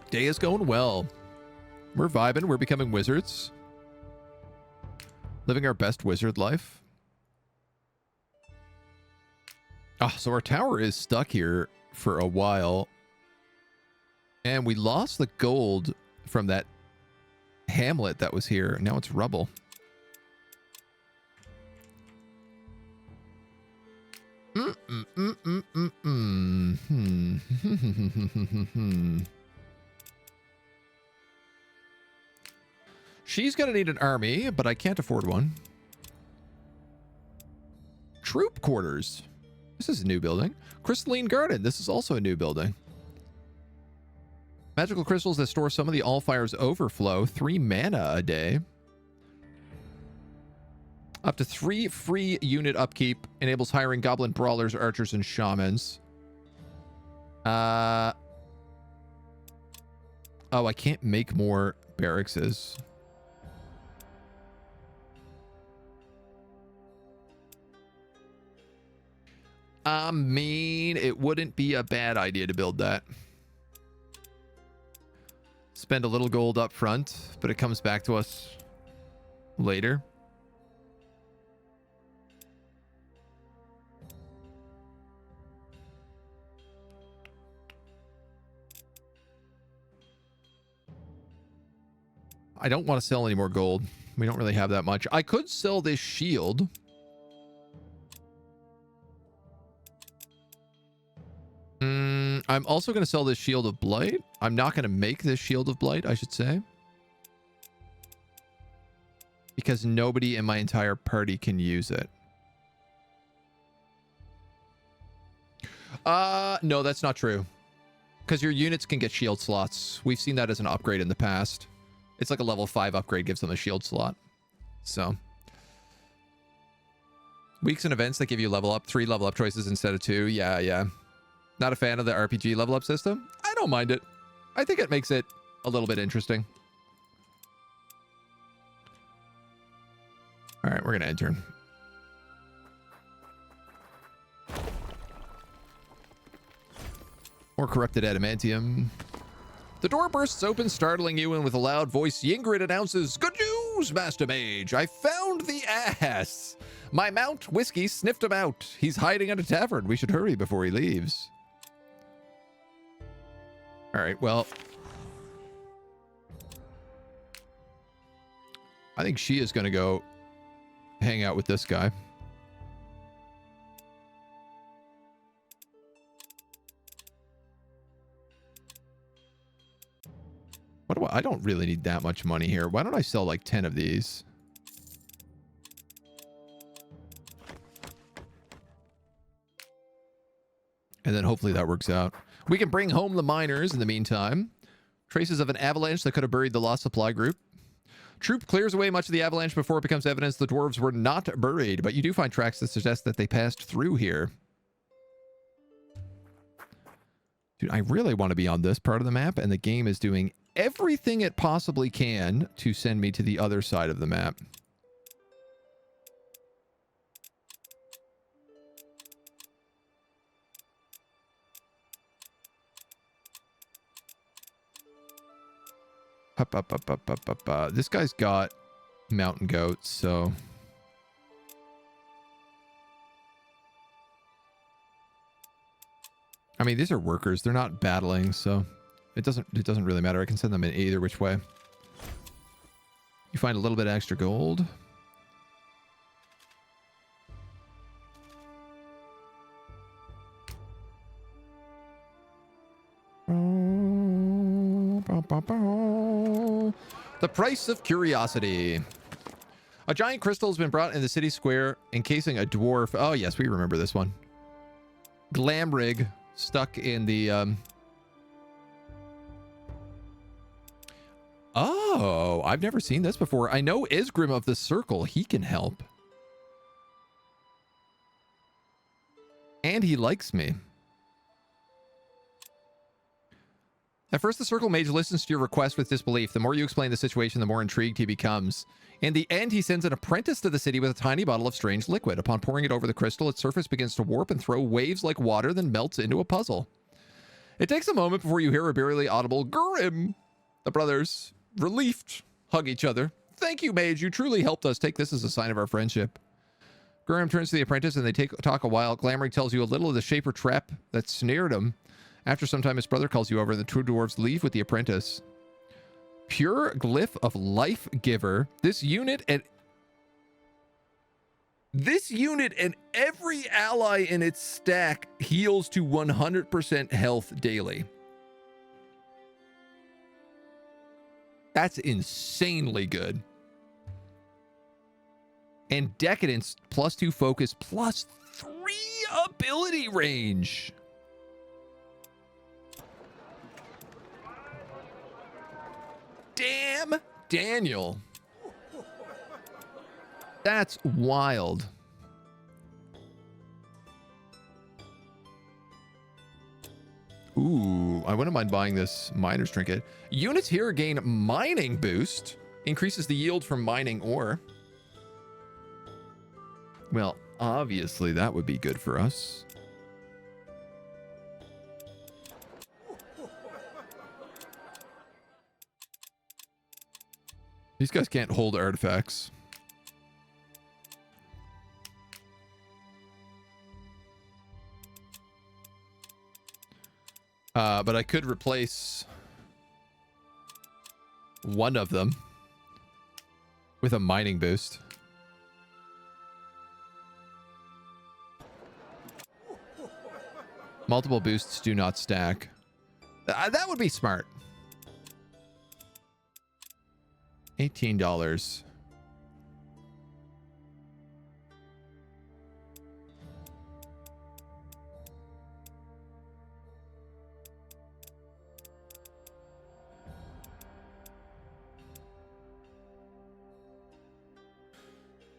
Day is going well. We're vibing, we're becoming wizards. Living our best wizard life. Ah, so our tower is stuck here for a while. And we lost the gold from that hamlet that was here. Now it's rubble. She's gonna need an army, but I can't afford one. Troop quarters. This is a new building. Crystalline Garden. This is also a new building. Magical crystals that store some of the Allfire's overflow. 3 mana a day. Up to 3 free unit upkeep. Enables hiring goblin brawlers, archers, and shamans. Oh, I can't make more barrackses. I mean, it wouldn't be a bad idea to build that. Spend a little gold up front, but it comes back to us later. I don't want to sell any more gold. We don't really have that much. I could sell this shield. I'm also going to sell this Shield of Blight. I'm not going to make this Shield of Blight, I should say. Because nobody in my entire party can use it. No, that's not true. Because your units can get shield slots. We've seen that as an upgrade in the past. It's like a level 5 upgrade gives them a shield slot. So. Weeks and events that give you level up. 3 level up choices instead of 2. Yeah. Not a fan of the RPG level up system? I don't mind it. I think it makes it a little bit interesting. All right, we're going to enter. More corrupted adamantium. The door bursts open, startling you, and with a loud voice, Yingrid announces, "Good news, Master Mage! I found the ass! My mount, Whiskey, sniffed him out. He's hiding at a tavern. We should hurry before he leaves." All right, well. I think she is going to go hang out with this guy. What do I don't really need that much money here. Why don't I sell like 10 of these? And then hopefully that works out. We can bring home the miners in the meantime. Traces of an avalanche that could have buried the lost supply group. Troop clears away much of the avalanche before it becomes evidence the dwarves were not buried, but you do find tracks that suggest that they passed through here. Dude, I really want to be on this part of the map, and the game is doing everything it possibly can to send me to the other side of the map. This guy's got mountain goats, so I mean, these are workers. They're not battling, so it doesn't really matter. I can send them in either which way. You find a little bit of extra gold. The price of curiosity. A giant crystal has been brought in the city square, encasing a dwarf. Oh, yes, we remember this one. Glam rig stuck in the... Oh, I've never seen this before. I know Isgrim of the Circle. He can help. And he likes me. At first, the Circle Mage listens to your request with disbelief. The more you explain the situation, the more intrigued he becomes. In the end, he sends an apprentice to the city with a tiny bottle of strange liquid. Upon pouring it over the crystal, its surface begins to warp and throw waves like water, then melts into a puzzle. It takes a moment before you hear a barely audible Grim. The brothers, relieved, hug each other. Thank you, mage. You truly helped us. Take this as a sign of our friendship. Grim turns to the apprentice and they talk a while. Glamring tells you a little of the shaper trap that snared him. After some time, his brother calls you over and the two dwarves leave with the apprentice. Pure Glyph of Life Giver. This unit and every ally in its stack heals to 100% health daily. That's insanely good. And Decadence, +2 focus, +3 ability range. Damn, Daniel. That's wild. Ooh, I wouldn't mind buying this miner's trinket. Units here gain mining boost. Increases the yield from mining ore. Well, obviously that would be good for us. These guys can't hold artifacts. But I could replace one of them with a mining boost. Multiple boosts do not stack. That would be smart. $18.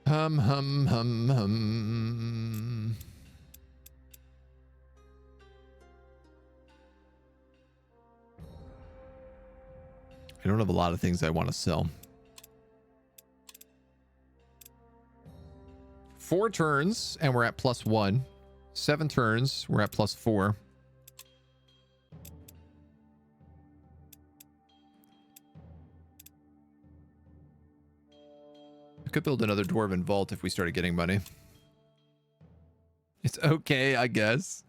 Hum. I don't have a lot of things I want to sell. 4 turns, and we're at +1. 7 turns, we're at +4. I could build another Dwarven vault if we started getting money. It's okay, I guess.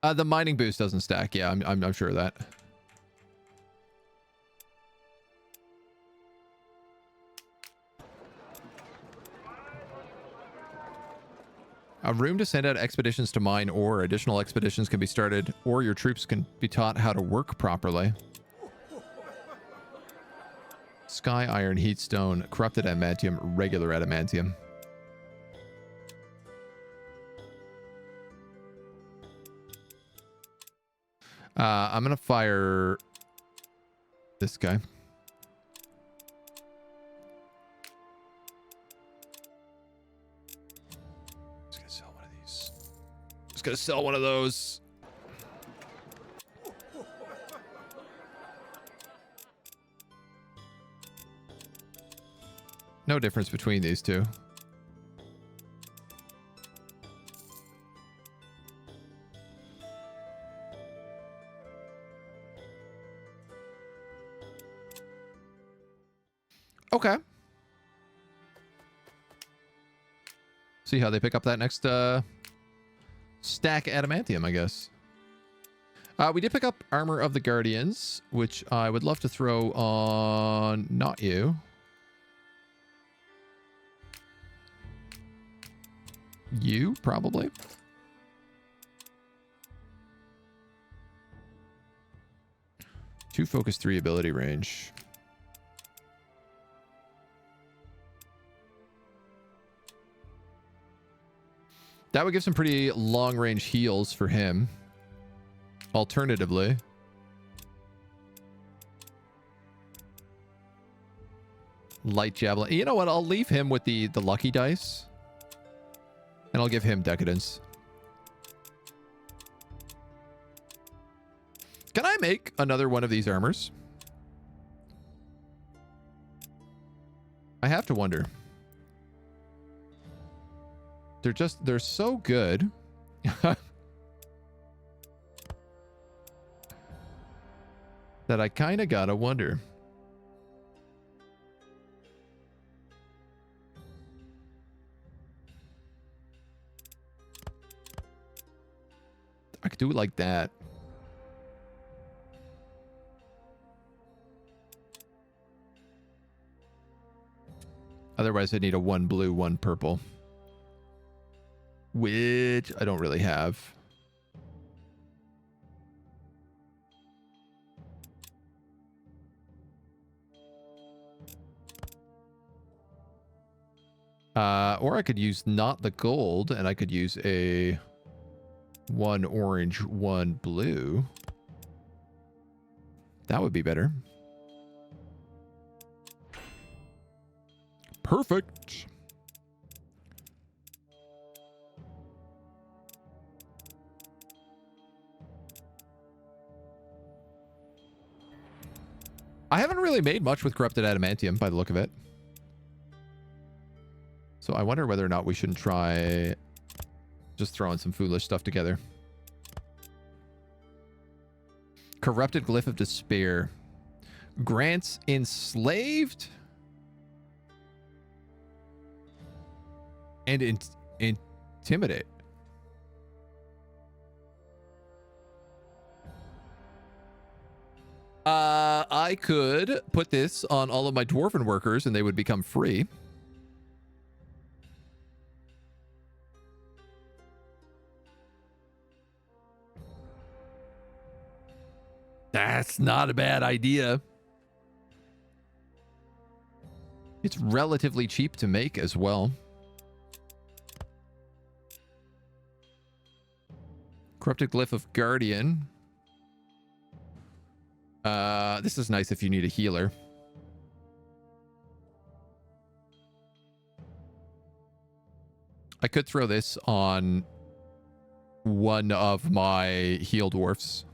The mining boost doesn't stack. Yeah, I'm sure of that. A room to send out expeditions to mine ore. Additional expeditions can be started, or your troops can be taught how to work properly. Sky iron, heat stone, corrupted adamantium, regular adamantium. I'm gonna fire this guy. Just gonna sell one of those. No difference between these two. Okay. See how they pick up that next stack adamantium, I guess. We did pick up Armor of the Guardians, which I would love to throw on not you. You, probably. 2 focus, 3 ability range. That would give some pretty long range heals for him. Alternatively, light javelin. You know what? I'll leave him with the lucky dice. And I'll give him decadence. Can I make another one of these armors? I have to wonder. They're so good. That I kind of gotta wonder. I could do it like that. Otherwise, I need a 1 blue, 1 purple. Which I don't really have. Or I could use not the gold, and I could use a 1 orange, 1 blue. That would be better. Perfect. I haven't really made much with corrupted adamantium by the look of it. So I wonder whether or not we shouldn't try just throwing some foolish stuff together. Corrupted Glyph of Despair. Grants enslaved and intimidate. I could put this on all of my Dwarven workers and they would become free. That's not a bad idea. It's relatively cheap to make as well. Corrupted Glyph of Guardian. This is nice if you need a healer. I could throw this on one of my heal dwarfs.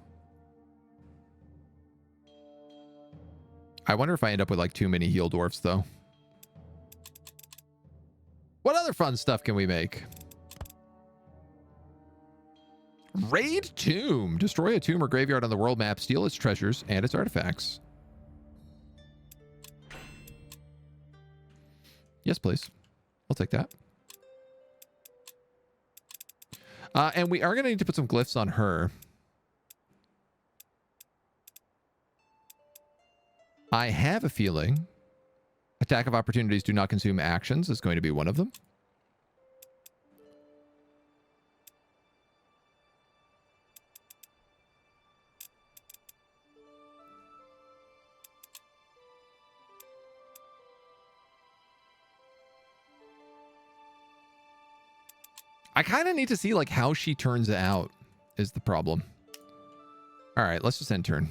I wonder if I end up with like too many heal dwarfs though. What other fun stuff can we make? Raid Tomb. Destroy a tomb or graveyard on the world map, steal its treasures and its artifacts. Yes, please. I'll take that. And we are going to need to put some glyphs on her. I have a feeling attack of opportunities do not consume actions is going to be one of them. I kind of need to see like how she turns out is the problem. All right, let's just end turn.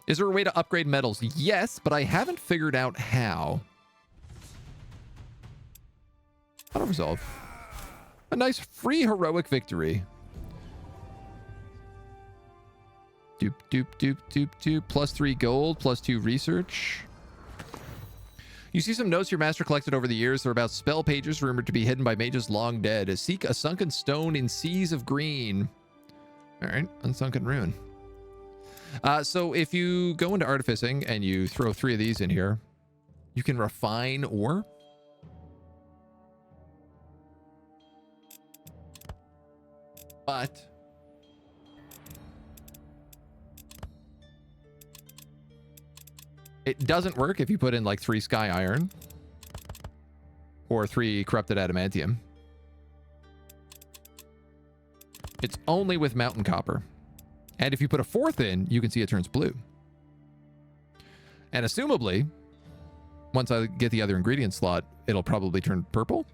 Is there a way to upgrade medals? Yes, but I haven't figured out how. Auto resolve. A nice free heroic victory. Doop, doop, doop, doop, doop. +3 gold, +2 research. You see some notes your master collected over the years. They're about spell pages rumored to be hidden by mages long dead. Seek a sunken stone in seas of green. All right, unsunken rune. So if you go into artificing and you throw 3 of these in here, you can refine ore. But it doesn't work if you put in like 3 sky iron or 3 corrupted adamantium. It's only with mountain copper. And if you put a 4th in, you can see it turns blue. And assumably, once I get the other ingredient slot, it'll probably turn purple.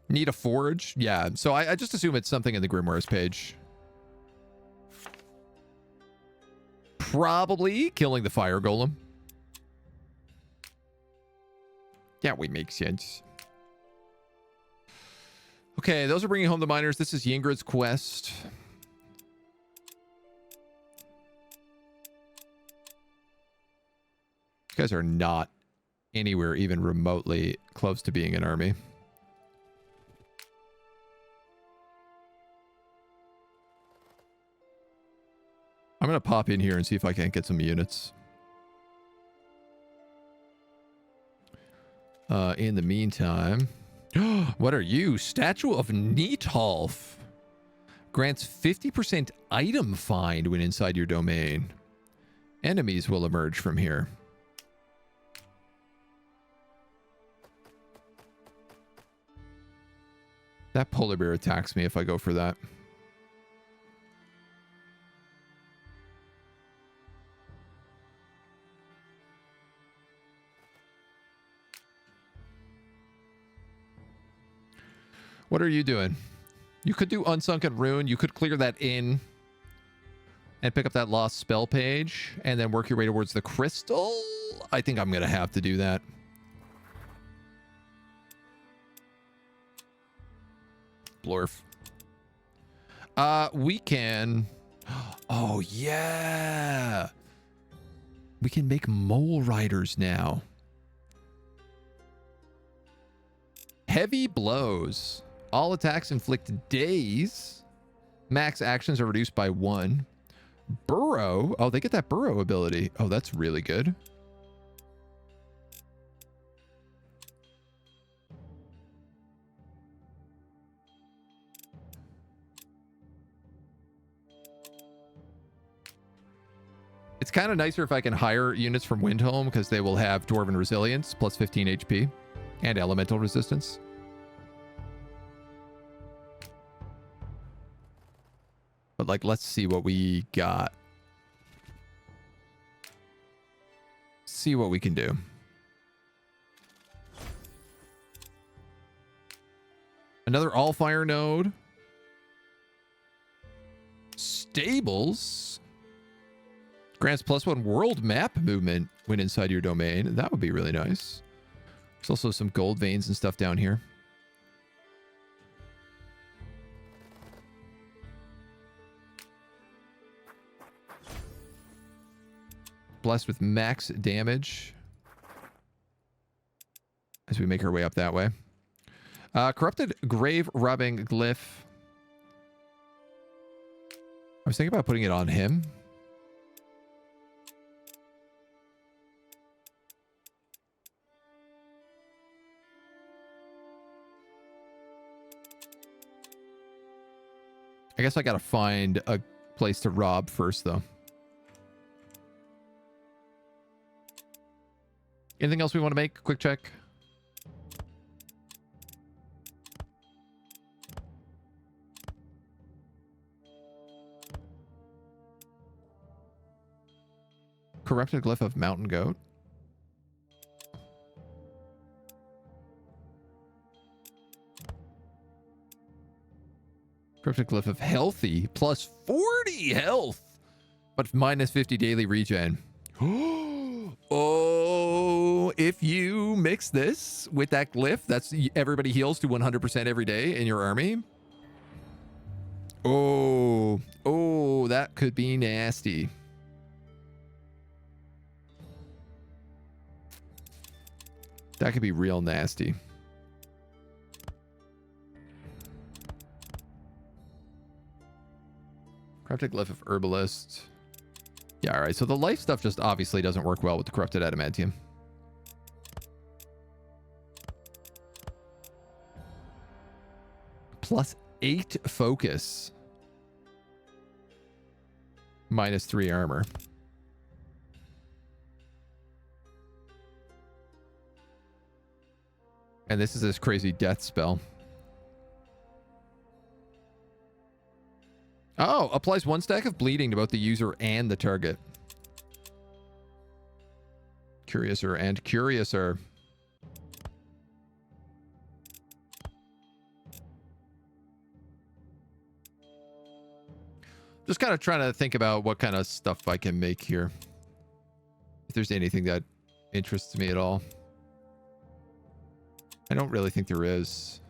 Need a forge? Yeah, so I just assume it's something in the Grimoires page. Probably killing the fire golem. That would make sense. Okay, those are bringing home the miners. This is Yingrad's quest. You guys are not anywhere even remotely close to being an army. I'm going to pop in here and see if I can't get some units. In the meantime, what are you? Statue of Neathalf. Grants 50% item find when inside your domain. Enemies will emerge from here. That polar bear attacks me if I go for that. What are you doing? You could do Unsunken Rune. You could clear that in and pick up that lost spell page and then work your way towards the crystal. I think I'm going to have to do that. Blorf. We can... Oh, yeah. We can make mole riders now. Heavy blows. All attacks inflict daze. Max actions are reduced by 1. Burrow. Oh, they get that burrow ability. Oh, that's really good. It's kind of nicer if I can hire units from Windhelm because they will have Dwarven Resilience plus 15 HP and Elemental Resistance. But like, let's see what we got. See what we can do. Another Allfire node. Stables. Grants +1 world map movement when inside your domain. That would be really nice. There's also some gold veins and stuff down here. Blessed with max damage as we make our way up that way. Corrupted grave rubbing glyph. I was thinking about putting it on him. I guess I gotta find a place to rob first, though. Anything else we want to make? Quick check. Corrupted glyph of mountain goat. Corrupted glyph of healthy plus 40 health, but minus 50 daily regen. Oh, if you mix this with that glyph, that's everybody heals to 100% every day in your army. Oh, that could be nasty. That could be real nasty. Corrupted glyph of herbalist. Yeah, all right. So the life stuff just obviously doesn't work well with the corrupted adamantium. +8 focus. -3 armor. And this is this crazy death spell. Oh, applies 1 stack of bleeding to both the user and the target. Curiouser and curiouser. Just kind of trying to think about what kind of stuff I can make here. If there's anything that interests me at all. I don't really think there is.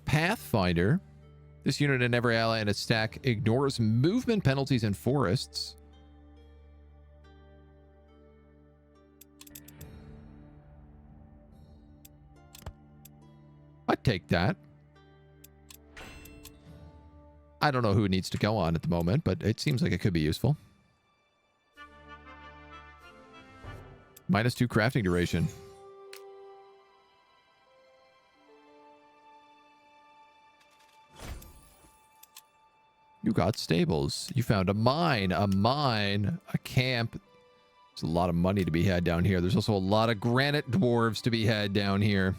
Pathfinder. This unit and every ally in its stack ignores movement penalties in forests. I'd take that. I don't know who it needs to go on at the moment, but it seems like it could be useful. -2 crafting duration. You got stables. You found a mine, a camp. There's a lot of money to be had down here. There's also a lot of granite dwarves to be had down here.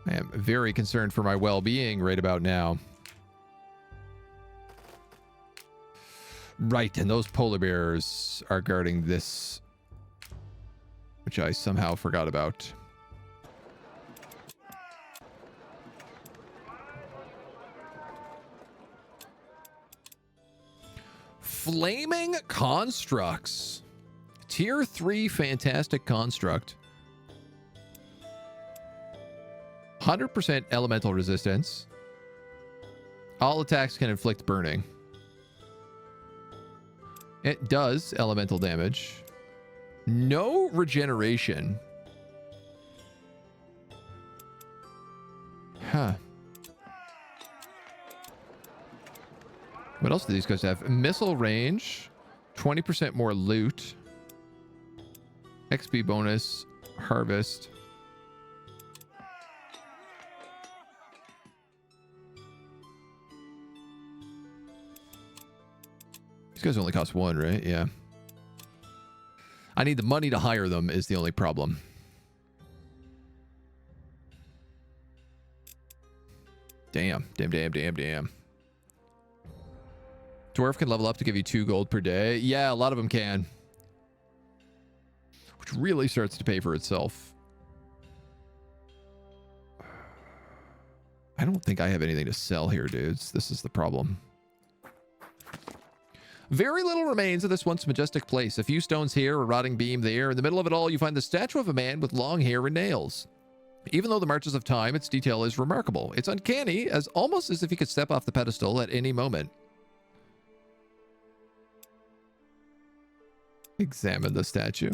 I am very concerned for my well-being right about now. Right, and those polar bears are guarding this, which I somehow forgot about. Flaming constructs. Tier 3 fantastic construct. 100% elemental resistance. All attacks can inflict burning. It does elemental damage. No regeneration. Huh. What else do these guys have? Missile range. 20% more loot. XP bonus. Harvest. These guys only cost 1, right? Yeah. I need the money to hire them is the only problem. Damn. Damn. Dwarf can level up to give you 2 gold per day. Yeah, a lot of them can. Which really starts to pay for itself. I don't think I have anything to sell here, dudes. This is the problem. Very little remains of this once majestic place. A few stones here, a rotting beam there. In the middle of it all, you find the statue of a man with long hair and nails. Even though the marches of time, its detail is remarkable. It's uncanny, as almost as if he could step off the pedestal at any moment. Examine the statue.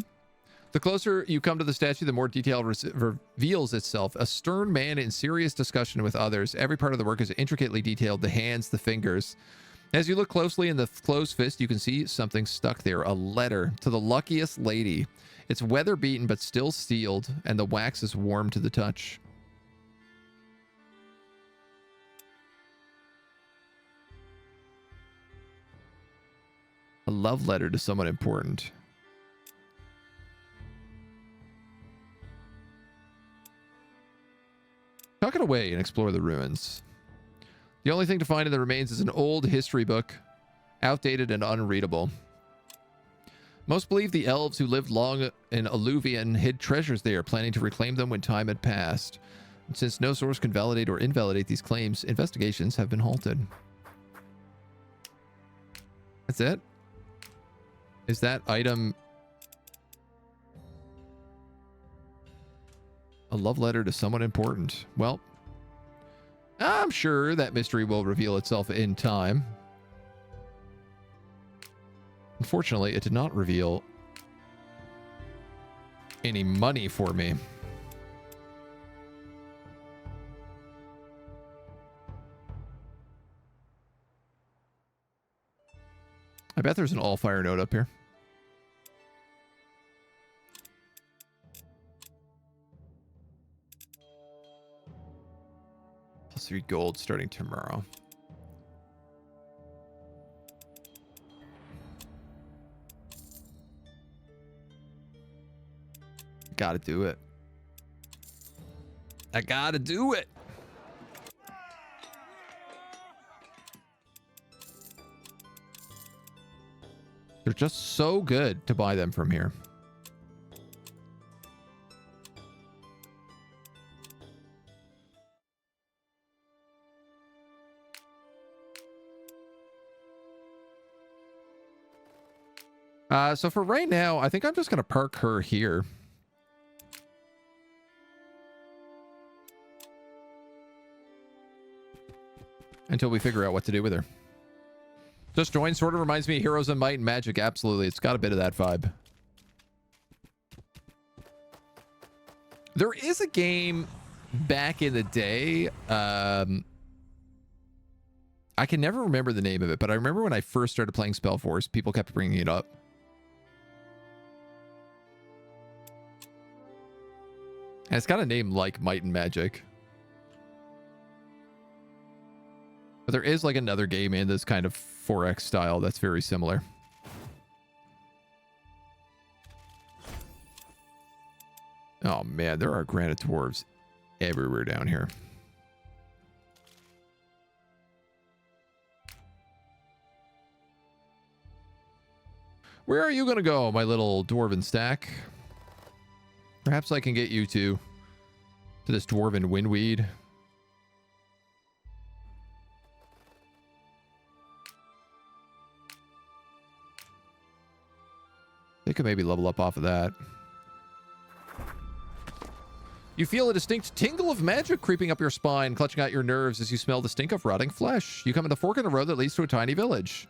The closer you come to the statue, the more detail reveals itself. A stern man in serious discussion with others. Every part of the work is intricately detailed. The hands, the fingers. As you look closely in the closed fist, you can see something stuck there. A letter to the luckiest lady. It's weather beaten but still sealed, and the wax is warm to the touch. A love letter to someone important. Tuck it away and explore the ruins. The only thing to find in the remains is an old history book, outdated and unreadable. Most believe the elves who lived long in Alluvion hid treasures there, planning to reclaim them when time had passed. And since no source can validate or invalidate these claims, investigations have been halted. That's it? Is that item a love letter to someone important? Well, I'm sure that mystery will reveal itself in time. Unfortunately, it did not reveal any money for me. I bet there's an Allfire note up here. 3 gold starting tomorrow. Gotta do it. I gotta do it. They're just so good to buy them from here. So for right now, I think I'm just going to park her here. Until we figure out what to do with her. Just join sort of reminds me of Heroes of Might and Magic. Absolutely. It's got a bit of that vibe. There is a game back in the day. I can never remember the name of it, but I remember when I first started playing Spellforce, people kept bringing it up. And it's got a name like Might and Magic. But there is like another game in this kind of 4X style that's very similar. Oh man, there are granite dwarves everywhere down here. Where are you going to go, my little dwarven stack? Perhaps I can get you to this dwarven windweed. They could maybe level up off of that. You feel a distinct tingle of magic creeping up your spine, clutching at your nerves as you smell the stink of rotting flesh. You come to the fork in the road that leads to a tiny village.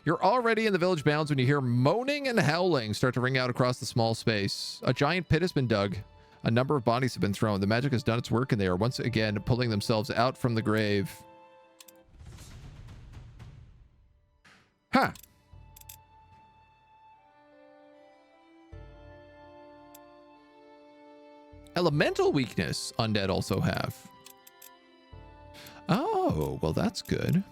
You're already in the village bounds when you hear moaning and howling start to ring out across the small space. A giant pit has been dug. A number of bodies have been thrown. The magic has done its work, and they are once again pulling themselves out from the grave. Huh. Elemental weakness undead also have. Oh, well that's good.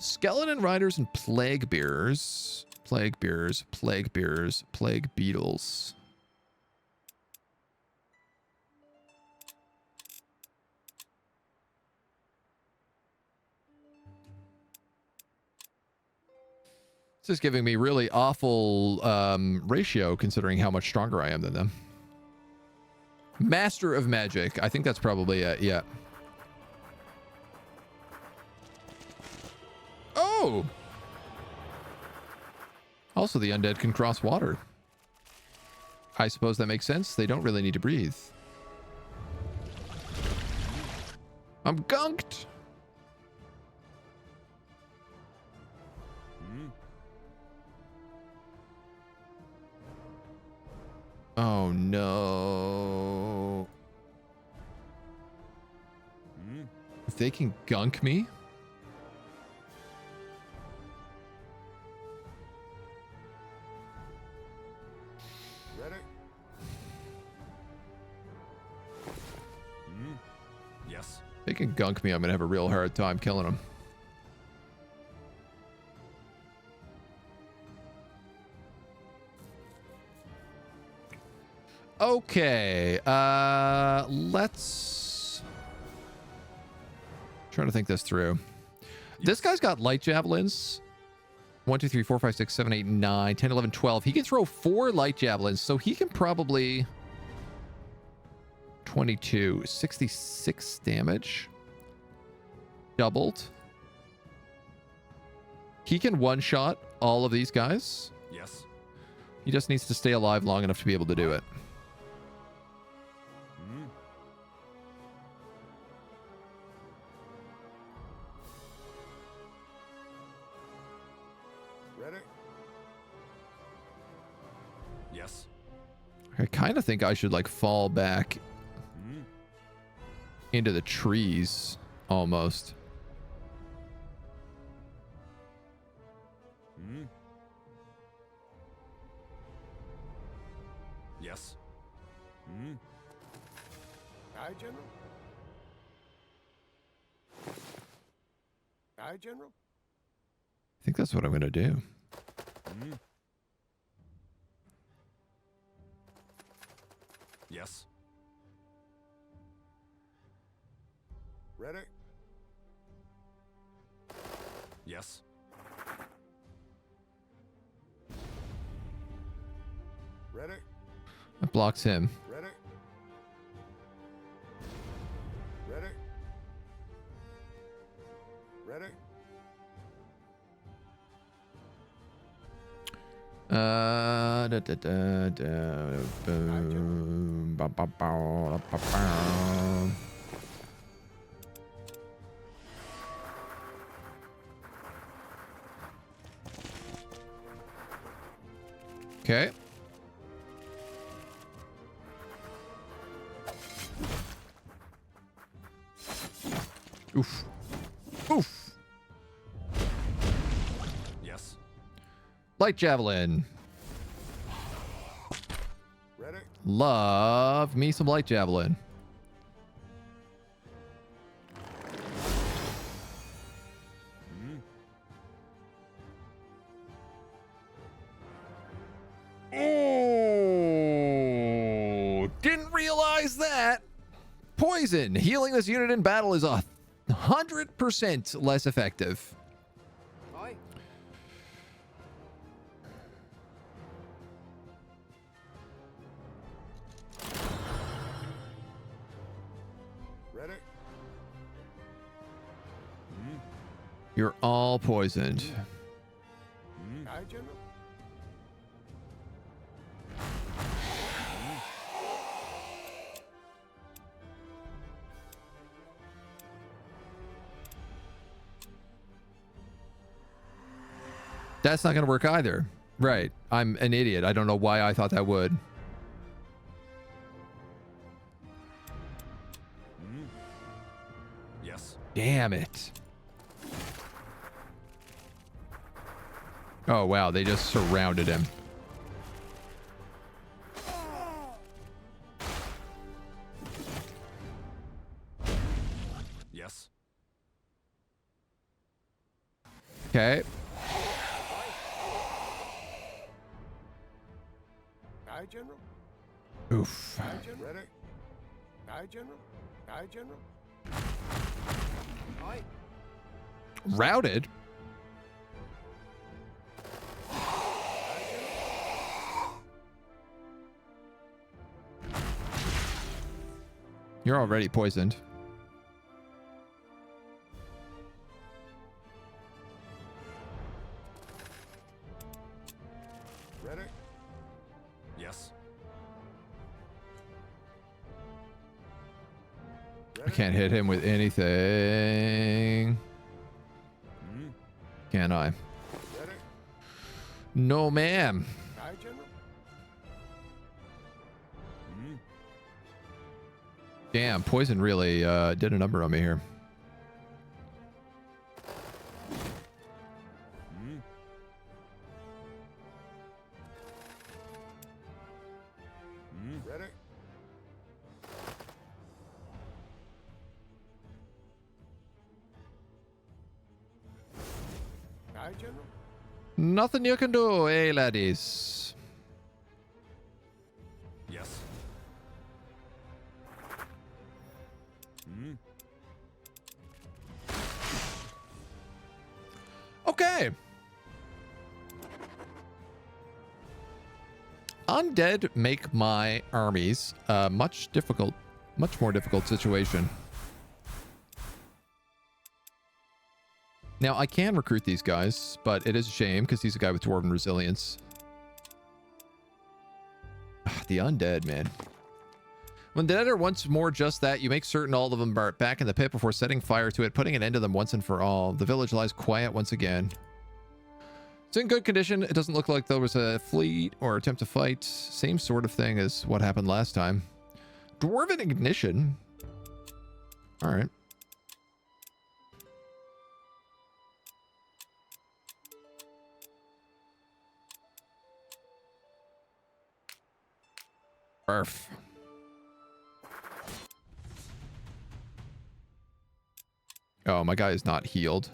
Skeleton riders and plague bearers. Plague bearers, plague bearers, plague beetles. This is giving me really awful ratio considering how much stronger I am than them. Master of Magic. I think that's probably it. Yeah. Oh! Also, the undead can cross water. I suppose that makes sense. They don't really need to breathe. I'm gunked! Oh no. If they can gunk me. Ready? Yes. If they can gunk me, I'm gonna have a real hard time killing them. Okay, let's try to think this through. This guy's got light javelins. 1, 2, 3, 4, 5, 6, 7, 8, 9, 10, 11, 12. He can throw 4 light javelins, so he can probably 22, 66 damage. Doubled. He can one-shot all of these guys. Yes. He just needs to stay alive long enough to be able to do it. Yes. I kind of think I should like fall back into the trees almost. Yes. Aye, General? Aye, General. I think that's what I'm gonna do. Yes. Ready? Yes. Ready? That blocks him. Ready? Ready? Ready? Boom. Ba, ba, ba, ba, ba. Okay. Oof. Oof. Yes. Light javelin. Ready? Love me some light javelin. Oh, didn't realize that. Poison. Healing this unit in battle is 100% less effective. Aye. Ready? You're all poisoned. Aye, General. That's not going to work either. Right. I'm an idiot. I don't know why I thought that would. Yes. Damn it. Oh, wow. They just surrounded him. Yes. Okay. Aye, General. Oof. Aye, General. Ready? Aye, General. Aye, General. Aye. Routed? You're already poisoned. Ready? Yes. I can't hit him with anything. Can I? Ready? No, ma'am. Aye, General. Damn, poison really did a number on me here. Ready? Aye, General. Nothing you can do, eh, laddies? Yes. Okay. Undead make my armies much more difficult situation. Now, I can recruit these guys, but it is a shame because he's a guy with Dwarven resilience. The undead, man. When the dead are once more just that, you make certain all of them are back in the pit before setting fire to it, putting an end to them once and for all. The village lies quiet once again. It's in good condition. It doesn't look like there was a fleet or attempt to fight. Same sort of thing as what happened last time. Dwarven ignition. All right. Perf. Oh, my guy is not healed.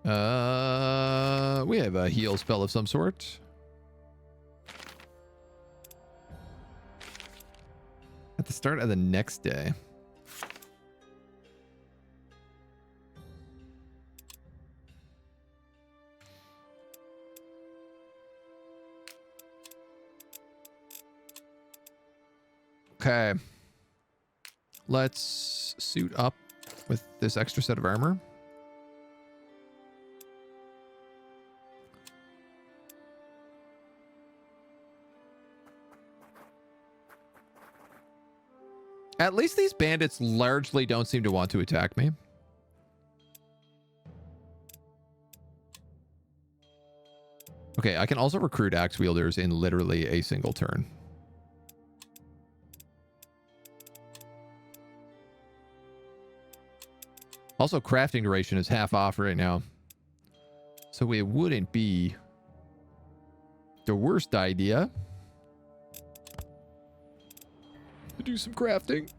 We have a heal spell of some sort. At the start of the next day. Okay. Let's suit up with this extra set of armor. At least these bandits largely don't seem to want to attack me. Okay, I can also recruit axe wielders in literally a single turn. Also, crafting duration is half off right now. So it wouldn't be the worst idea to do some crafting.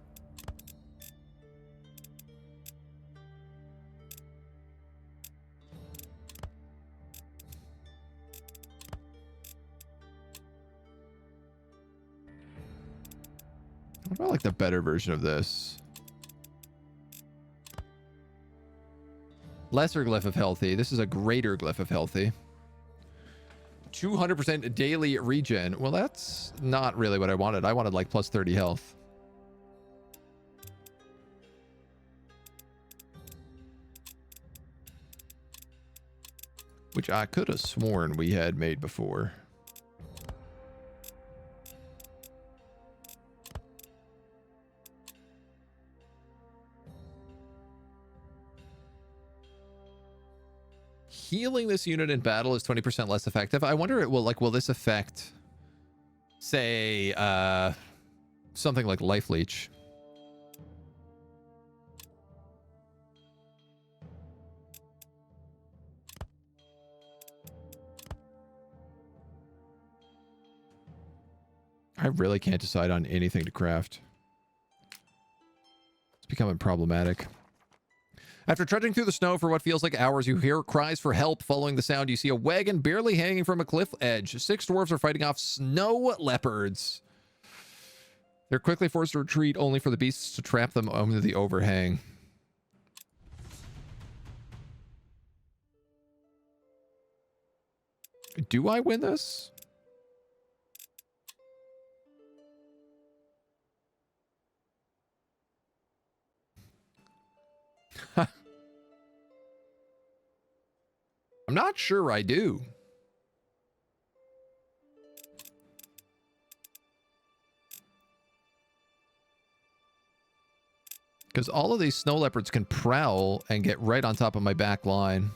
What about like the better version of this? Lesser glyph of healthy. This is a greater glyph of healthy. 200% daily regen. Well, that's not really what I wanted. I wanted like plus 30 health. Which I could have sworn we had made before. Healing this unit in battle is 20% less effective. I wonder it will will this affect, say, something like life leech? I really can't decide on anything to craft. It's becoming problematic. After trudging through the snow for what feels like hours, you hear cries for help. Following the sound, you see a wagon barely hanging from a cliff edge. 6 dwarves are fighting off snow leopards. They're quickly forced to retreat, only for the beasts to trap them under the overhang. Do I win this? I'm not sure I do. Because all of these snow leopards can prowl and get right on top of my back line.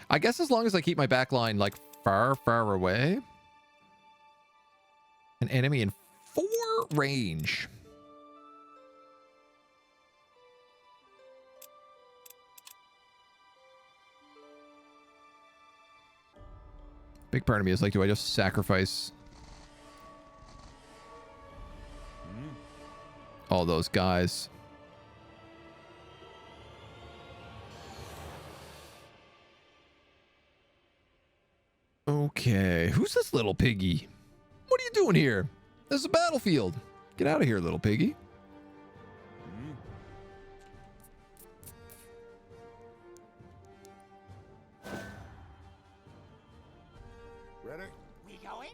I guess as long as I keep my back line like far, far away. An enemy in 4 range. Big part of me is like, do I just sacrifice all those guys? Okay, who's this little piggy? What are you doing here? This is a battlefield. Get out of here, little piggy. Ready? We going?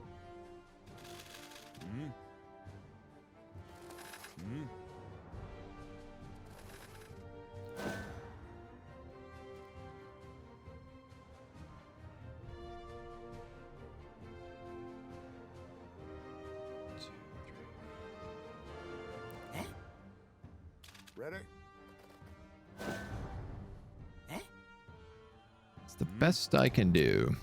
Ready? It's the best I can do.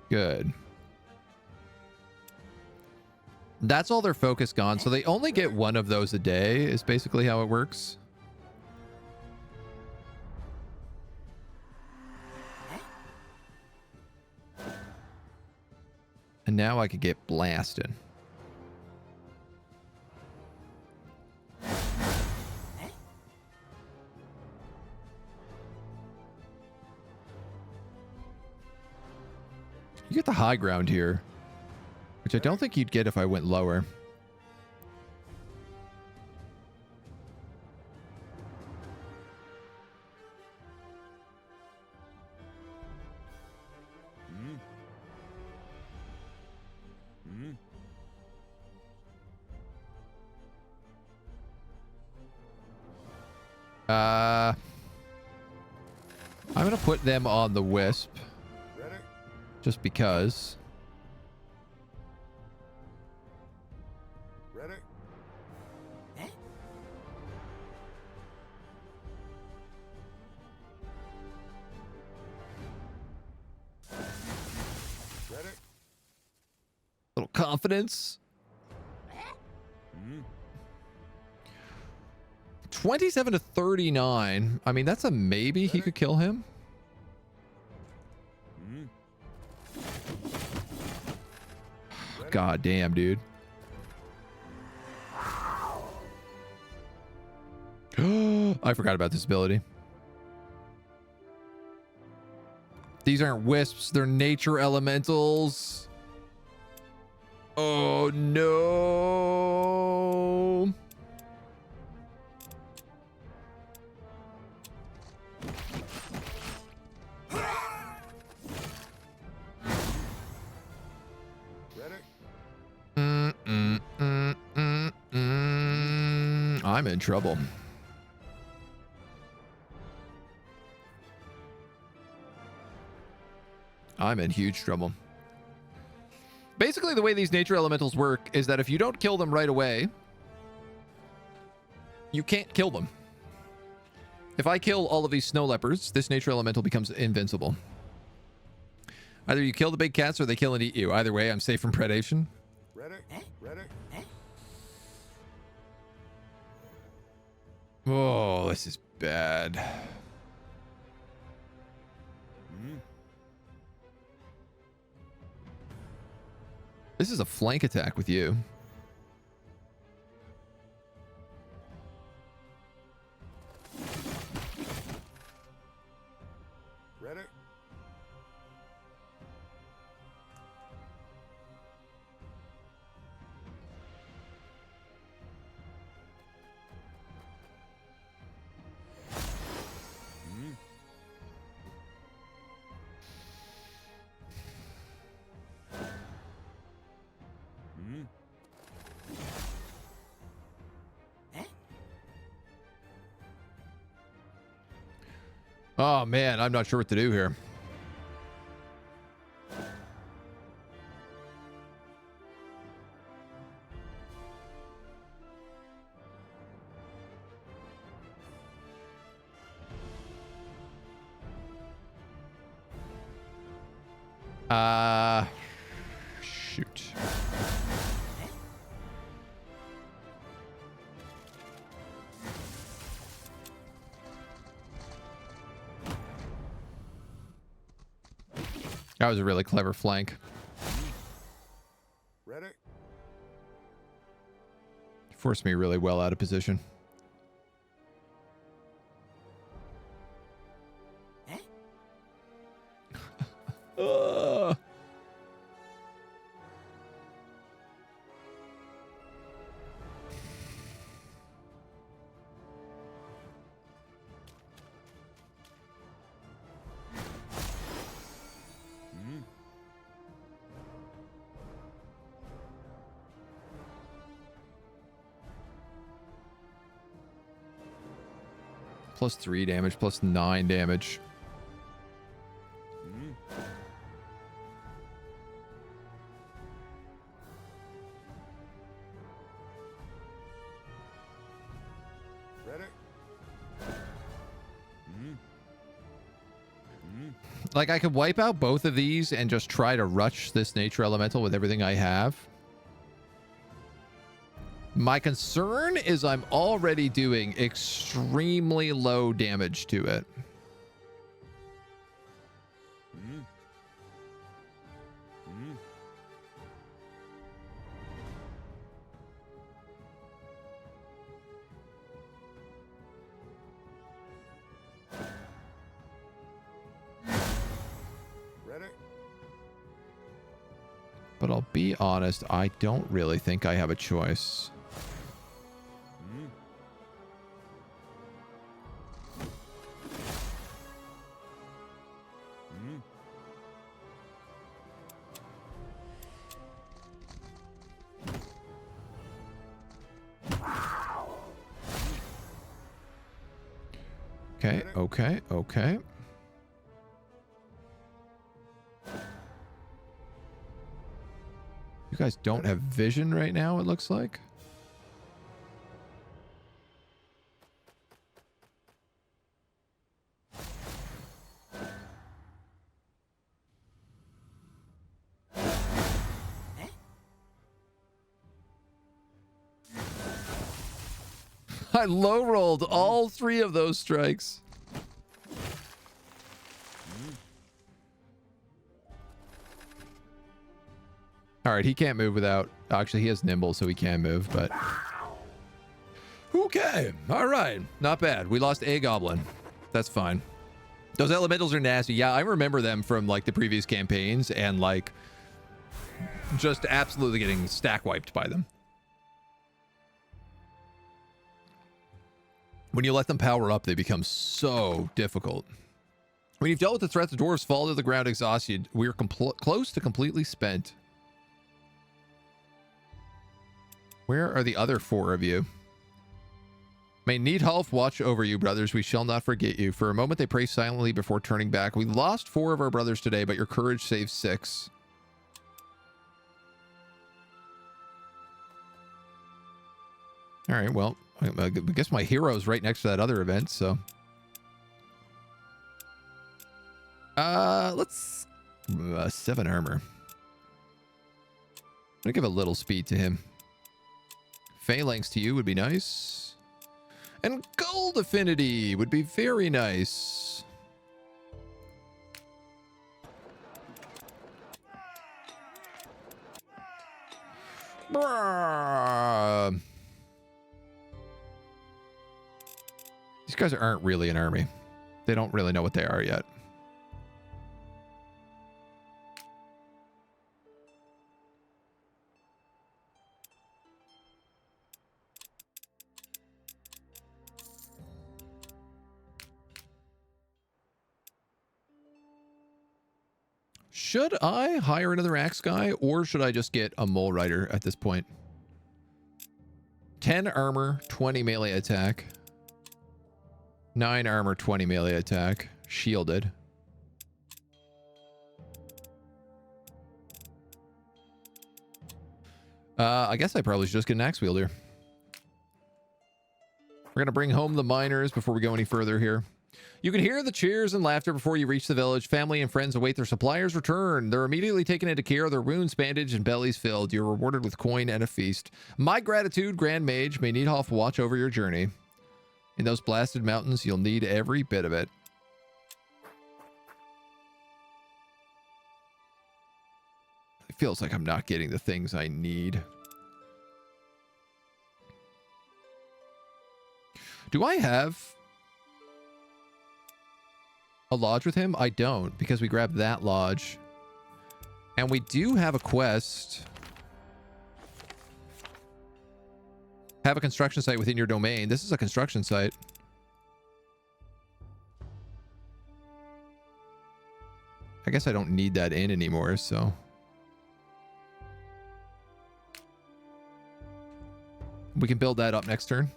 Good. That's all their focus gone, so they only get 1 of those a day is basically how it works. And now I could get blasted. You get the high ground here, which I don't think you'd get if I went lower. I'm gonna put them on the wisp. Ready? Just because. Ready? Ready? Little confidence. 27 to 39. I mean, that's a maybe he could kill him. God damn, dude. I forgot about this ability. These aren't wisps, they're nature elementals. Oh no. I'm in trouble. I'm in huge trouble. Basically, the way these nature elementals work is that if you don't kill them right away, you can't kill them. If I kill all of these snow leopards, this nature elemental becomes invincible. Either you kill the big cats or they kill and eat you. Either way, I'm safe from predation. Ready? Ready? Oh, this is bad. This is a flank attack with you. Ready? Oh man, I'm not sure what to do here. Shoot. That was a really clever flank. Ready? Forced me really well out of position. Plus 3 damage, plus 9 damage. Ready? Like, I could wipe out both of these and just try to rush this nature elemental with everything I have. My concern is I'm already doing extremely low damage to it. Ready? But I'll be honest, I don't really think I have a choice. Okay, okay, okay. You guys don't have vision right now, it looks like. I low rolled all 3 of those strikes. All right, he can't move without... Actually, he has nimble, so he can move, but... Okay, all right. Not bad. We lost a goblin. That's fine. Those elementals are nasty. Yeah, I remember them from, like, the previous campaigns, and, like, just absolutely getting stack wiped by them. When you let them power up, they become so difficult. When you've dealt with the threat, the dwarves fall to the ground exhausted. We're close to completely spent. Where are the other 4 of you? May Needhalf watch over you, brothers. We shall not forget you. For a moment, they pray silently before turning back. We lost 4 of our brothers today, but your courage saved 6. All right, well, I guess my hero's right next to that other event, so... let's... 7 armor. I'm gonna give a little speed to him. Phalanx to you would be nice. And gold affinity would be very nice. Bruh. These guys aren't really an army. They don't really know what they are yet. Should I hire another axe guy, or should I just get a mole rider at this point? 10 armor, 20 melee attack. 9 armor, 20 melee attack. Shielded. I guess I probably should just get an axe wielder. We're going to bring home the miners before we go any further here. You can hear the cheers and laughter before you reach the village. Family and friends await their supplier's return. They're immediately taken into care, their wounds bandaged and bellies filled. You're rewarded with coin and a feast. My gratitude, Grand Mage. May Needhalf watch over your journey. In those blasted mountains, you'll need every bit of it. It feels like I'm not getting the things I need. Do I have a lodge with him? I don't, because we grabbed that lodge. And we do have a quest. Have a construction site within your domain. This is a construction site. I guess I don't need that in anymore, so. We can build that up next turn.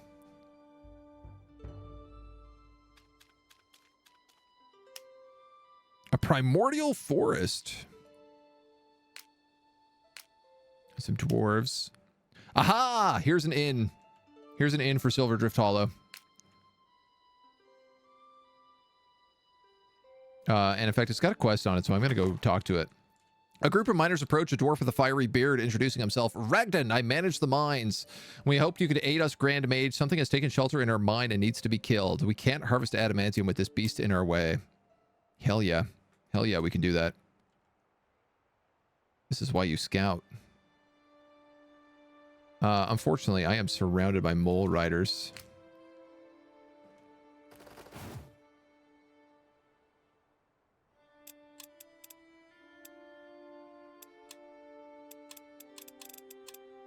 A primordial forest. Some dwarves. Aha! Here's an inn. Here's an inn for Silverdrift Hollow. And in fact, it's got a quest on it, so I'm going to go talk to it. A group of miners approach a dwarf with a fiery beard, introducing himself. Ragdan, I manage the mines. We hoped you could aid us, Grand Mage. Something has taken shelter in our mine and needs to be killed. We can't harvest adamantium with this beast in our way. Hell yeah. Hell yeah, we can do that. This is why you scout. Unfortunately, I am surrounded by mole riders.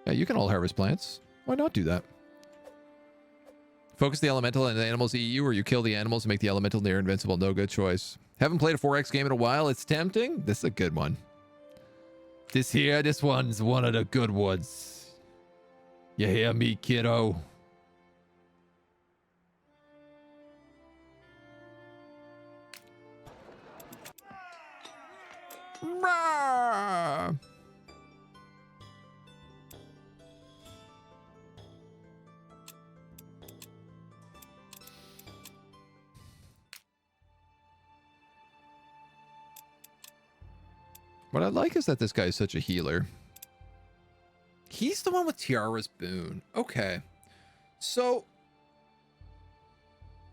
Yeah, you can all harvest plants. Why not do that? Focus the elemental and the animals eat you, or you kill the animals and make the elemental near invincible. No good choice. Haven't played a 4X game in a while. It's tempting. This is a good one. This one's one of the good ones. You hear me, kiddo? Rawr. What I like is that this guy is such a healer. He's the one with Tiara's boon. Okay. So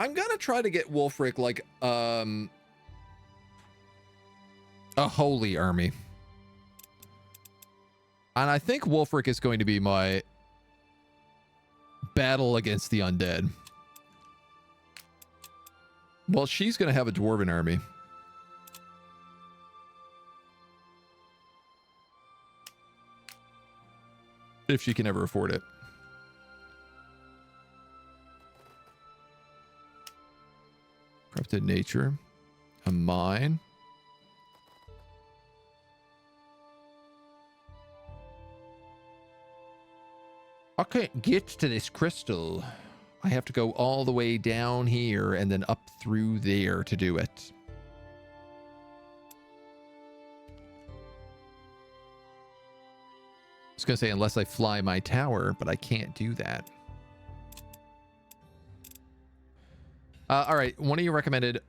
I'm gonna try to get Wulfric like a holy army. And I think Wulfric is going to be my battle against the undead. Well, she's gonna have a Dwarven army. If she can ever afford it. Corrupted nature. A mine. I can't get to this crystal. I have to go all the way down here and then up through there to do it. I was going to say, unless I fly my tower, but I can't do that. All right. One of you recommended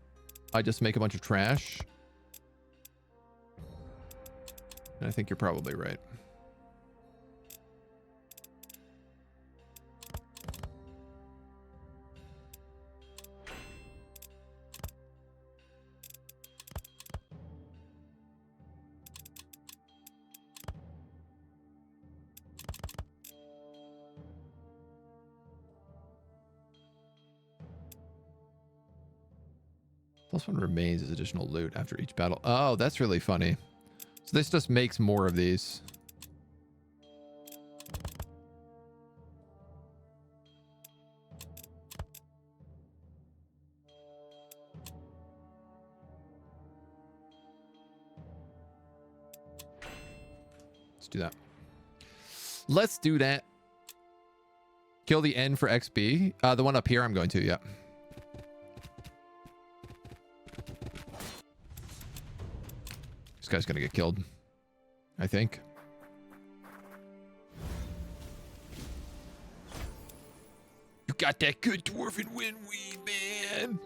I just make a bunch of trash. And I think you're probably right. +1 remains as additional loot after each battle. Oh, that's really funny. So this just makes more of these. Let's do that. Let's do that. Kill the N for XP. The one up here I'm going to, yeah. This guy's gonna get killed, I think. You got that good Dwarven wind weed, man.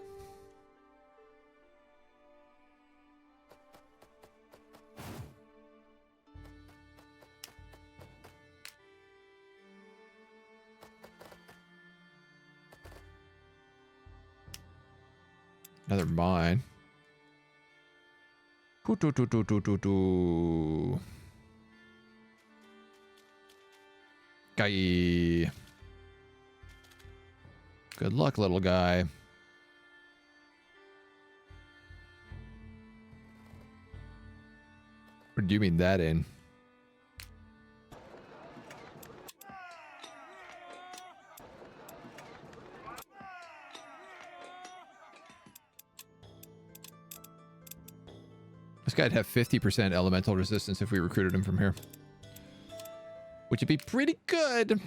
Another mine. Guy. Good luck, little guy. Or do you mean that in? This guy'd have 50% elemental resistance if we recruited him from here. Which would be pretty good.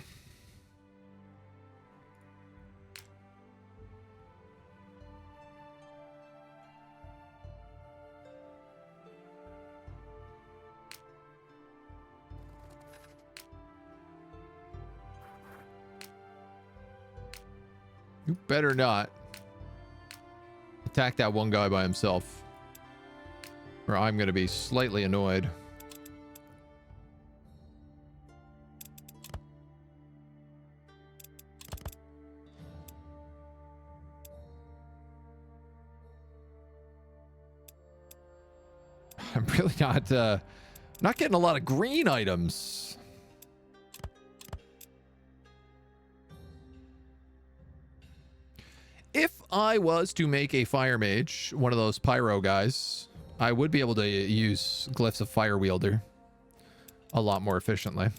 You better not attack that one guy by himself. Or I'm going to be slightly annoyed. I'm really not getting a lot of green items. If I was to make a fire mage, one of those pyro guys, I would be able to use Glyphs of Fire Wielder a lot more efficiently.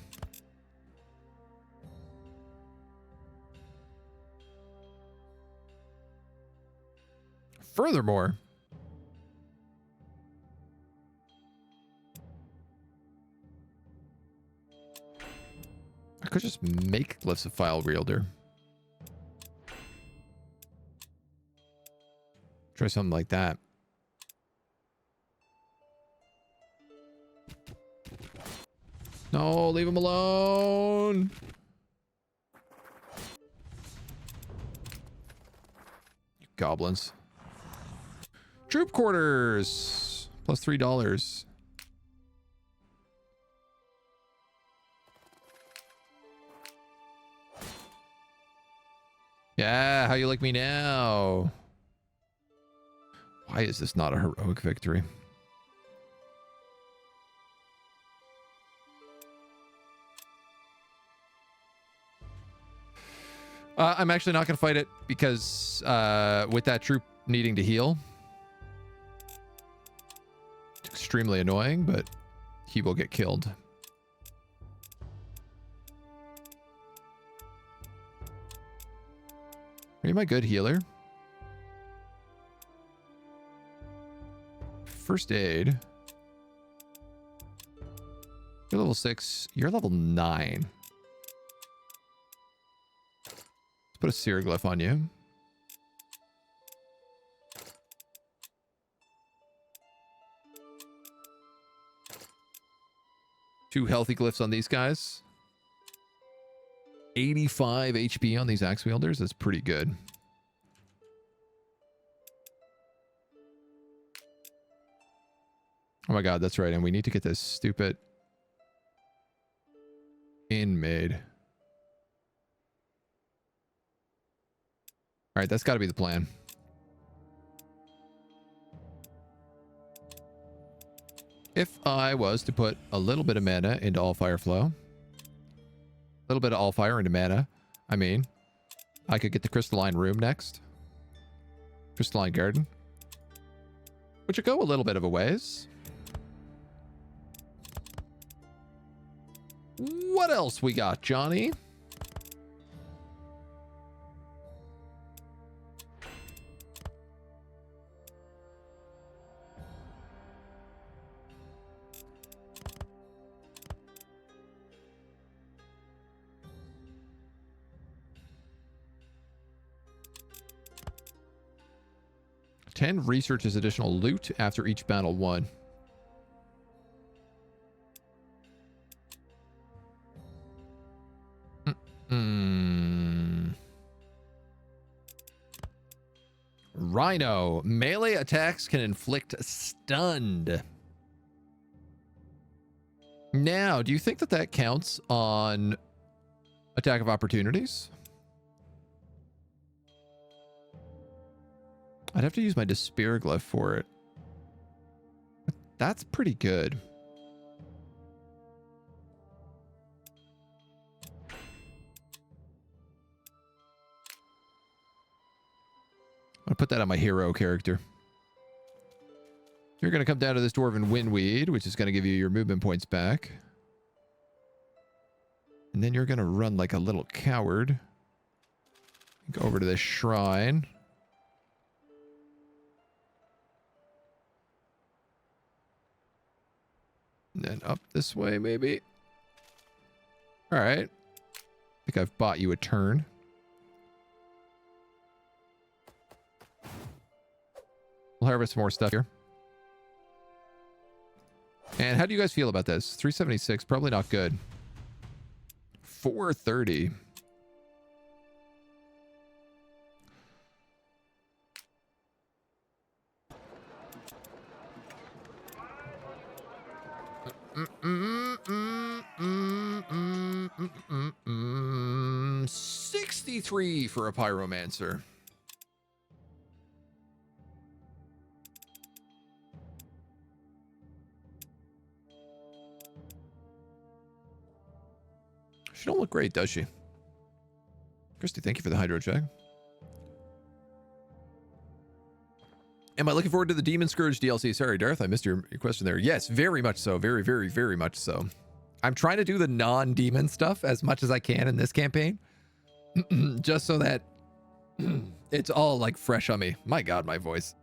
Furthermore, I could just make glyphs of file wielder. Try something like that. No, leave him alone. You goblins. Troop quarters. Plus $3. Yeah, how you like me now? Why is this not a heroic victory? I'm actually not going to fight it because with that troop needing to heal, it's extremely annoying, but he will get killed. Are you my good healer? First aid. You're level 6. You're level 9. Let's put a seer glyph on you. Two healthy glyphs on these guys. 85 HP on these axe wielders. That's pretty good. Oh my god, that's right. And we need to get this stupid inn made. Alright, that's got to be the plan. If I was to put a little bit of mana into Allfire Flow, a little bit of Allfire into mana, I mean, I could get the Crystalline Room next. Crystalline Garden. Which would go a little bit of a ways. What else we got, Johnny? Ten researches additional loot after each battle won. Rhino. Melee attacks can inflict stunned. Now, do you think that that counts on attack of opportunities? I'd have to use my despair glyph for it. But that's pretty good. I'm going to put that on my hero character. You're going to come down to this Dwarven Windweed, which is going to give you your movement points back. And then you're going to run like a little coward. Go over to this shrine. And then up this way, maybe. All right. I think I've bought you a turn. We'll harvest some more stuff here. And how do you guys feel about this? 376, probably not good. 430. Mm-mm-mm-mm-mm-mm-mm-mm. 63 for a pyromancer. She don't look great, does she? Christy, thank you for the hydro check. Am I looking forward to the Demon Scourge DLC? Sorry, Darth, I missed your question there. Yes, very much so. Very, very, very much so. I'm trying to do the non-demon stuff as much as I can in this campaign. Just so that it's all like fresh on me. My God, my voice.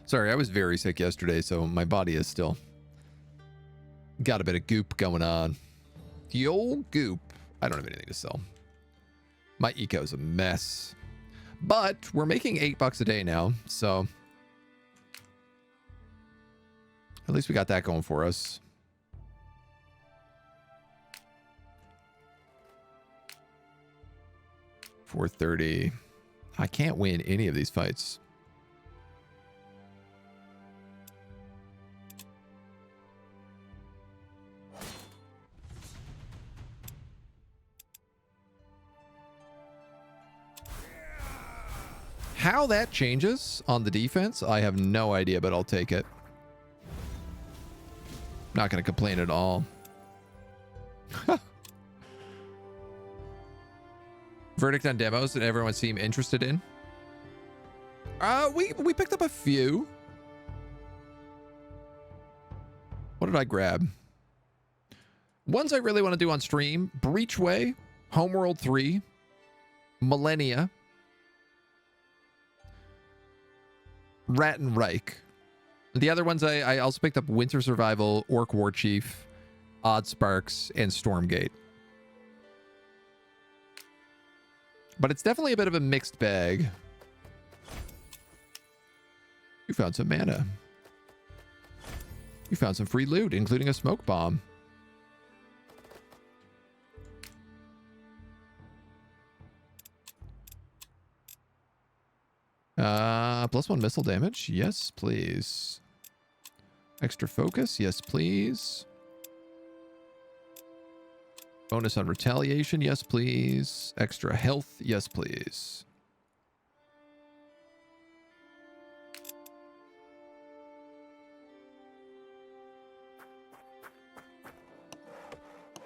Sorry, I was very sick yesterday, so my body is still got a bit of goop going on. The old goop. I don't have anything to sell. My eco is a mess. But we're making $8 a day now, so at least we got that going for us. $430. I can't win any of these fights. How that changes on the defense, I have no idea, but I'll take it. Not going to complain at all. Verdict on demos that everyone seemed interested in. We picked up a few. What did I grab? Ones I really want to do on stream: Breachway, Homeworld 3, Millennia, Rat and Reich. The other ones I also picked up: Winter Survival, Orc War Chief, Odd Sparks, and Stormgate. But it's definitely a bit of a mixed bag. You found some mana. You found some free loot, including a smoke bomb. +1 missile damage. Yes, please. Extra focus. Yes, please. Bonus on retaliation. Yes, please. Extra health. Yes, please.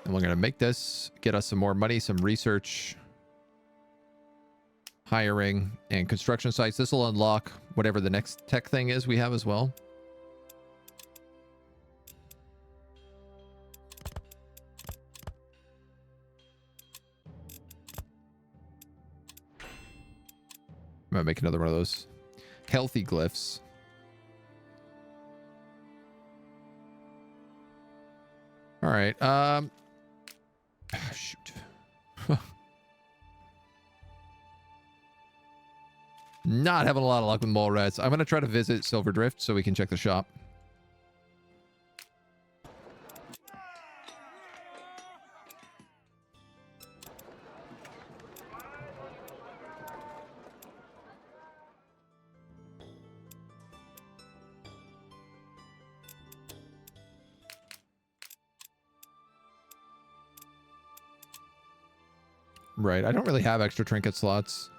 And we're going to make this, get us some more money, some research, hiring, and construction sites. This will unlock whatever the next tech thing is we have as well. I'm going to make another one of those healthy glyphs. All right. Shoot. Not having a lot of luck with mole rats. I'm going to try to visit Silverdrift so we can check the shop. Right, I don't really have extra trinket slots.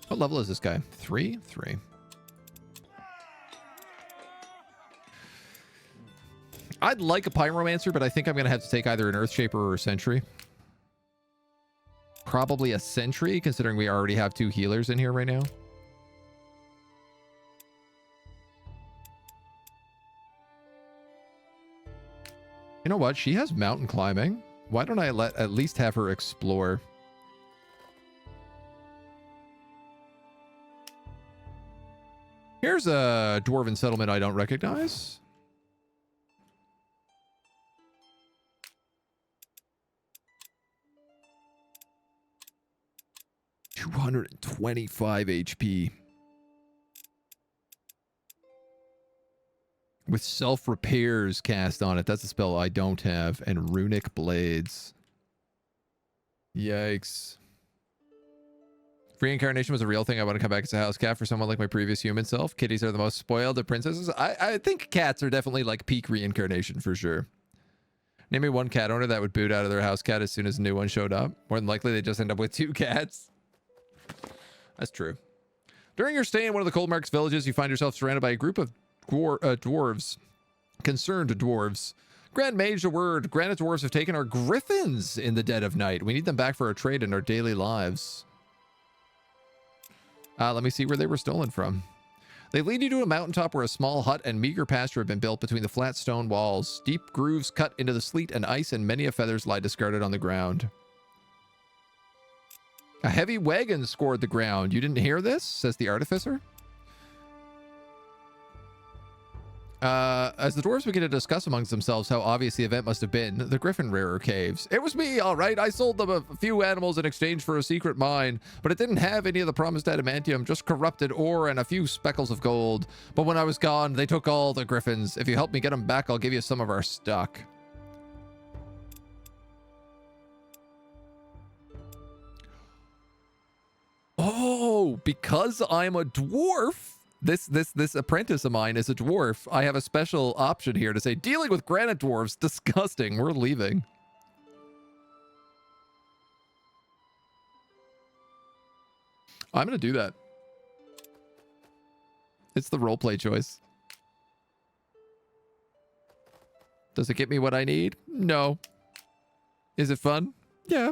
What level is this guy? 3? 3. I'd like a Pyromancer, but I think I'm going to have to take either an Earthshaper or a Sentry. Probably a Sentry, considering we already have 2 healers in here right now. You know what? She has mountain climbing. Why don't I at least have her explore? Here's a Dwarven settlement I don't recognize. $225 HP. With self-repairs cast on it. That's a spell I don't have. And runic blades. Yikes. Reincarnation was a real thing. I want to come back as a house cat for someone like my previous human self. Kitties are the most spoiled of princesses. I think cats are definitely like peak reincarnation for sure. Name me one cat owner that would boot out of their house cat as soon as a new one showed up. More than likely they just end up with 2 cats. That's true. During your stay in one of the Coldmarks villages, you find yourself surrounded by a group of dwarves. Concerned dwarves. Grand Mage, a word. Granite dwarves have taken our griffins in the dead of night. We need them back for our trade in our daily lives. Let me see where they were stolen from. They lead you to a mountaintop where a small hut and meager pasture have been built between the flat stone walls. Deep grooves cut into the sleet and ice, and many a feathers lie discarded on the ground. A heavy wagon scored the ground. You didn't hear this? Says the artificer. As the dwarves begin to discuss amongst themselves how obvious the event must have been, the Griffin Rarer caves. It was me, all right. I sold them a few animals in exchange for a secret mine, but it didn't have any of the promised adamantium, just corrupted ore and a few speckles of gold. But when I was gone, they took all the griffins. If you help me get them back, I'll give you some of our stock. Oh, because I'm a dwarf. This apprentice of mine is a dwarf. I have a special option here to say, dealing with granite dwarves, disgusting. We're leaving. I'm going to do that. It's the roleplay choice. Does it get me what I need? No. Is it fun? Yeah.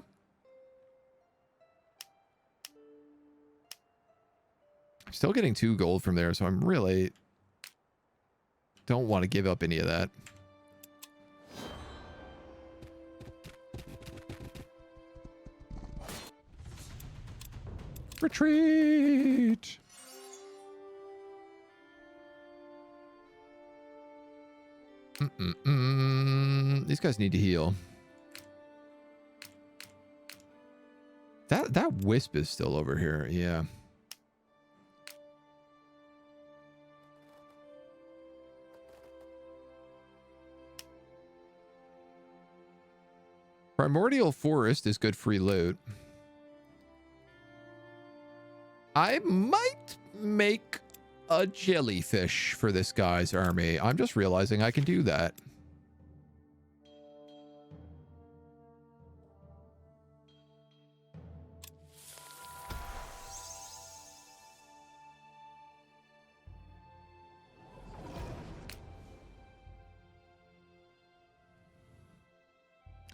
I'm still getting 2 gold from there, so I'm really don't want to give up any of that. Retreat! These guys need to heal. That wisp is still over here, yeah. Primordial Forest is good free loot. I might make a jellyfish for this guy's army. I'm just realizing I can do that.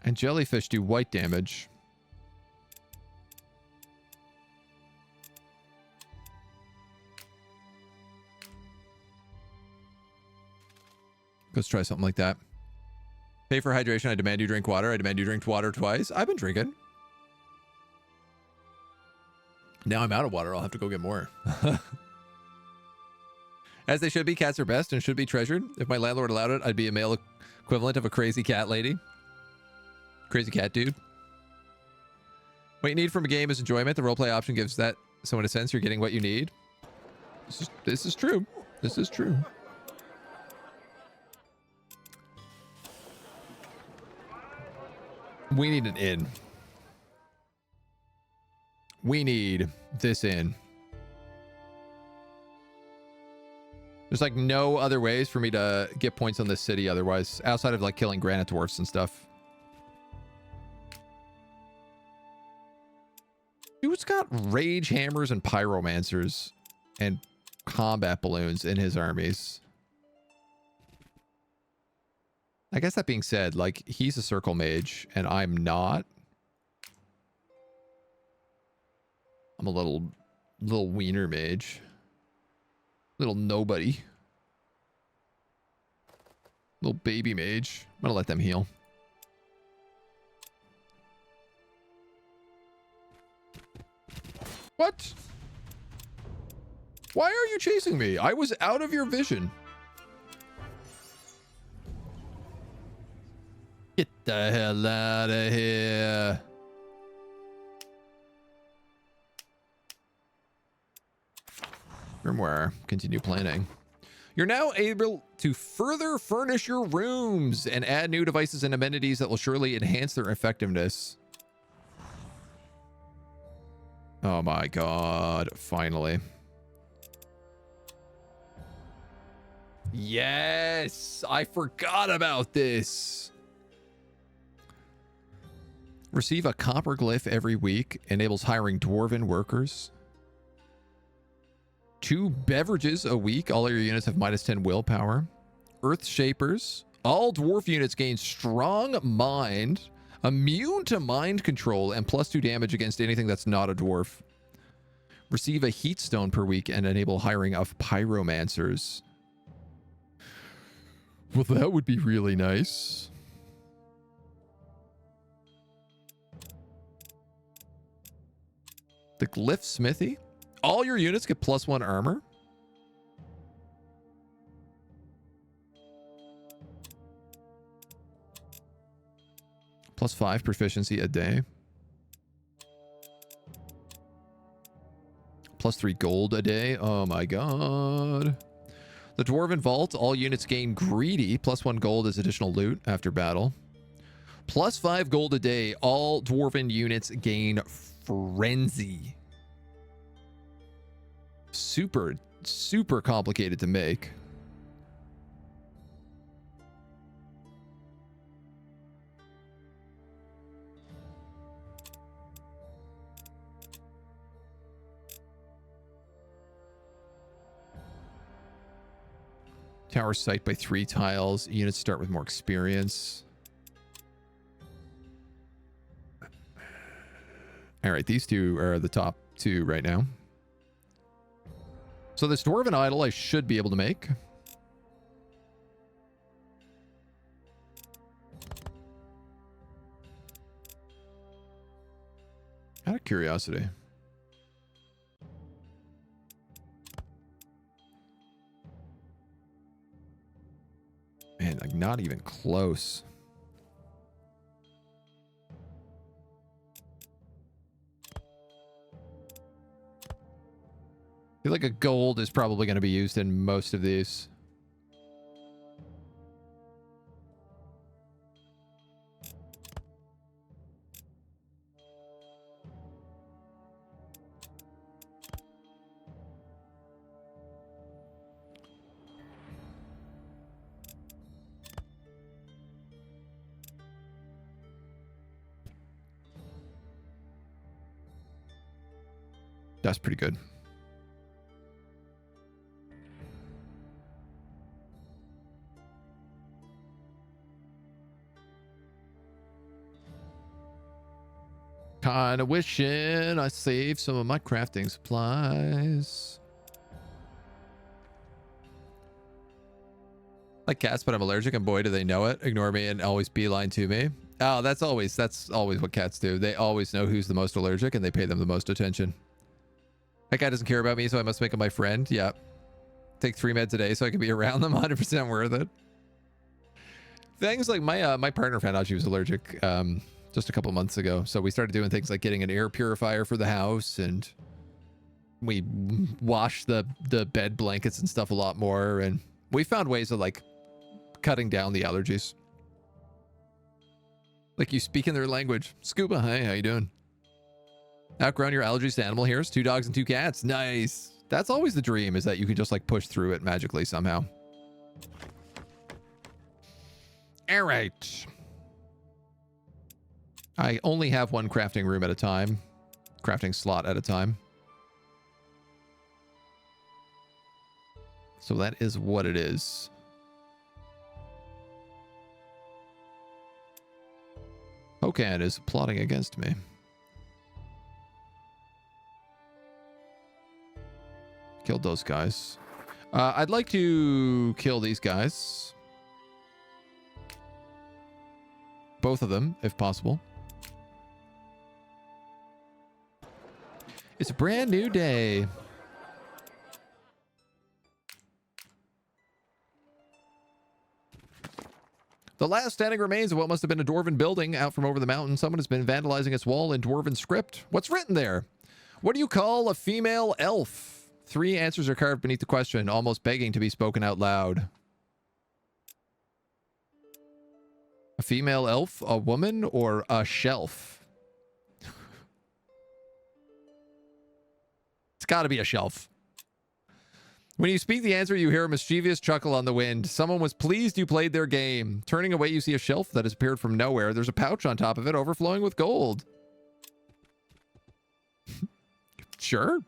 And jellyfish do white damage. Let's try something like that. Pay for hydration. I demand you drink water. I demand you drink water twice. I've been drinking. Now I'm out of water. I'll have to go get more. As they should be. Cats are best and should be treasured. If my landlord allowed it, I'd be a male equivalent of a crazy cat lady. Crazy cat dude. What you need from a game is enjoyment. The roleplay option gives that someone a sense you're getting what you need. This is true. This is true. We need an inn. We need this inn. There's like no other ways for me to get points on this city otherwise, outside of like killing granite dwarfs and stuff. Dude's got rage hammers and pyromancers and combat balloons in his armies. I guess that being said, like, he's a circle mage and I'm not. I'm a little wiener mage. Little nobody. Little baby mage. I'm gonna let them heal. What? Why are you chasing me? I was out of your vision. Get the hell out of here. Firmware. Continue planning. You're now able to further furnish your rooms and add new devices and amenities that will surely enhance their effectiveness. Oh my god, finally. Yes, I forgot about this. Receive a copper glyph every week. Enables hiring Dwarven workers. 2 beverages a week. All your units have -10 willpower. Earth Shapers. All dwarf units gain strong mind. Immune to mind control and +2 damage against anything that's not a dwarf. Receive a heat stone per week and enable hiring of pyromancers. Well, that would be really nice. The Glyph Smithy. All your units get +1 armor. +5 proficiency a day. +3 gold a day. Oh my god. The Dwarven Vault. All units gain greedy. +1 gold as additional loot after battle. +5 gold a day. All Dwarven units gain frenzy. Super, super complicated to make. Tower site by 3 tiles. Units start with more experience. All right, these two are the top 2 right now. So this Dwarven Idol I should be able to make. Out of curiosity. Man, like not even close. I feel like a gold is probably going to be used in most of these. That's pretty good. Kinda wishing I saved some of my crafting supplies. Like cats, but I'm allergic, and boy, do they know it. Ignore me and always beeline to me. Oh, that's always what cats do. They always know who's the most allergic, and they pay them the most attention. That guy doesn't care about me, so I must make him my friend. Yep. Take 3 meds a day so I can be around them. 100% worth it. Things like my partner found out she was allergic just a couple months ago. So we started doing things like getting an air purifier for the house, and we washed the bed blankets and stuff a lot more. And we found ways of like cutting down the allergies. Like you speak in their language. Scuba, hi, how you doing? Outgrown your allergies to animal hairs. 2 dogs and 2 cats. Nice. That's always the dream, is that you can just like push through it magically somehow. All right. I only have 1 crafting room at a time. Crafting slot at a time. So that is what it is. Pocan is plotting against me. Killed those guys. I'd like to kill these guys. Both of them, if possible. It's a brand new day. The last standing remains of what must have been a Dwarven building out from over the mountain. Someone has been vandalizing its wall in Dwarven script. What's written there? What do you call a female elf? 3 answers are carved beneath the question, almost begging to be spoken out loud. A female elf, a woman, or a shelf? It's got to be a shelf. When you speak the answer, you hear a mischievous chuckle on the wind. Someone was pleased you played their game. Turning away, you see a shelf that has appeared from nowhere. There's a pouch on top of it, overflowing with gold. Sure.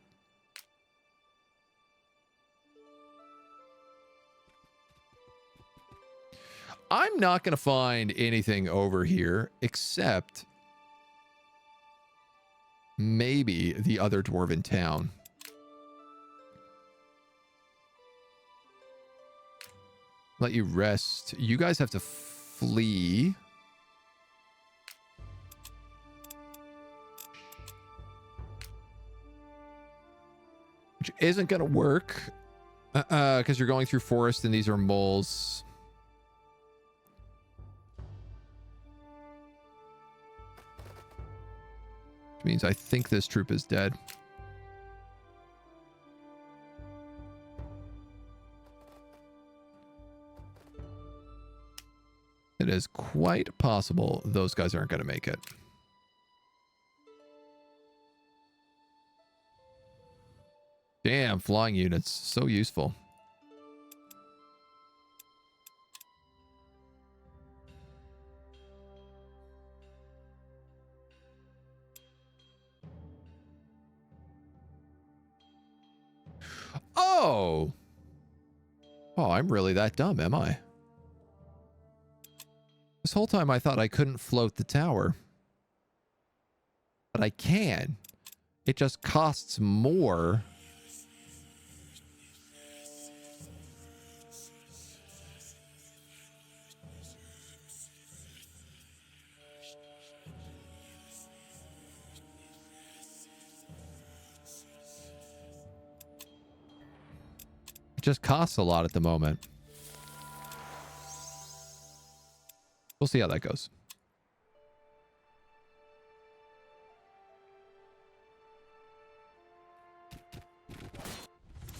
I'm not going to find anything over here except maybe the other Dwarven town. Let you rest. You guys have to flee. which isn't going to work because you're going through forest and these are moles. Which means I think this troop is dead. It is quite possible those guys aren't going to make it. Damn, flying units. So useful. Oh! Oh, I'm really that dumb, am I? This whole time I thought I couldn't float the tower. But I can. It just costs more. It just costs a lot at the moment. We'll see how that goes.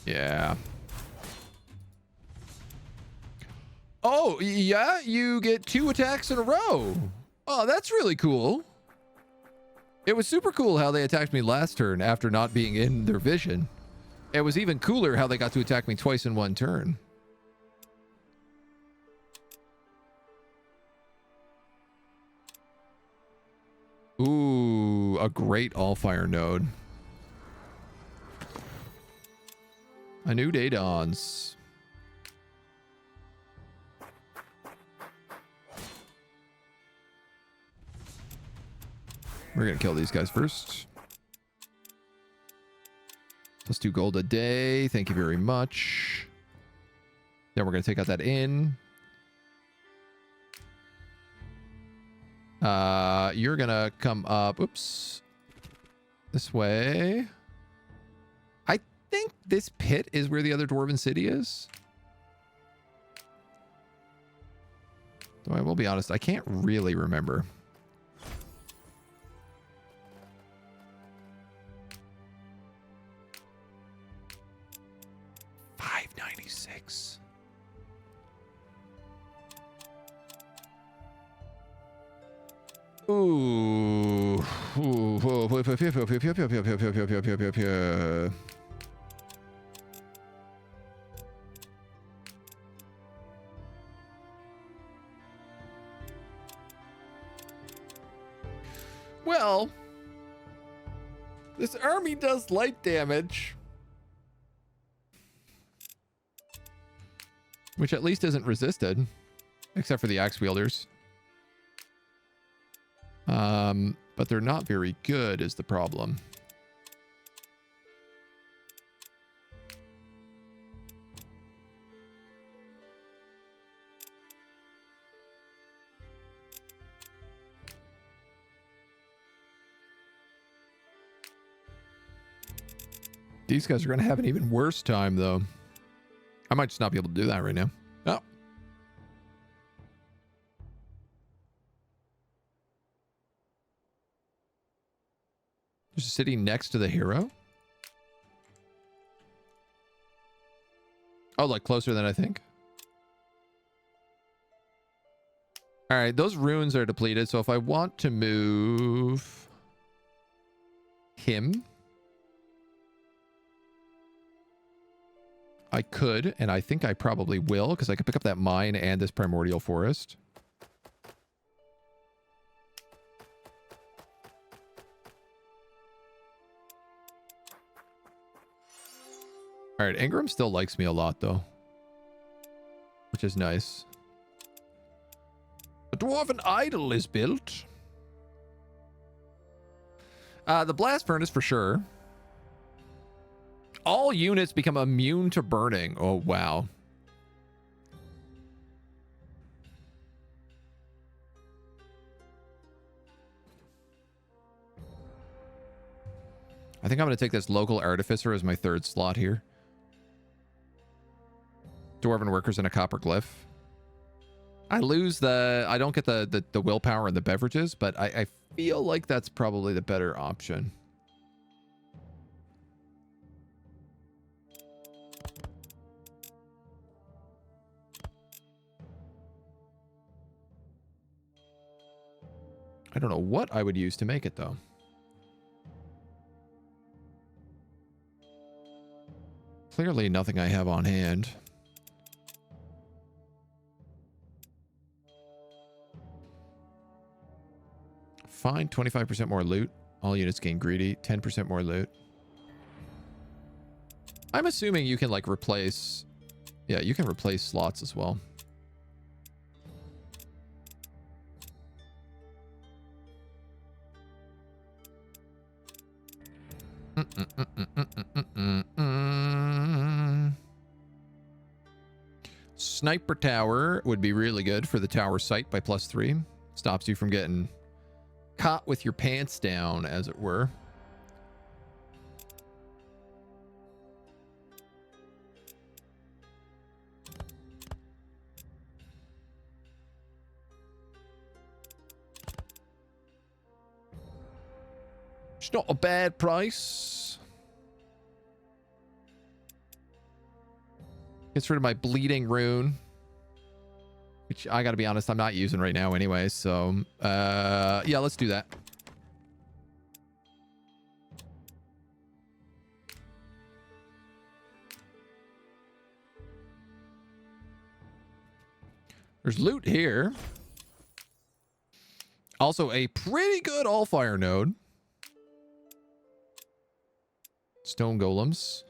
Yeah. Oh, yeah, you get 2 attacks in a row. Oh, that's really cool. It was super cool how they attacked me last turn after not being in their vision. It was even cooler how they got to attack me twice in one turn. Ooh, a great Allfire node. A new day dawns. We're gonna kill these guys first. Let's do gold a day. Thank you very much. Then we're gonna take out that inn. You're gonna come up, oops, this way. I think this pit is where the other Dwarven city is. Though I will be honest, I can't really remember. $596. Ooh. Well, this army does light damage, which at least isn't resisted, except for the axe wielders. But they're not very good is the problem. These guys are going to have an even worse time, though. I might just not be able to do that right now. Oh. There's a city next to the hero? Oh, like closer than I think. All right, those runes are depleted. So if I want to move him, I could, and I think I probably will, because I could pick up that mine and this primordial forest. All right, Ingram still likes me a lot, though, which is nice. A Dwarven idol is built. The blast furnace for sure. All units become immune to burning. Oh, wow. I I think I'm going to take this local artificer as my third slot here. Dwarven workers and a copper glyph. I lose the... I don't get the willpower and the beverages, but I feel like that's probably the better option. I don't know what I would use to make it, though. Clearly nothing I have on hand. Fine, 25% more loot. All units gain greedy. 10% more loot. I'm assuming you can, like, replace... Yeah, you can replace slots as well. Sniper tower would be really good for the tower sight by +3. Stops you from getting caught with your pants down, as it were. It's not a bad price. Gets rid of my bleeding rune, which I gotta be honest, I'm not using right now anyway. So, yeah, let's do that. There's loot here. Also, a pretty good Allfire node. Stone golems.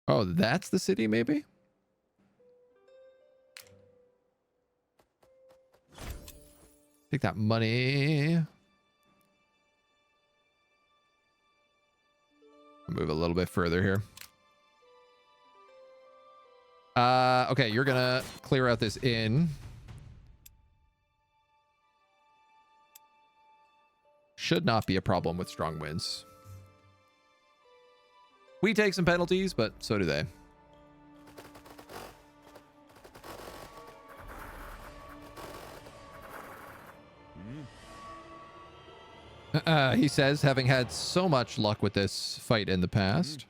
Oh, that's the city, maybe? Take that money. Move a little bit further here. Okay, you're gonna clear out this inn. Should not be a problem with strong winds. We take some penalties, but so do they. He says, having had so much luck with this fight in the past.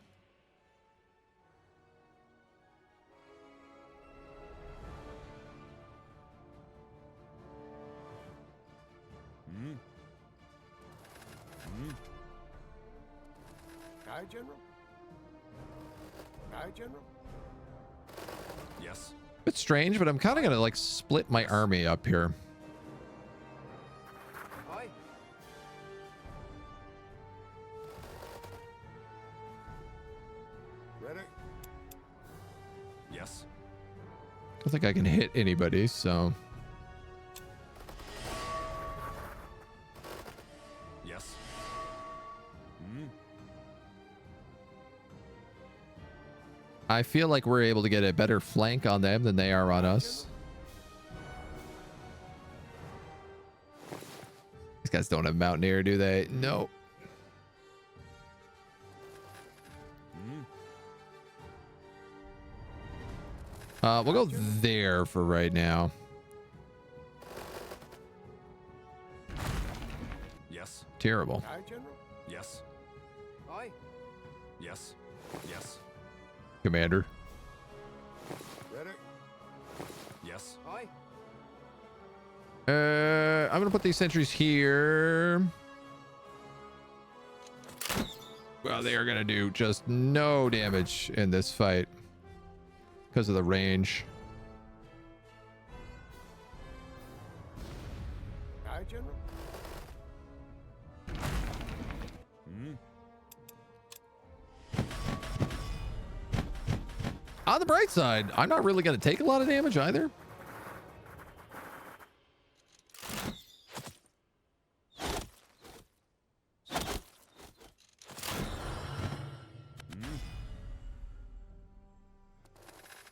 Aye, General? Aye, General? Yes. It's strange, but I'm kind of going to like split my army up here. Aye. Ready? Yes. I don't think I can hit anybody, so... Yes. I feel like we're able to get a better flank on them than they are on us. These guys don't have Mountaineer, do they? No. We'll go there for right now. Yes. Terrible. Aye, General? Yes. Aye. Yes. Yes. Commander. Ready? Yes. Aye. I'm gonna put these sentries here. Well, they are gonna do just no damage in this fight because of the range. Aye, General? On the bright side, I'm not really gonna take a lot of damage either.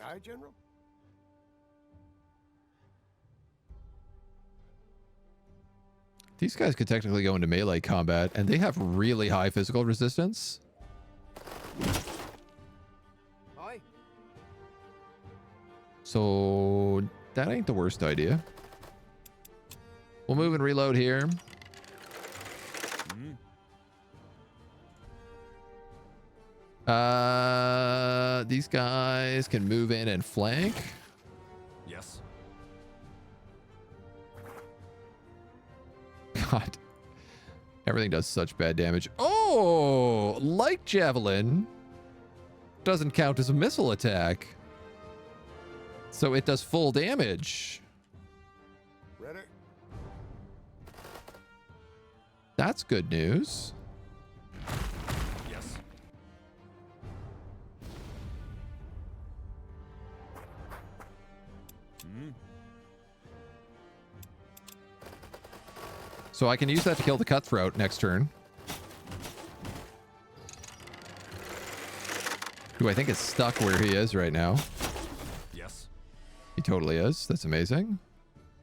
Aye, General? These guys could technically go into melee combat, and they have really high physical resistance. Aye. So that ain't the worst idea. We'll move and reload here. These guys can move in and flank. Yes. God. Everything does such bad damage. Oh, light javelin doesn't count as a missile attack. So it does full damage. Ready? That's good news. Yes. So I can use that to kill the cutthroat next turn. Who I think is stuck where he is right now. Yes. He totally is. That's amazing.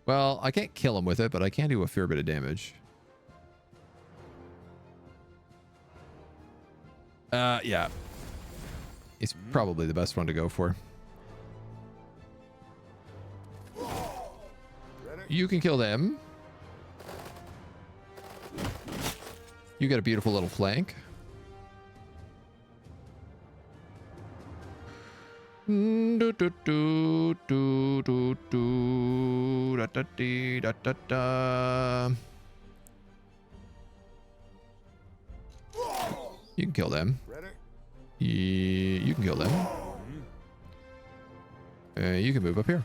Well, I can't kill him with it, but I can do a fair bit of damage. Yeah. It's probably the best one to go for. You can kill them. You get a beautiful little flank. Do, do, do, do, do, do, da, da, dee, da, da, da. You can kill them. Ready? You can kill them. You can move up here.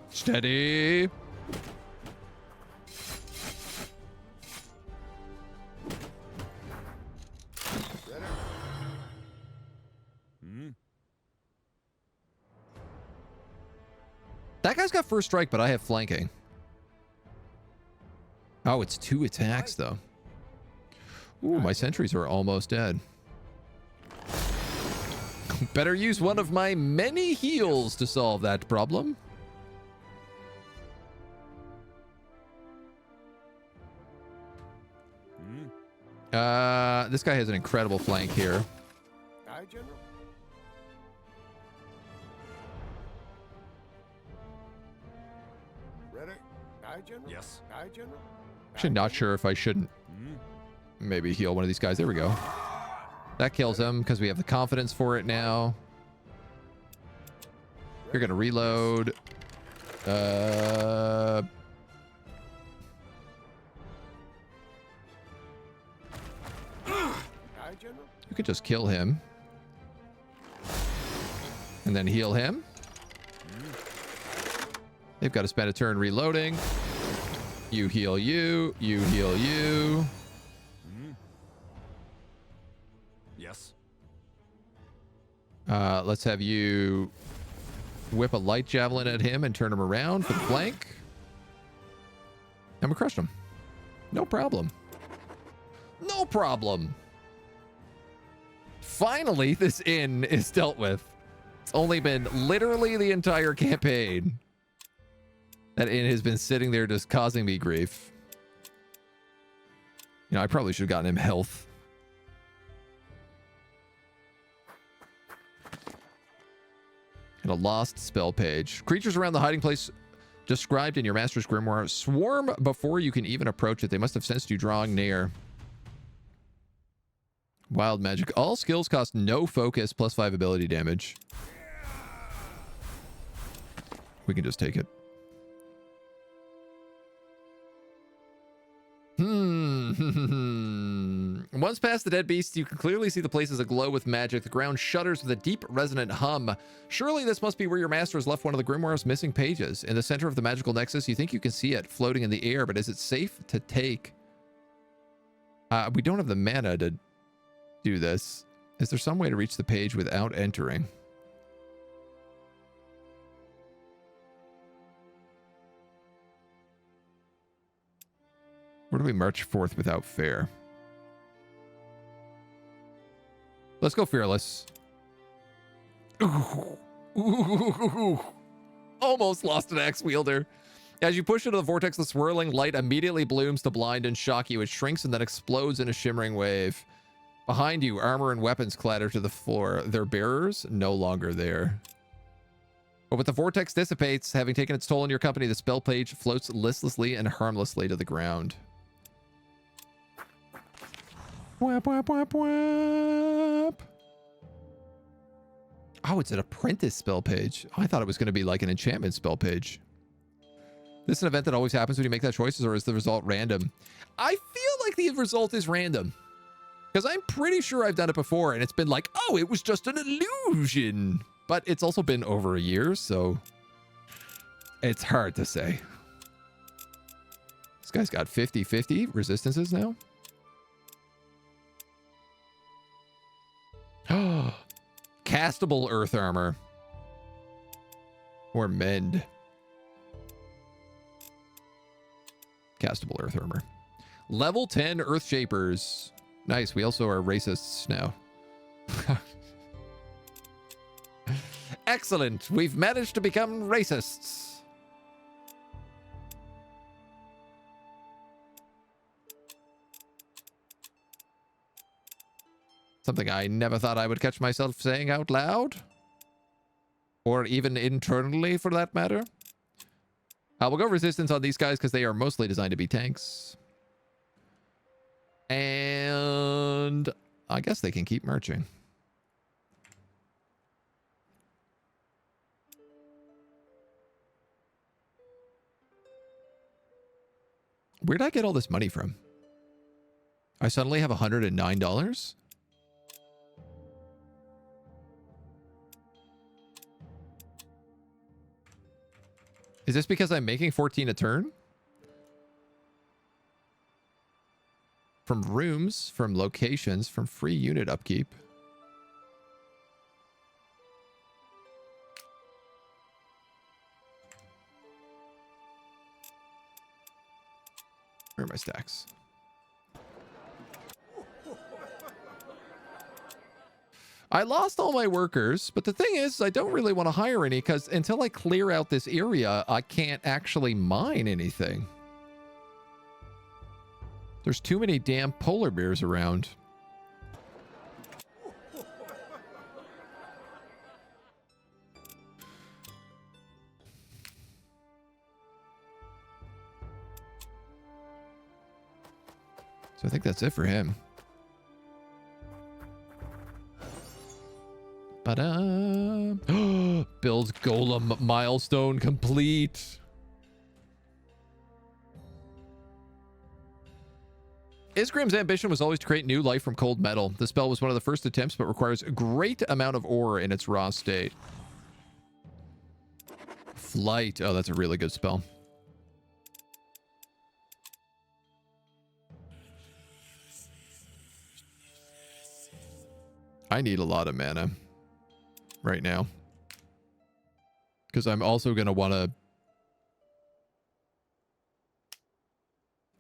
Steady. Ready? That guy's got first strike, but I have flanking. Oh, it's 2 attacks, though. Ooh, my sentries are almost dead. Better use one of my many heals to solve that problem. This guy has an incredible flank here. Aye, General. Ready? Aye, General. Yes. Aye, General. Actually, not sure if I shouldn't maybe heal one of these guys. There we go. That kills him because we have the confidence for it now. You're going to reload. Aye, General. You could just kill him. And then heal him. They've got to spend a turn reloading. You heal you. You heal you. Yes. Let's have you whip a light javelin at him and turn him around for the flank. And we crushed him. No problem. No problem. Finally, this inn is dealt with. It's only been literally the entire campaign. That inn has been sitting there just causing me grief. You know, I probably should have gotten him health. And a lost spell page. Creatures around the hiding place described in your master's grimoire swarm before you can even approach it. They must have sensed you drawing near. Wild magic. All skills cost no focus, +5 ability damage. We can just take it. Once past the dead beasts, you can clearly see the places aglow with magic. The ground shudders with a deep, resonant hum. Surely this must be where your master has left one of the grimoire's missing pages. In the center of the magical nexus, you think you can see it floating in the air, but is it safe to take? We don't have the mana to do this. Is there some way to reach the page without entering? Where do we march forth without fear? Let's go fearless. Ooh. Almost lost an axe wielder. As you push into the vortex, the swirling light immediately blooms to blind and shock you. It shrinks and then explodes in a shimmering wave. Behind you, armor and weapons clatter to the floor. Their bearers no longer there. But with the vortex dissipates, having taken its toll on your company, the spell page floats listlessly and harmlessly to the ground. Whap, whap, whap, whap. Oh, it's an apprentice spell page. I thought it was going to be like an enchantment spell page. This is an event that always happens when you make that choice, or is the result random? I feel like the result is random. Because I'm pretty sure I've done it before, and it's been like, oh, it was just an illusion. But it's also been over a year, so it's hard to say. This guy's got 50-50 resistances now. Castable earth armor. Or mend. Castable earth armor. Level 10 earth shapers. Nice. We also are racists now. Excellent. We've managed to become racists. Something I never thought I would catch myself saying out loud. Or even internally, for that matter. We'll go resistance on these guys because they are mostly designed to be tanks. And I guess they can keep marching. Where'd I get all this money from? I suddenly have $109? Is this because I'm making 14 a turn? From rooms, from locations, from free unit upkeep. Where are my stacks? I lost all my workers, but the thing is, I don't really want to hire any because until I clear out this area, I can't actually mine anything. There's too many damn polar bears around. So I think that's it for him. Builds golem milestone complete. Isgrim's ambition was always to create new life from cold metal. The spell was one of the first attempts, but requires a great amount of ore in its raw state. Flight. Oh, that's a really good spell. I need a lot of mana right now. Because I'm also going to want to...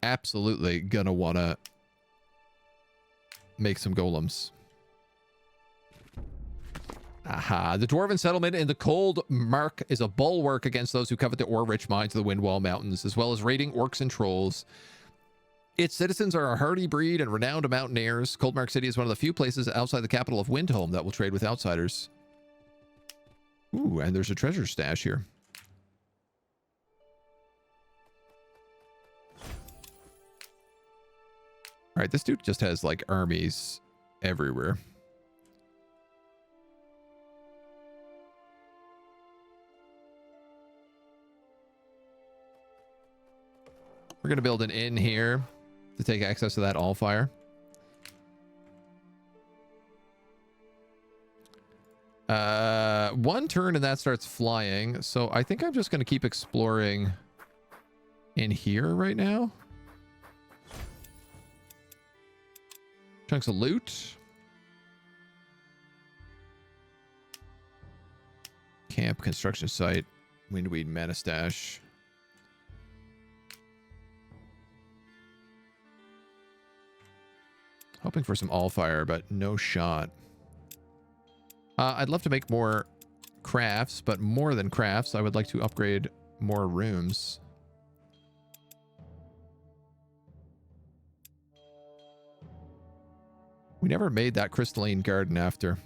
Absolutely going to want to make some golems. Aha. The Dwarven settlement in the Cold Mark is a bulwark against those who covet the ore-rich mines of the Windwall Mountains, as well as raiding orcs and trolls. Its citizens are a hardy breed and renowned mountaineers. Coldmark City is one of the few places outside the capital of Windhelm that will trade with outsiders. Ooh, and there's a treasure stash here. All right, this dude just has, like, armies everywhere. We're going to build an inn here to take access to that Allfire. One turn and that starts flying. So I think I'm just going to keep exploring in here right now. Chunks of loot. Camp, construction site, windweed, mana stash. Hoping for some Allfire, but no shot. I'd love to make more crafts, but more than crafts, I would like to upgrade more rooms. We never made that crystalline garden after.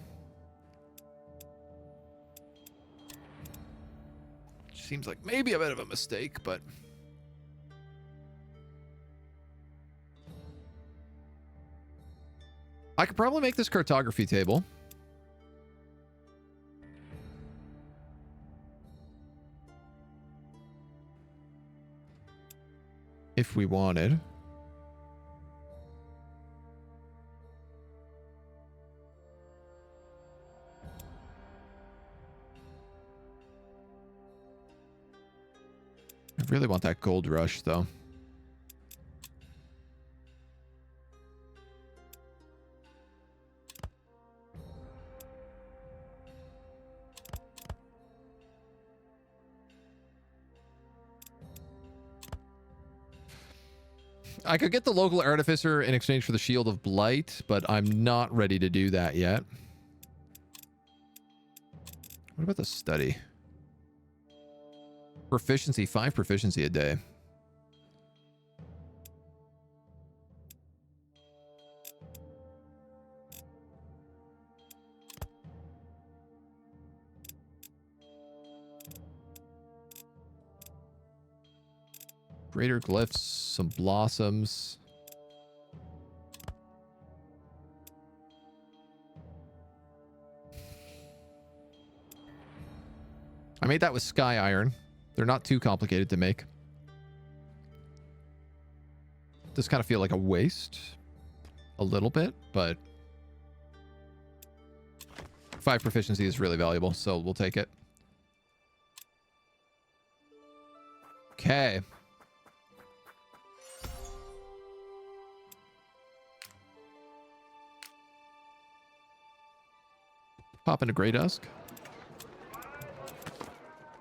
Seems like maybe a bit of a mistake, but... I could probably make this cartography table. If we wanted. I really want that gold rush, though. I could get the local artificer in exchange for the Shield of Blight, but I'm not ready to do that yet. What about the study? Proficiency, 5 proficiency a day. Greater glyphs, some blossoms. I made that with sky iron. They're not too complicated to make. Does kind of feel like a waste. A little bit, but 5 proficiency is really valuable, so we'll take it. Okay. Pop into Grey Dusk.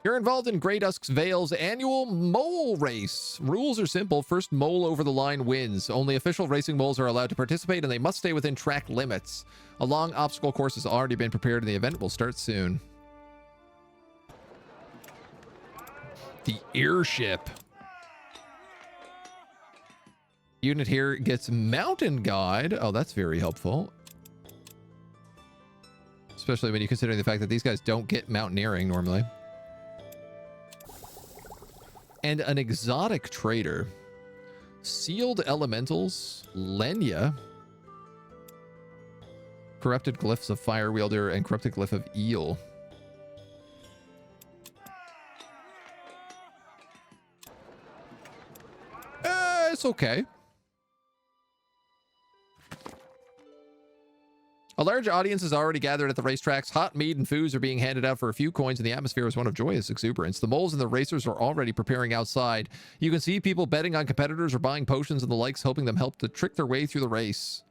You're involved in Grey Dusk's Vale's annual mole race. Rules are simple. First mole over the line wins. Only official racing moles are allowed to participate, and they must stay within track limits. A long obstacle course has already been prepared, and the event will start soon. The airship. Unit here gets Mountain Guide. Oh, that's very helpful. Especially when you consider the fact that these guys don't get mountaineering normally. And an exotic trader. Sealed Elementals, Lenya. Corrupted Glyphs of Fire Wielder and Corrupted Glyph of Eel. It's okay. A large audience is already gathered at the racetracks. Hot meat and foods are being handed out for a few coins, and the atmosphere is one of joyous exuberance. The moles and the racers are already preparing outside. You can see people betting on competitors or buying potions and the likes, hoping them help to trick their way through the race.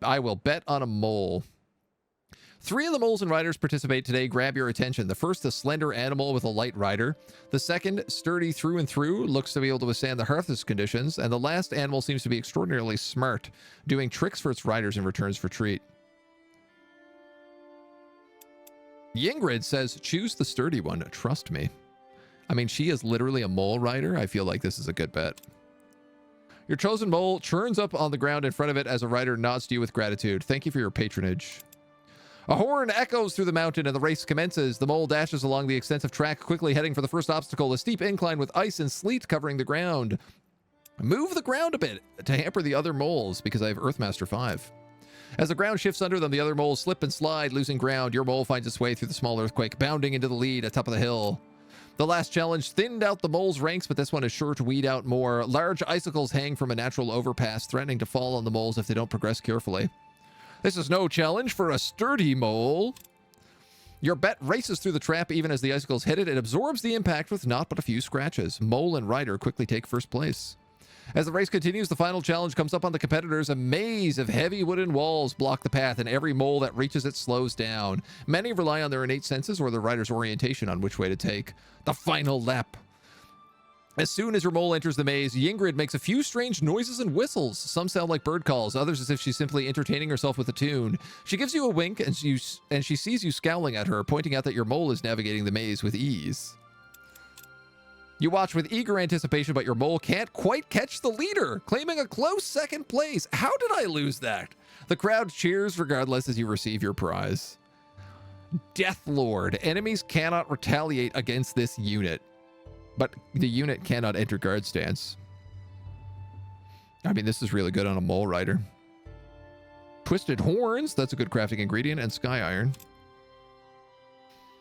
I will bet on a mole. 3 of the moles and riders participate today. Grab your attention. The first, a slender animal with a light rider. The second, sturdy through and through, looks to be able to withstand the harshest conditions. And the last animal seems to be extraordinarily smart, doing tricks for its riders in returns for treat. Yingrid says, choose the sturdy one. Trust me. I mean, she is literally a mole rider. I feel like this is a good bet. Your chosen mole churns up on the ground in front of it as a rider nods to you with gratitude. Thank you for your patronage. A horn echoes through the mountain and the race commences. The mole dashes along the extensive track, quickly heading for the first obstacle, a steep incline with ice and sleet covering the ground. Move the ground a bit to hamper the other moles because I have Earthmaster 5. As the ground shifts under them, the other moles slip and slide, losing ground. Your mole finds its way through the small earthquake, bounding into the lead atop of the hill. The last challenge thinned out the moles' ranks, but this one is sure to weed out more. Large icicles hang from a natural overpass, threatening to fall on the moles if they don't progress carefully. This is no challenge for a sturdy mole. Your bet races through the trap even as the icicles hit it. It absorbs the impact with not but a few scratches. Mole and rider quickly take first place. As the race continues, the final challenge comes up on the competitors. A maze of heavy wooden walls block the path, and every mole that reaches it slows down. Many rely on their innate senses or their rider's orientation on which way to take. The final lap. As soon as your mole enters the maze, Yingrid makes a few strange noises and whistles. Some sound like bird calls, others as if she's simply entertaining herself with a tune. She gives you a wink, and she sees you scowling at her, pointing out that your mole is navigating the maze with ease. You watch with eager anticipation, but your mole can't quite catch the leader, claiming a close second place. How did I lose that? The crowd cheers regardless as you receive your prize. Death Lord. Enemies cannot retaliate against this unit, but the unit cannot enter guard stance. I mean, this is really good on a mole rider. Twisted horns. That's a good crafting ingredient. And sky iron.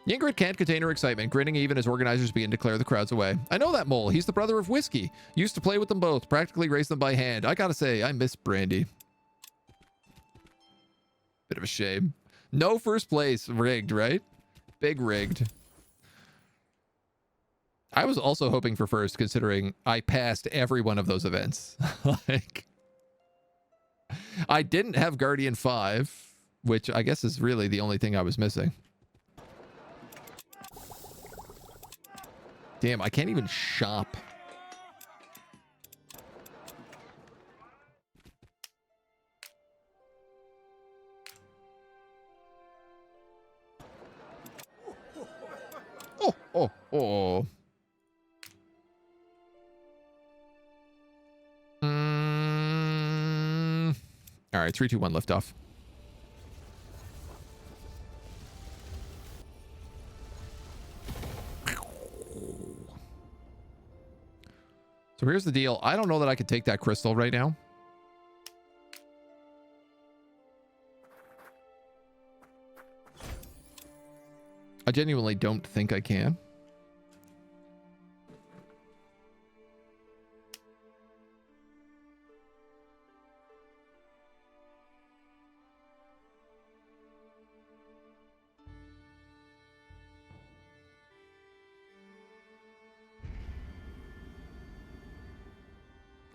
Yingrid can't contain her excitement, grinning even as organizers begin to clear the crowds away. I know that mole. He's the brother of Whiskey. Used to play with them both, practically raised them by hand. I gotta say, I miss Brandy. Bit of a shame. No first place. Rigged, right? Big rigged. I was also hoping for first, considering I passed every one of those events. Like, I didn't have Guardian 5, which I guess is really the only thing I was missing. Damn, I can't even shop. Oh. All right, 3, 2, 1, lift off. So here's the deal. I don't know that I could take that crystal right now. I genuinely don't think I can.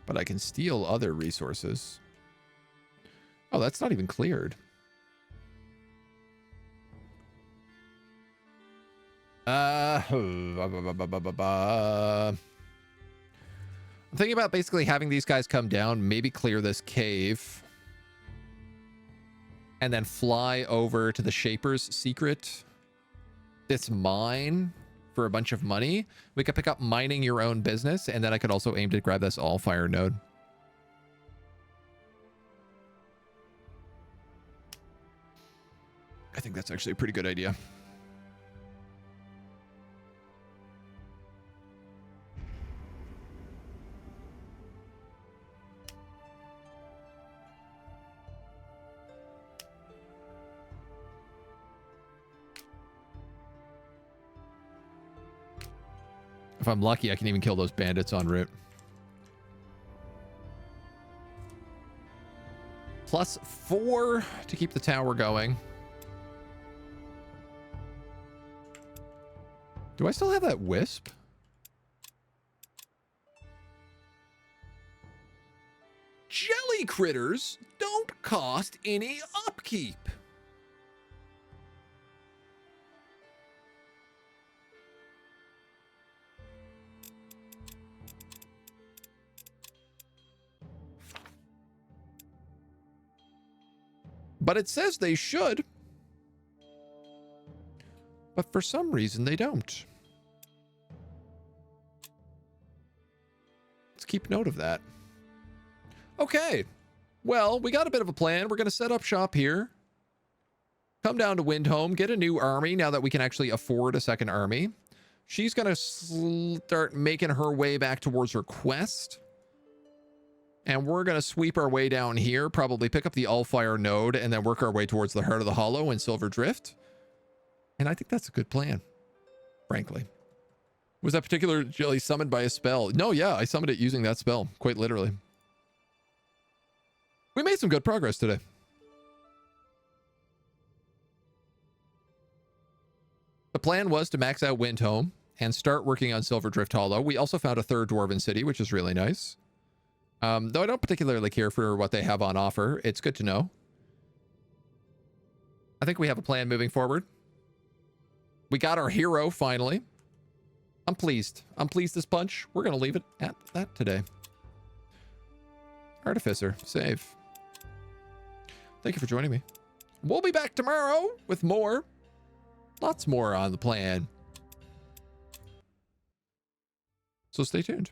But I can steal other resources. Oh, that's not even cleared. I'm thinking about basically having these guys come down, maybe clear this cave, and then fly over to the Shaper's secret. This mine for a bunch of money. We could pick up mining your own business, and then I could also aim to grab this Allfire node. I think that's actually a pretty good idea. If I'm lucky, I can even kill those bandits en route. +4 to keep the tower going. Do I still have that wisp? Jelly critters don't cost any upkeep. But it says they should. But for some reason, they don't. Let's keep note of that. Okay. Well, we got a bit of a plan. We're going to set up shop here. Come down to Windhome, get a new army now that we can actually afford a second army. She's going to start making her way back towards her quest. And we're going to sweep our way down here, probably pick up the Allfire node, and then work our way towards the Heart of the Hollow and Silver Drift. And I think that's a good plan, frankly. Was that particular jelly summoned by a spell? No, yeah, I summoned it using that spell, quite literally. We made some good progress today. The plan was to max out Windhome and start working on Silver Drift Hollow. We also found a third Dwarven city, which is really nice. Though I don't particularly care for what they have on offer. It's good to know. I think we have a plan moving forward. We got our hero finally. I'm pleased. I'm pleased this bunch. We're going to leave it at that today. Artificer, save. Thank you for joining me. We'll be back tomorrow with more. Lots more on the plan. So stay tuned.